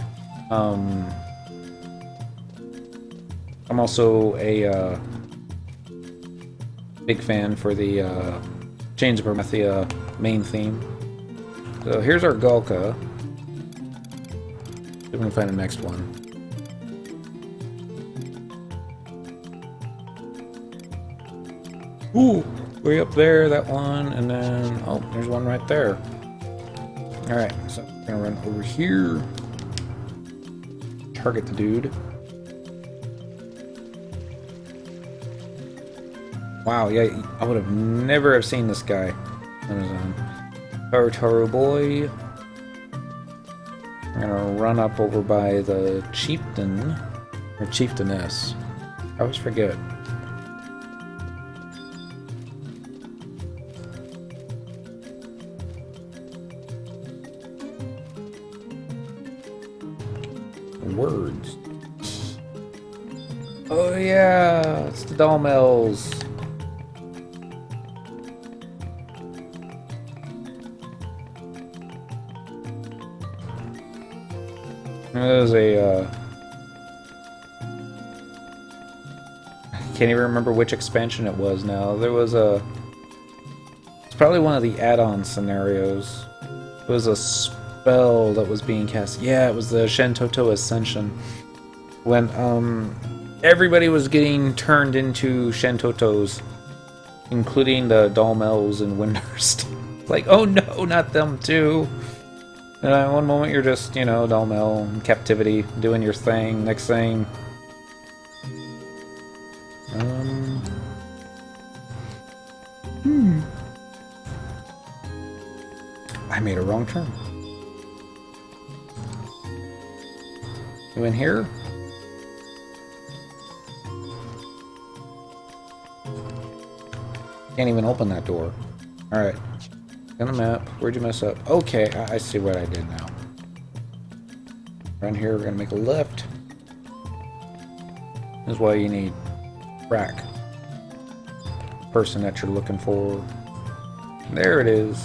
I'm also a big fan for the Chains of Promethea main theme. So here's our Galka. See if we can find the next one. Ooh, way up there, that one, and then, oh, there's one right there. Alright, so we're gonna run over here. Target the dude. Wow, yeah, I would have never have seen this guy on his own. Taru boy. We're gonna run up over by the chieftain, or chieftainess. I always forget. Words. Oh yeah, it's the doll mills. There's a, I can't even remember which expansion it was now. There was a... It's probably one of the add-on scenarios. It was a spell that was being cast. Yeah, it was the Shentoto Ascension. When, everybody was getting turned into Shentotos, including the Dolmels and Windhurst. Like, oh no, not them too. One moment you're just, you know, Dolmel in captivity, doing your thing. Next thing... I made a wrong turn. You in here? Can't even open that door. Alright. On the map. Where'd you mess up? Okay, I see what I did now. Around here, we're gonna make a left. This is why you need rack. Person that you're looking for. There it is.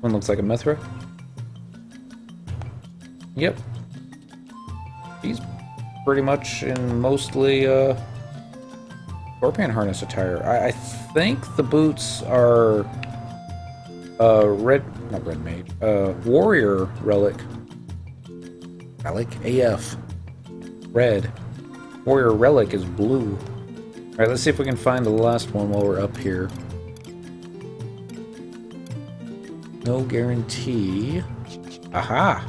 One looks like a Mithra. Yep. He's pretty much in mostly Scorpion Harness attire. I think the boots are Warrior Relic. Relic? AF. Red. Warrior Relic is blue. Alright, let's see if we can find the last one while we're up here. No guarantee. Aha!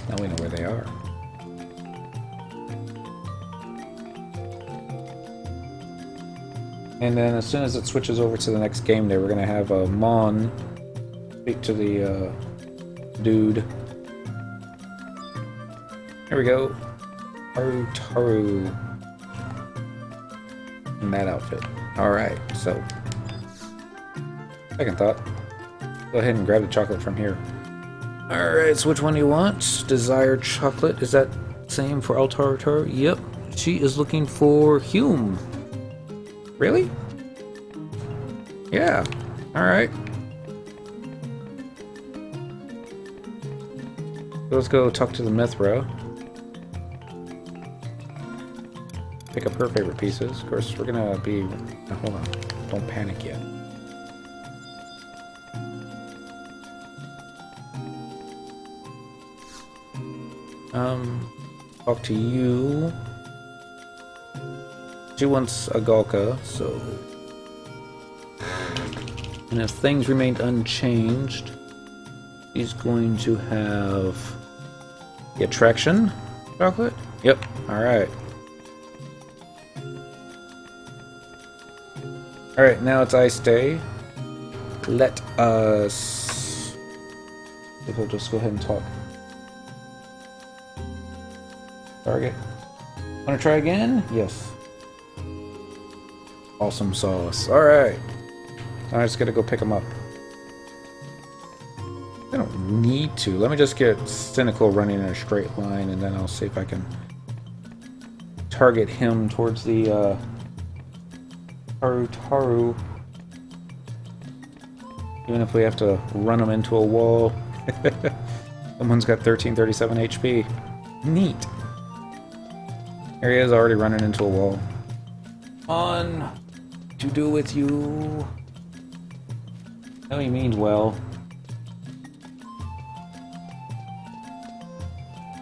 Now we know where they are. And then as soon as it switches over to the next game day, we're going to have Maughan speak to the dude. Here we go. Taru. In that outfit. Alright, so. Second thought. Go ahead and grab the chocolate from here. Alright, so which one do you want? Desired chocolate. Is that same for Taru? Yep. She is looking for Hume. Really? Yeah. Alright. Let's go talk to the Mithra. Pick up her favorite pieces. Of course, we're gonna be... Now, hold on. Don't panic yet. Talk to you. She wants a Galka, so... And if things remained unchanged, she's going to have the attraction chocolate? Yep, alright. Alright, now it's Ice Day. Let us... We'll just go ahead and talk. Target. Wanna try again? Yes. Awesome sauce. Alright. I just gotta go pick them up. I don't need to. Let me just get Cynical running in a straight line, and then I'll see if I can target him towards the Taru. Even if we have to run him into a wall. Someone's got 1337 HP. Neat. Here he is, already running into a wall. On to do with you. No, he means well.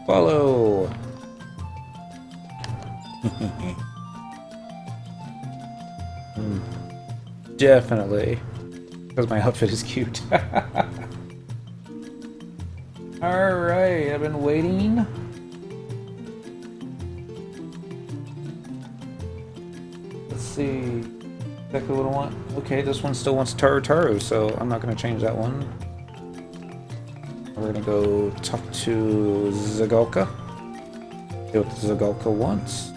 Follow. Definitely. Because my outfit is cute. Alright, I've been waiting. Let's see. Exactly what I want. Okay, this one still wants Taru, so I'm not going to change that one. We're going to go talk to Zagalka. See what Zagalka wants.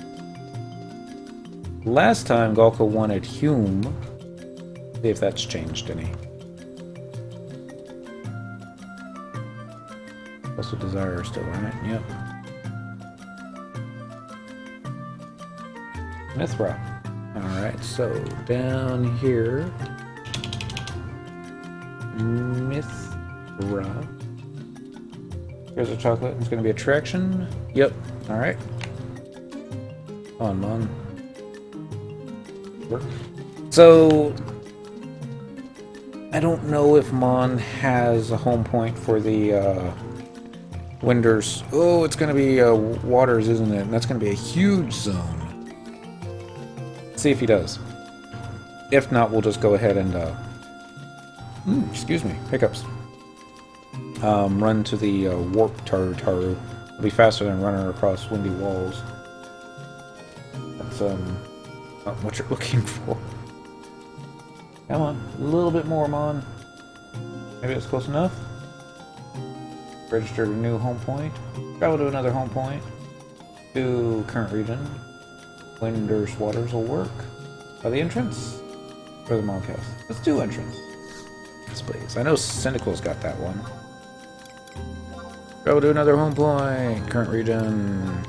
Last time, Galka wanted Hume. See if that's changed any. Also Desire still on it, yep. Mithra. Alright, so down here. Mithra. Here's a chocolate. It's gonna be attraction. Yep. Alright. Come on, Maughan. So I don't know if Maughan has a home point for the Winders. Oh, it's gonna be Waters, isn't it? And that's gonna be a huge zone. Let's see if he does. If not, we'll just go ahead and excuse me, hiccups. Run to the warp Taru. It'll be faster than running across windy walls. That's not what you're looking for. Come on, a little bit more, Maughan. Maybe it's close enough. Registered a new home point. Travel to another home point. To current region. Winders Waters will work. By the entrance? Or the Moncast? Let's do entrance. Yes, please. I know Syndical's got that one. Travel to another home point. Current region.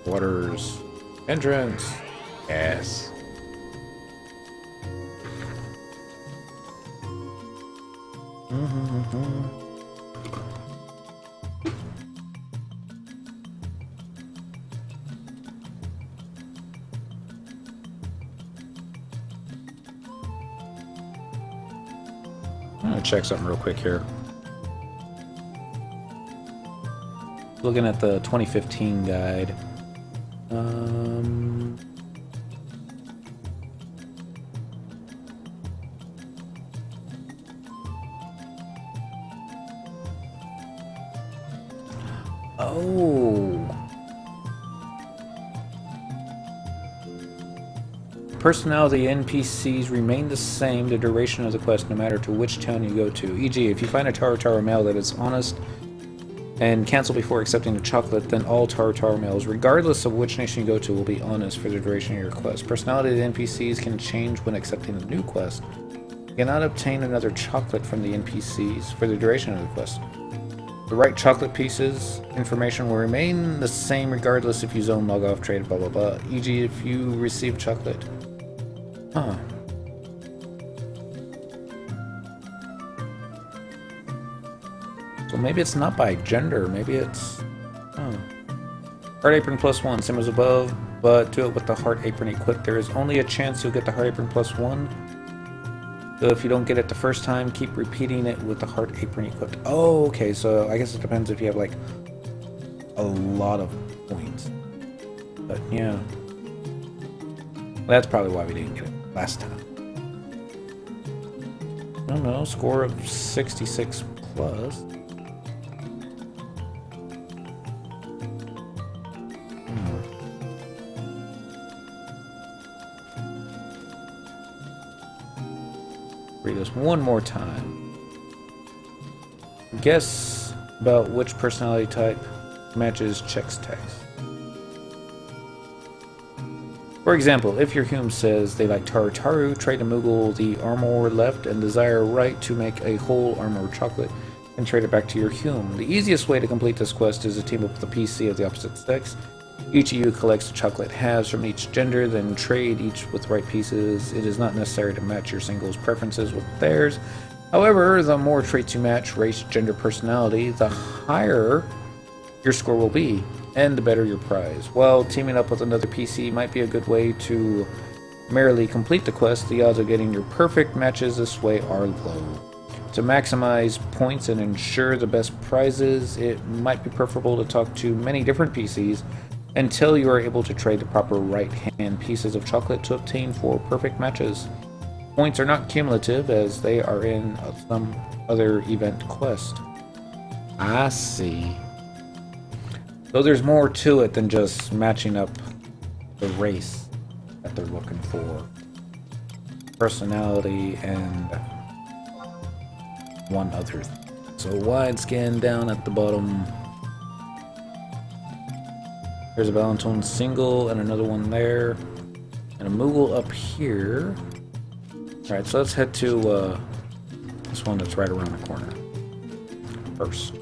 Waters. Entrance. Yes. I'm gonna check something real quick here. Looking at the 2015 guide. Oh. Personality NPCs remain the same the duration of the quest no matter to which town you go to. E.g., if you find a Taru male that is honest and cancel before accepting the chocolate, then all Taru males, regardless of which nation you go to, will be honest for the duration of your quest. Personality of the NPCs can change when accepting a new quest. You cannot obtain another chocolate from the NPCs for the duration of the quest. The right chocolate pieces information will remain the same regardless if you zone, log off, trade, blah blah blah. E.g., if you receive chocolate. Huh. So maybe it's not by gender, maybe it's... Heart Apron +1, same as above, but do it with the Heart Apron equipped. There is only a chance you'll get the Heart Apron +1. So if you don't get it the first time, keep repeating it with the Heart Apron equipped. Oh, okay, so I guess it depends if you have, like, a lot of points. But, yeah. That's probably why we didn't get it last time. I don't know, score of 66 plus. Read this one more time. Guess about which personality type matches checks text. For example, if your Hume says they like Taru, trade a Moogle the armor left and desire right to make a whole armor chocolate and trade it back to your Hume. The easiest way to complete this quest is to team up with a PC of the opposite sex. Each of you collects chocolate halves from each gender, then trade each with right pieces. It is not necessary to match your single's preferences with theirs. However, the more traits you match, race, gender, personality, the higher your score will be, and the better your prize. While teaming up with another PC might be a good way to merely complete the quest, the odds of getting your perfect matches this way are low. To maximize points and ensure the best prizes, it might be preferable to talk to many different PCs until you are able to trade the proper right-hand pieces of chocolate to obtain 4 perfect matches. Points are not cumulative, as they are in some other event quest. I see. So there's more to it than just matching up the race that they're looking for. Personality and one other thing. So wide scan down at the bottom. There's a Valentine single and another one there. And a Moogle up here. Alright, so let's head to this one that's right around the corner first.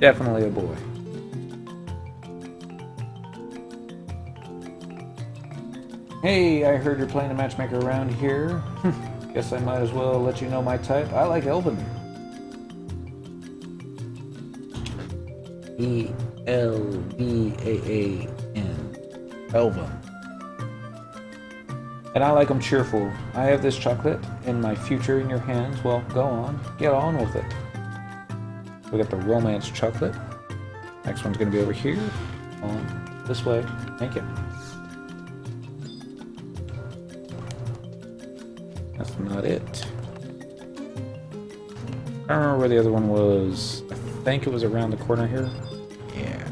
Definitely a boy. Hey, I heard you're playing a matchmaker around here. Guess I might as well let you know my type. I like Elven. E-L-V-A-A-N. Elven. And I like them cheerful. I have this chocolate and my future in your hands. Well, go on. Get on with it. We got the romance chocolate. Next one's going to be over here. On this way. Thank you. That's not it. I don't remember where the other one was. I think it was around the corner here. Yeah.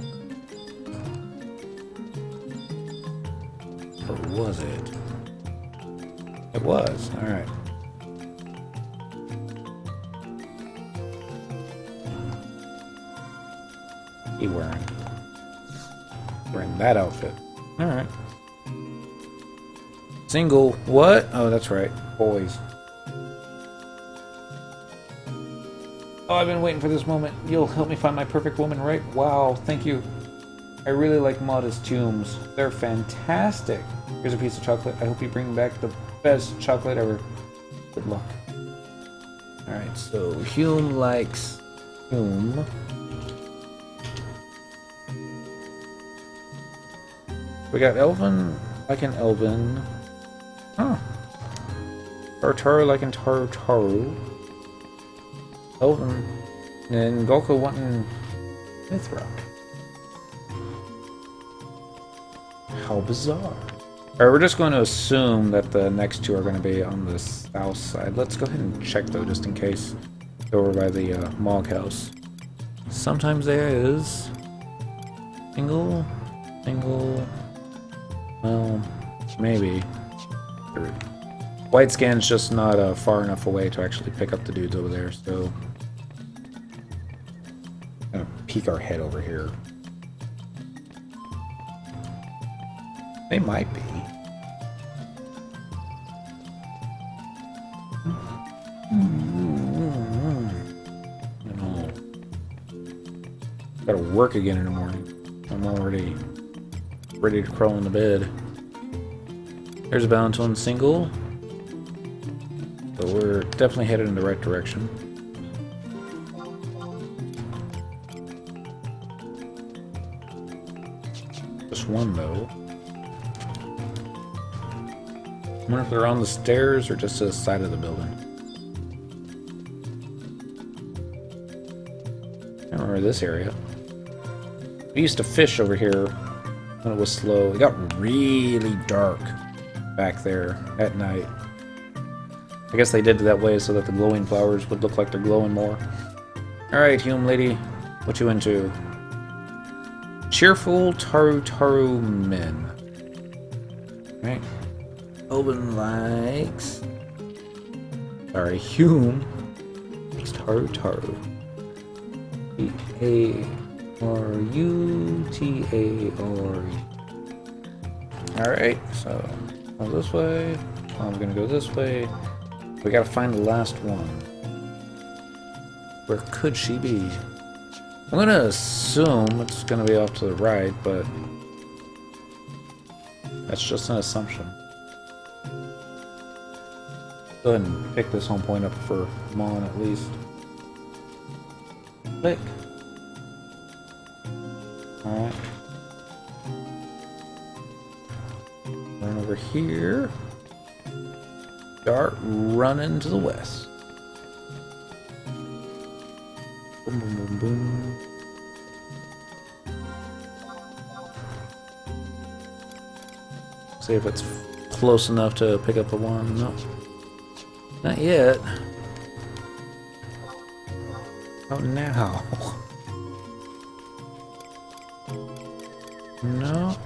Or was it? It was. Alright. He wearing that outfit. Alright. Single. What? Oh, that's right. Boys. Oh, I've been waiting for this moment. You'll help me find my perfect woman, right? Wow, thank you. I really like modest tombs. They're fantastic. Here's a piece of chocolate. I hope you bring back the best chocolate ever. Good luck. Alright, so Hume likes Hume. We got Elven like an Elven. Huh. Tartaru like in Tartaru. Elven. And Golko wanting Mithra. How bizarre. Alright, we're just going to assume that the next two are going to be on the south side. Let's go ahead and check though, just in case. Over by the Maughan house. Sometimes there is. Single. Well, maybe. White scan's just not far enough away to actually pick up the dudes over there, so... Gonna peek our head over here. They might be. No. Gotta work again in the morning. I'm already ready to crawl into bed. There's a balanced one single. So we're definitely headed in the right direction. Just one though. I wonder if they're on the stairs or just to the side of the building. I remember this area. We used to fish over here when it was slow. It got really dark back there at night. I guess they did it that way so that the glowing flowers would look like they're glowing more. Alright, Hume lady, what you into? Cheerful Taru men. Right. Elven likes... Sorry, Hume likes Taru. T-A-R-U-T-A-R-U. Alright, so go this way. I'm gonna go this way. We gotta find the last one. Where could she be? I'm gonna assume it's gonna be off to the right, but that's just an assumption. Go ahead and pick this home point up for Maughan at least. Click. Alright. Run over here. Start running to the west. Boom, boom, boom, boom. See if it's close enough to pick up the one. No. Not yet. Oh, now. No.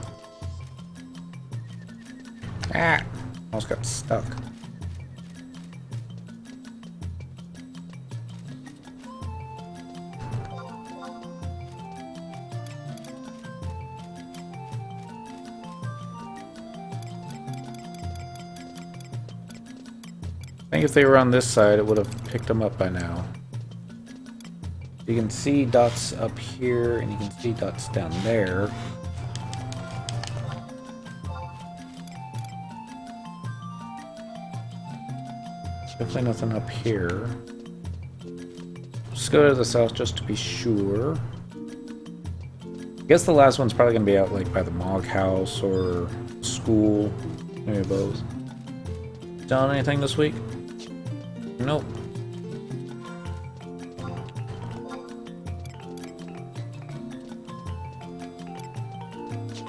Ah! Almost got stuck. I think if they were on this side, it would have picked them up by now. You can see dots up here, and you can see dots down there. Definitely nothing up here. Just go to the south just to be sure. I guess the last one's probably gonna be out like by the Maughan house or school. Maybe both. Done anything this week? Nope.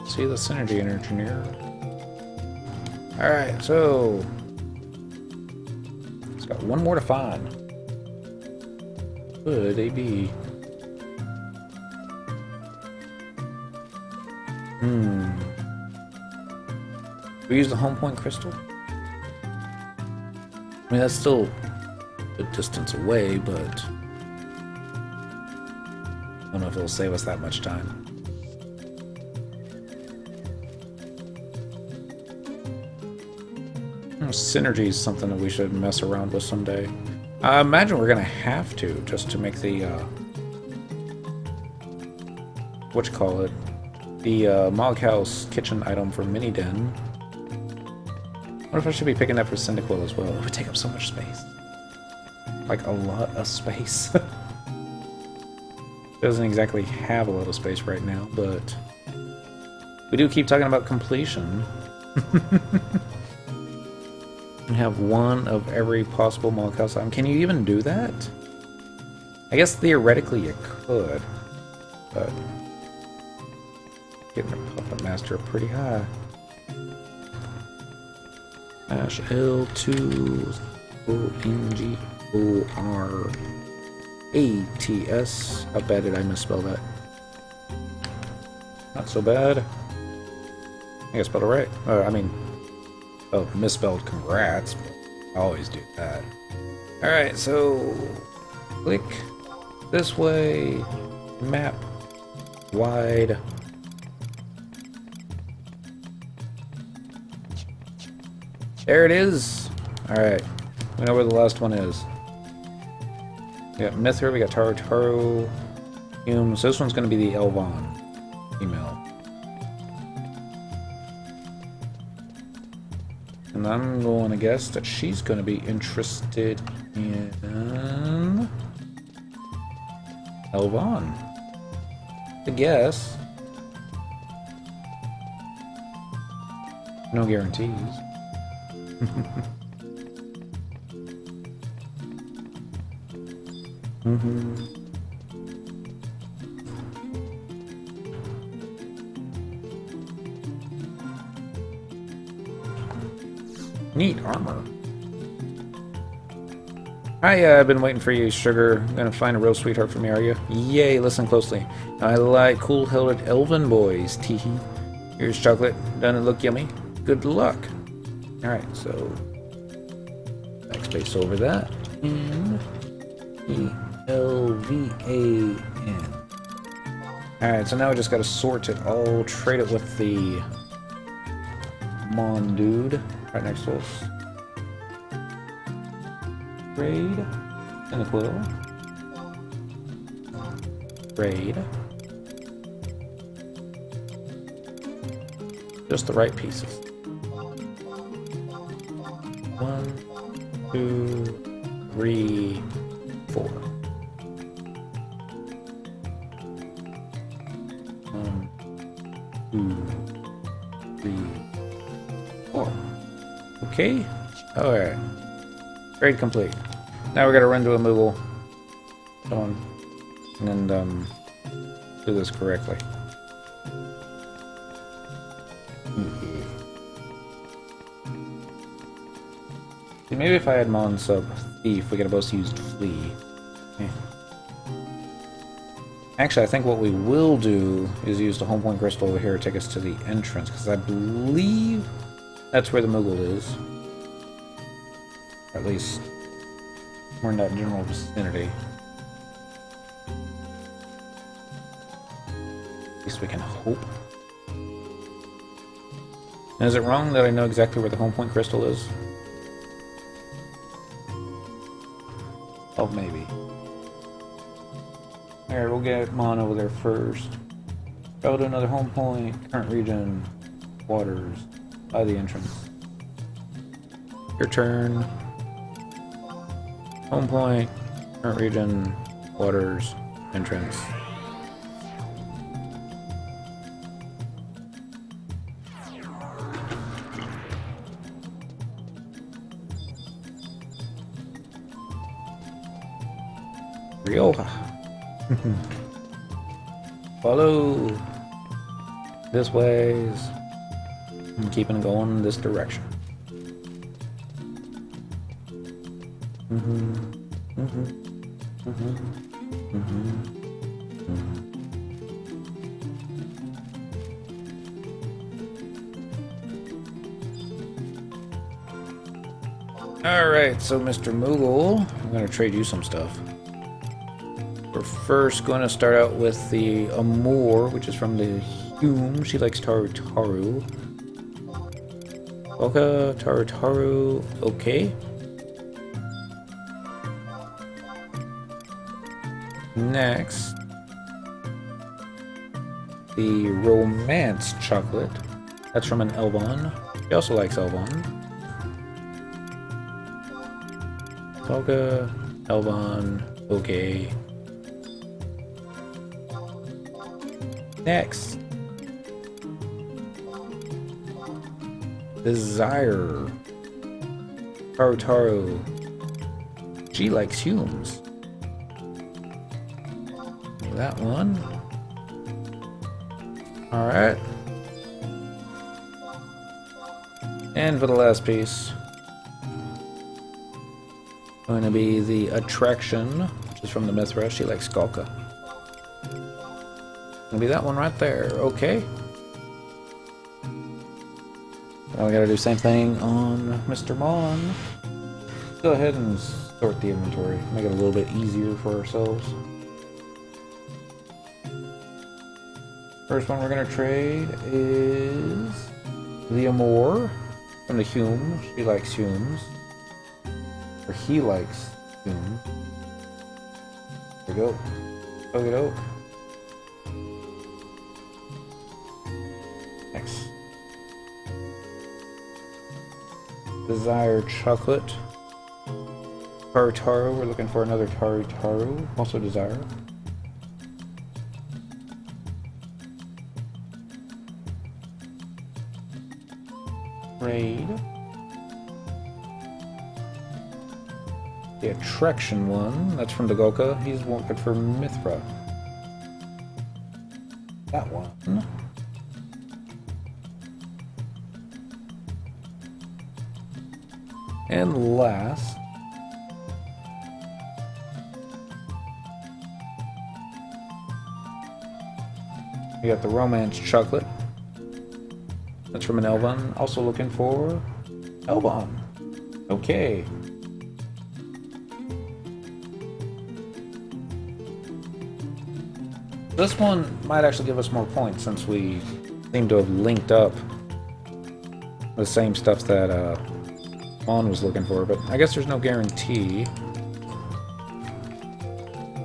See the synergy engineer. Alright, so it's got one more to find. Could they be? We use the home point crystal? I mean, that's still a distance away, but I don't know if it'll save us that much time. Synergy is something that we should mess around with someday. I imagine we're gonna have to, just to make the whatchamacallit, the Maughan house kitchen item for Mini Den. What if I should be picking that for Cyndaquil as well? It would take up so much space. Like a lot of space. Doesn't exactly have a lot of space right now, but we do keep talking about completion. And have one of every possible Maughan house item. Can you even do that? I guess theoretically you could, but getting a Puppet Master pretty high. L2 ONGORATS. How bad did I misspell that? Not so bad. I think I spelled it right. I mean, oh, misspelled congrats, but I always do that. Alright, so click this way, map wide. There it is! Alright, we know where the last one is. We got Mither, we got Taro, Hume, so this one's going to be the Elvon female. And I'm going to guess that she's going to be interested in Elvon. I guess. No guarantees. Neat armor. Hi, I've been waiting for you, Sugar. Gonna find a real sweetheart for me, are you? Yay, listen closely. I like cool-headed elven boys, teehee. Here's chocolate. Doesn't it look yummy? Good luck. Alright, so backspace over that. And ELVAN. Alright, so now we just gotta sort it all, trade it with the Maughan dude right next to us. Trade. Cyndaquil. Trade. Just the right pieces. 1, 2, 3, 4. 1, 2, 3, 4. Okay. Alright. Trade complete. Now we gotta run to a Moogle. And do this correctly. See, maybe if I had Maughan sub Thief, we could have both used Flee. Actually, I think what we will do is use the home point crystal over here to take us to the entrance, because I believe that's where the Moogle is. Or at least, we're in that general vicinity. At least we can hope. And is it wrong that I know exactly where the home point crystal is? Oh, maybe. Alright, we'll get Maughan over there first. Travel to another home point. Current region. Waters. By the entrance. Your turn. Home point. Current region. Waters. Entrance. Rioja. Follow this ways. I'm keeping going this direction. Alright, so Mr. Moogle, I'm going to trade you some stuff. We're first going to start out with the Amour, which is from the Hume. She likes Taru Taru. Oka, Taru Taru, okay. Next, the Romance Chocolate. That's from an Elvon. She also likes Elvon. Oka, Elvon, okay. Next, Desire. Taru Taru. She likes Humes. That one. Alright. And for the last piece, going to be the Attraction, which is from the Mithra. She likes Skalka. Gonna be that one right there. Okay. Now we gotta do the same thing on Mr. Maughan. Let's go ahead and sort the inventory. Make it a little bit easier for ourselves. First one we're gonna trade is the Amour from the Hume. She likes Humes. Or he likes Humes. There we go. Okie doke. Next. Desire Chocolate. Taru Taru. We're looking for another Taru Taru. Also Desire. Raid. The Attraction one. That's from Dagoka. He's working for Mithra. That one. And last, we got the Romance Chocolate. That's from an Elvon. Also looking for Elvon. Okay. This one might actually give us more points since we seem to have linked up the same stuff that Maughan was looking for, but I guess there's no guarantee.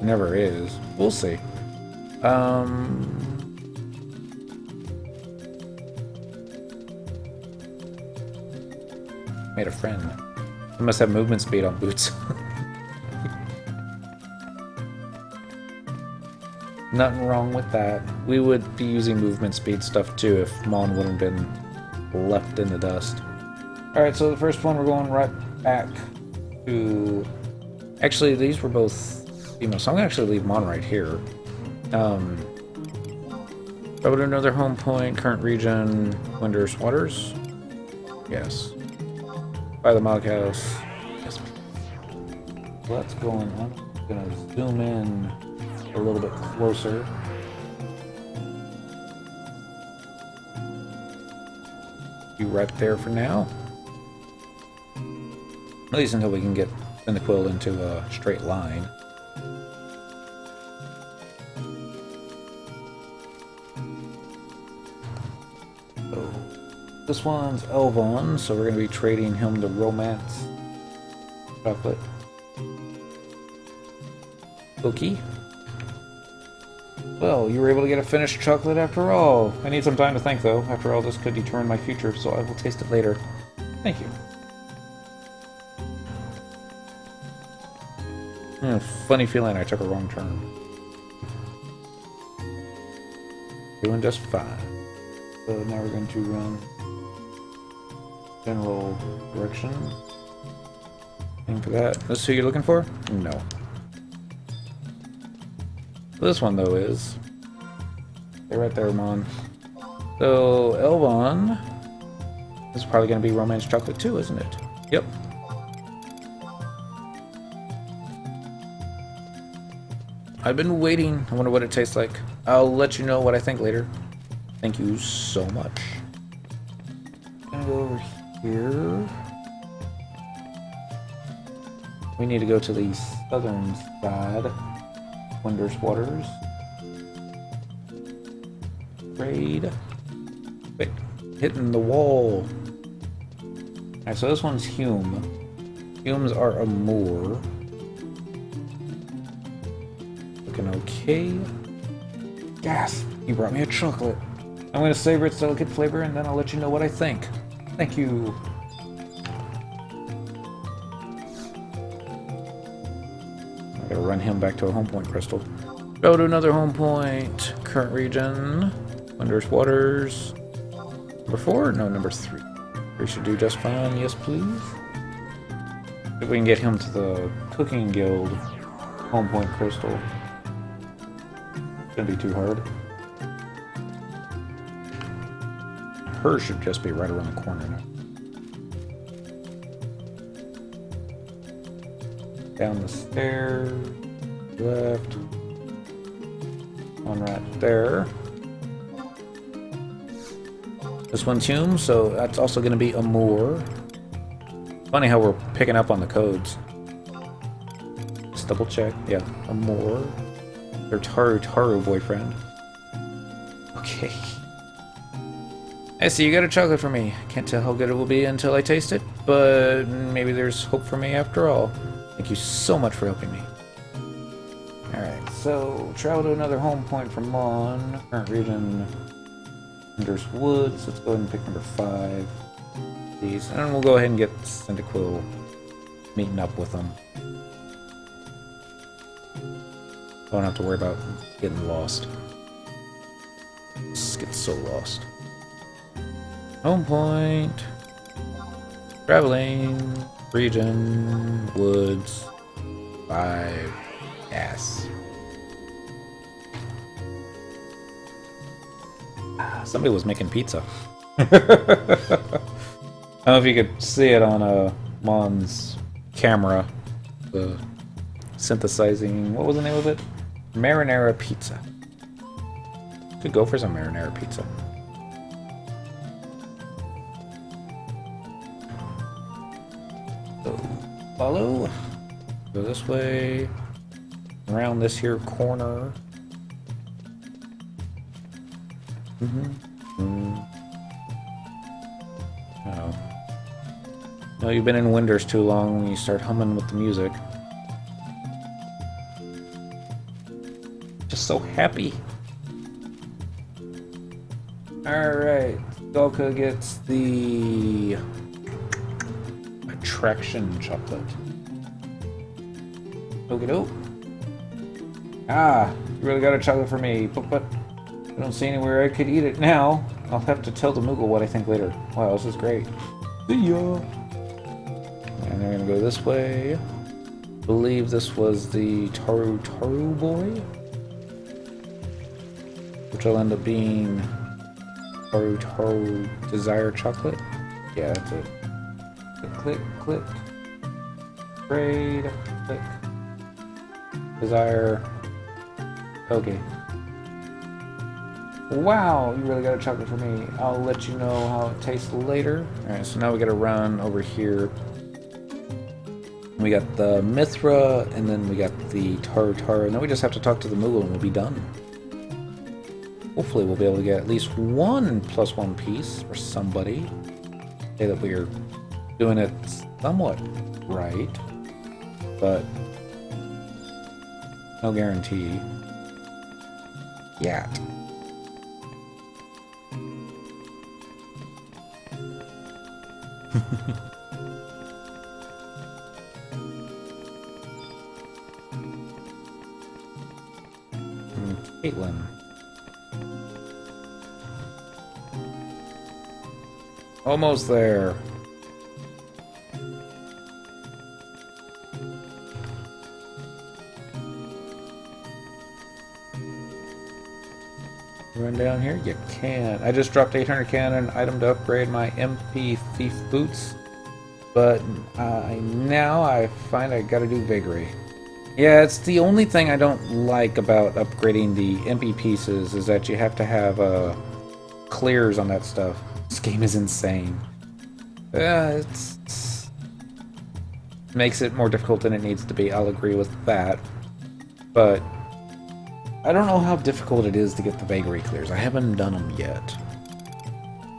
Never is. We'll see. Made a friend. I must have movement speed on boots. Nothing wrong with that. We would be using movement speed stuff too if Maughan wouldn't have been left in the dust. Alright, so the first one we're going right back to... Actually, these were both female, so I'm going to actually leave Maughan right here. Go to another home point, current region, Winder's Waters. Yes. By the Mog House. Yes. What's going on? I'm going to zoom in a little bit closer. Be right there for now. At least until we can get Cyndaquil into a straight line. So, this one's Elvon, so we're going to be trading him the Romance Chocolate. Okay. Well, you were able to get a finished chocolate after all. I need some time to think, though. After all, this could determine my future, so I will taste it later. Thank you. Funny feeling I took a wrong turn. Doing just fine. So now we're going to run general directions. Aim for that. This who you're looking for? No. This one, though, is... They're right there, Maughan. So, Elvon... This is probably going to be Romance Chocolate too, isn't it? Yep. I've been waiting. I wonder what it tastes like. I'll let you know what I think later. Thank you so much. Gonna go over here. We need to go to the southern side. Wondrous Waters. Raid. Wait, hitting the wall. Alright, so this one's Hume. Humes are a Moor. Looking okay. Gas! You brought me a chocolate. I'm gonna savor its delicate flavor and then I'll let you know what I think. Thank you. I gotta run him back to a home point crystal. Go to another home point. Current region. Wondrous Waters. Number 4? No, number 3. We should do just fine. Yes, please. If we can get him to the Cooking Guild home point crystal. Shouldn't be too hard. Hers should just be right around the corner now. Down the stairs, left, one right there. This one's Hume, so that's also going to be a Moor. Funny how we're picking up on the codes. Just double check. Yeah, a Moor. Their Taru boyfriend. Okay. I see you got a chocolate for me. Can't tell how good it will be until I taste it, but maybe there's hope for me after all. Thank you so much for helping me. Alright, so travel to another home point from Maughan. Current region, Wondrous Woods. Let's go ahead and pick number 5. These, and we'll go ahead and get Cyndaquil meeting up with them. Don't have to worry about getting lost. Just get so lost. Home point. Traveling. Region. Woods. 5. Yes. Somebody was making pizza. I don't know if you could see it on Maughan's camera. The synthesizing. What was the name of it? Marinara pizza. Could go for some marinara pizza. So, follow. Go this way. Around this here corner. Oh. No, you've been in Winters too long when you start humming with the music. Just so happy. Alright. Dalka gets the attraction chocolate. Okie-doke. Ah, you really got a chocolate for me, but I don't see anywhere I could eat it now. I'll have to tell the Moogle what I think later. Wow, this is great. See ya! And they're gonna go this way. I believe this was the Taru boy, which will end up being Taru Desire Chocolate. Yeah, that's it. Click, click. Trade, click. Desire. Okay. Wow, you really got a chocolate for me. I'll let you know how it tastes later. Alright, so now we gotta run over here. We got the Mithra, and then we got the Taru, and then we just have to talk to the Moogle and we'll be done. Hopefully we'll be able to get at least 1 +1 piece for somebody. Say that we are doing it somewhat right, but no guarantee. Yat. Caitlin. Almost there. Run down here? You can. I just dropped 800 cannon item to upgrade my MP Thief boots. But now I find I gotta do Vagary. Yeah, it's the only thing I don't like about upgrading the MP pieces is that you have to have clears on that stuff. This game is insane. It's makes it more difficult than it needs to be. I'll agree with that. But I don't know how difficult it is to get the Vagary clears. I haven't done them yet.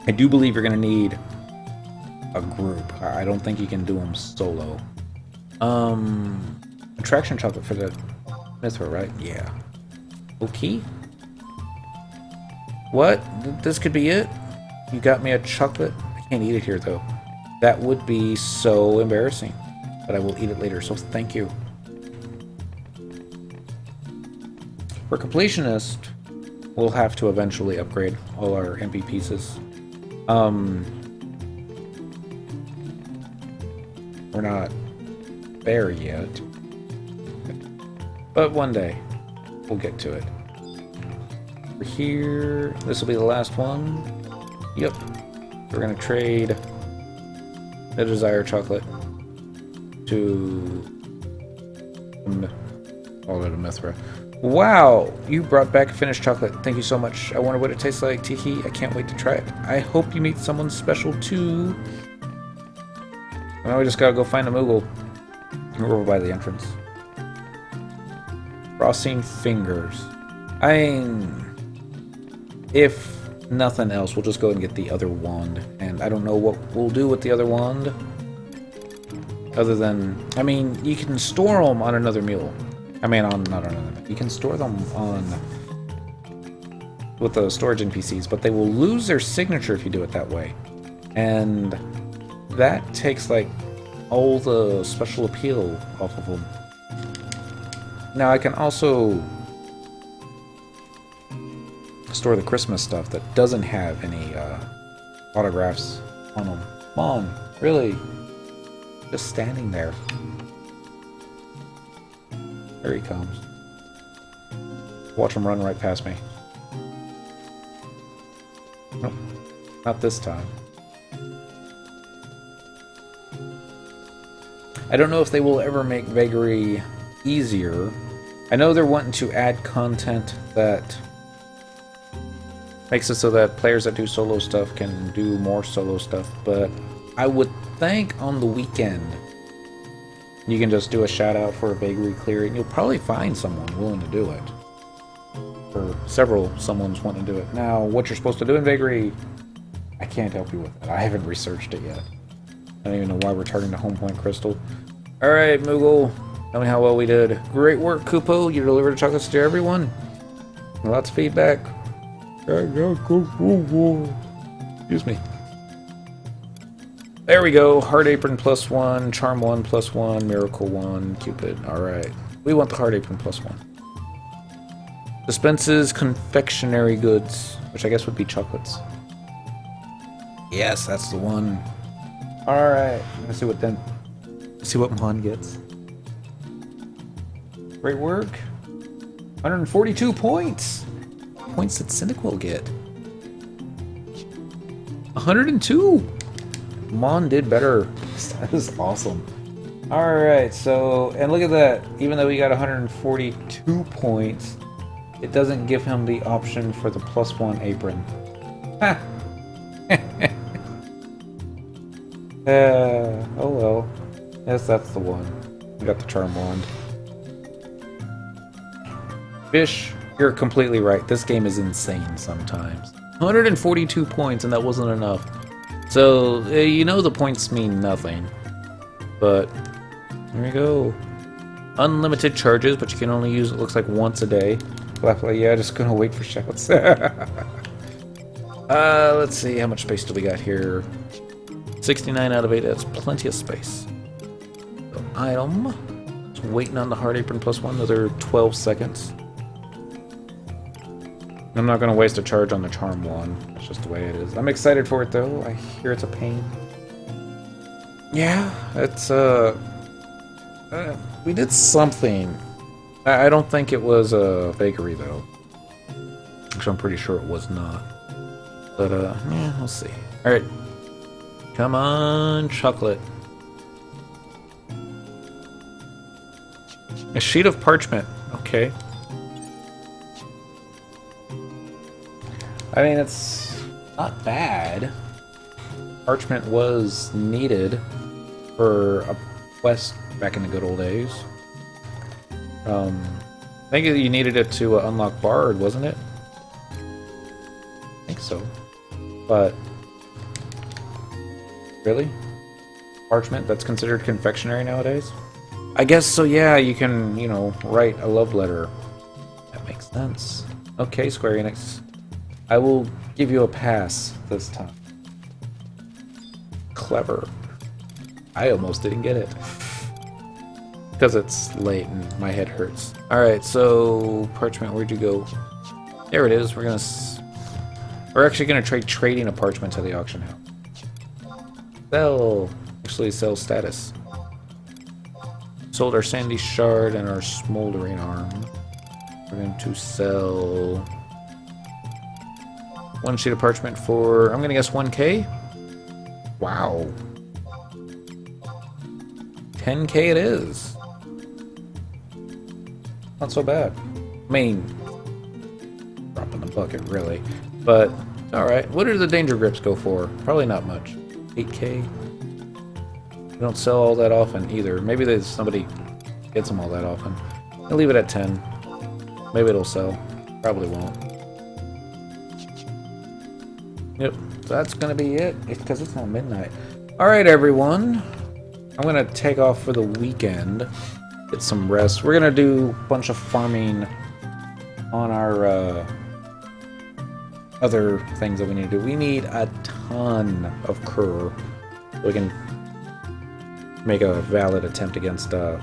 I do believe you're going to need a group. I don't think you can do them solo. Attraction chocolate for the Mithra, right? Yeah. Okay. What? This could be it? You got me a chocolate? I can't eat it here, though. That would be so embarrassing. But I will eat it later, so thank you. For completionist, we'll have to eventually upgrade all our MP pieces. We're not there yet. But one day, we'll get to it. We're here. This will be the last one. Yep. We're going to trade the Desire Chocolate to all of the Mithra. Wow! You brought back a finished chocolate. Thank you so much. I wonder what it tastes like. Teehee. I can't wait to try it. I hope you meet someone special too. Now we just gotta go find a Moogle. We're over by the entrance. Crossing fingers. If nothing else, we'll just go and get the other wand. And I don't know what we'll do with the other wand. Other than, I mean, you can store them on another mule. I mean, not on another. You can store them on with the storage NPCs, but they will lose their signature if you do it that way. And that takes like all the special appeal off of them. Now I can also store the Christmas stuff that doesn't have any autographs on them. Come on, really? Just standing there. There he comes. Watch him run right past me. Nope, not this time. I don't know if they will ever make Vagary easier. I know they're wanting to add content that makes it so that players that do solo stuff can do more solo stuff, but I would think on the weekend you can just do a shout out for a Vagary clear and you'll probably find someone willing to do it. Or someone's wanting to do it. Now, what you're supposed to do in Vagary, I can't help you with it. I haven't researched it yet. I don't even know why we're targeting the home point crystal. Alright, Moogle. Tell me how well we did. Great work, Kupo. You delivered chocolates to everyone. Lots of feedback. Excuse me. There we go. Heart Apron +1, Charm 1 +1, Miracle 1, Cupid. Alright. We want the Heart Apron +1. Dispenses confectionary goods, which I guess would be chocolates. Yes, that's the one. Alright. Let's see what Maughan gets. Great work. 142 points. Points that Cynic will get. 102. Maughan did better. That is awesome. Alright, so, and look at that. Even though he got 142 points, it doesn't give him the option for the +1 apron. Ha! Oh well. Yes, that's the one. We got the Charm Wand. Fish, you're completely right. This game is insane sometimes. 142 points, and that wasn't enough. So, you know the points mean nothing. But, there you go. Unlimited charges, but you can only use it, looks like, once a day. Yeah, just gonna wait for shouts. Let's see, how much space do we got here? 69 out of 8, that's plenty of space. So, item. Just waiting on the hard apron +1, another 12 seconds. I'm not gonna waste a charge on the charm one. That's just the way it is. I'm excited for it though. I hear it's a pain. Yeah, it's we did something. I don't think it was a bakery though. Actually, I'm pretty sure it was not. But yeah, we'll see. All right, come on, chocolate. A sheet of parchment. Okay. I mean, it's not bad. Parchment was needed for a quest back in the good old days. I think you needed it to unlock Bard, wasn't it? I think so. But really? Parchment? That's considered confectionary nowadays? I guess so, yeah, you can, you know, write a love letter. That makes sense. Okay, Square Enix. I will give you a pass this time. Clever. I almost didn't get it. Because it's late and my head hurts. Alright, so parchment, where'd you go? There it is. We're actually gonna trade trading a parchment to the auction house. Sell. Actually, sell status. Sold our sandy shard and our smoldering arm. We're going to sell one sheet of parchment for, I'm gonna guess 1K? Wow. 10K it is. Not so bad. I mean, drop in the bucket, really. But, alright. What do the danger grips go for? Probably not much. 8K? They don't sell all that often either. Maybe there's somebody gets them all that often. I'll leave it at 10. Maybe it'll sell. Probably won't. Yep, that's gonna be it. Because it's not midnight. Alright, everyone. I'm gonna take off for the weekend. Get some rest. We're gonna do a bunch of farming on our other things that we need to do. We need a ton of cur so we can make a valid attempt against the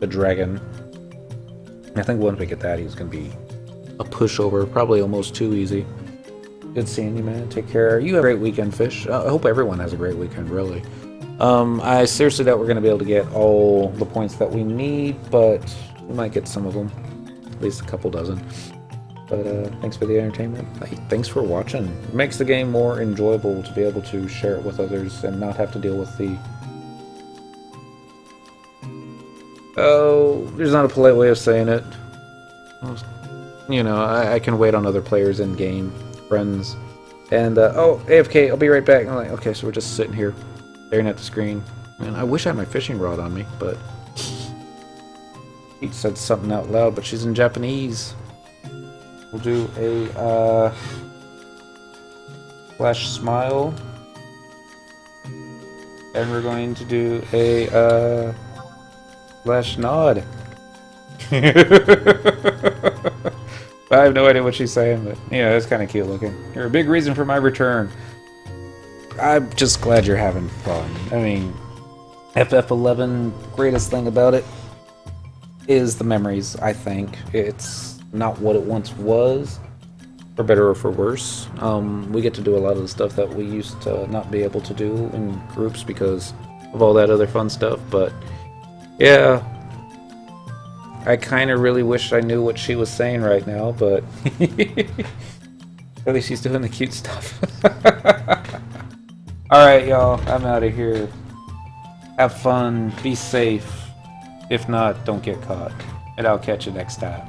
dragon. I think once we get that, he's gonna be a pushover. Probably almost too easy. Good seeing you, man. Take care. You have a great weekend, Fish. I hope everyone has a great weekend, really. I seriously doubt we're going to be able to get all the points that we need, but we might get some of them. At least a couple dozen. But thanks for the entertainment. Thanks for watching. It makes the game more enjoyable to be able to share it with others and not have to deal with the... Oh, there's not a polite way of saying it. You know, I can wait on other players in game, friends. And, oh, AFK, I'll be right back. I'm like, okay, so we're just sitting here, staring at the screen. Man, I wish I had my fishing rod on me, but... He said something out loud, but she's in Japanese. We'll do a, flash smile. And we're going to do a, flash nod. I have no idea what she's saying, but, you know, it's kind of cute looking. You're a big reason for my return. I'm just glad you're having fun. I mean, FF11, greatest thing about it is the memories, I think. It's not what it once was, for better or for worse. We get to do a lot of the stuff that we used to not be able to do in groups because of all that other fun stuff, but yeah, I kind of really wish I knew what she was saying right now, but at least she's doing the cute stuff. Alright, y'all, I'm out of here. Have fun, be safe. If not, don't get caught. And I'll catch you next time.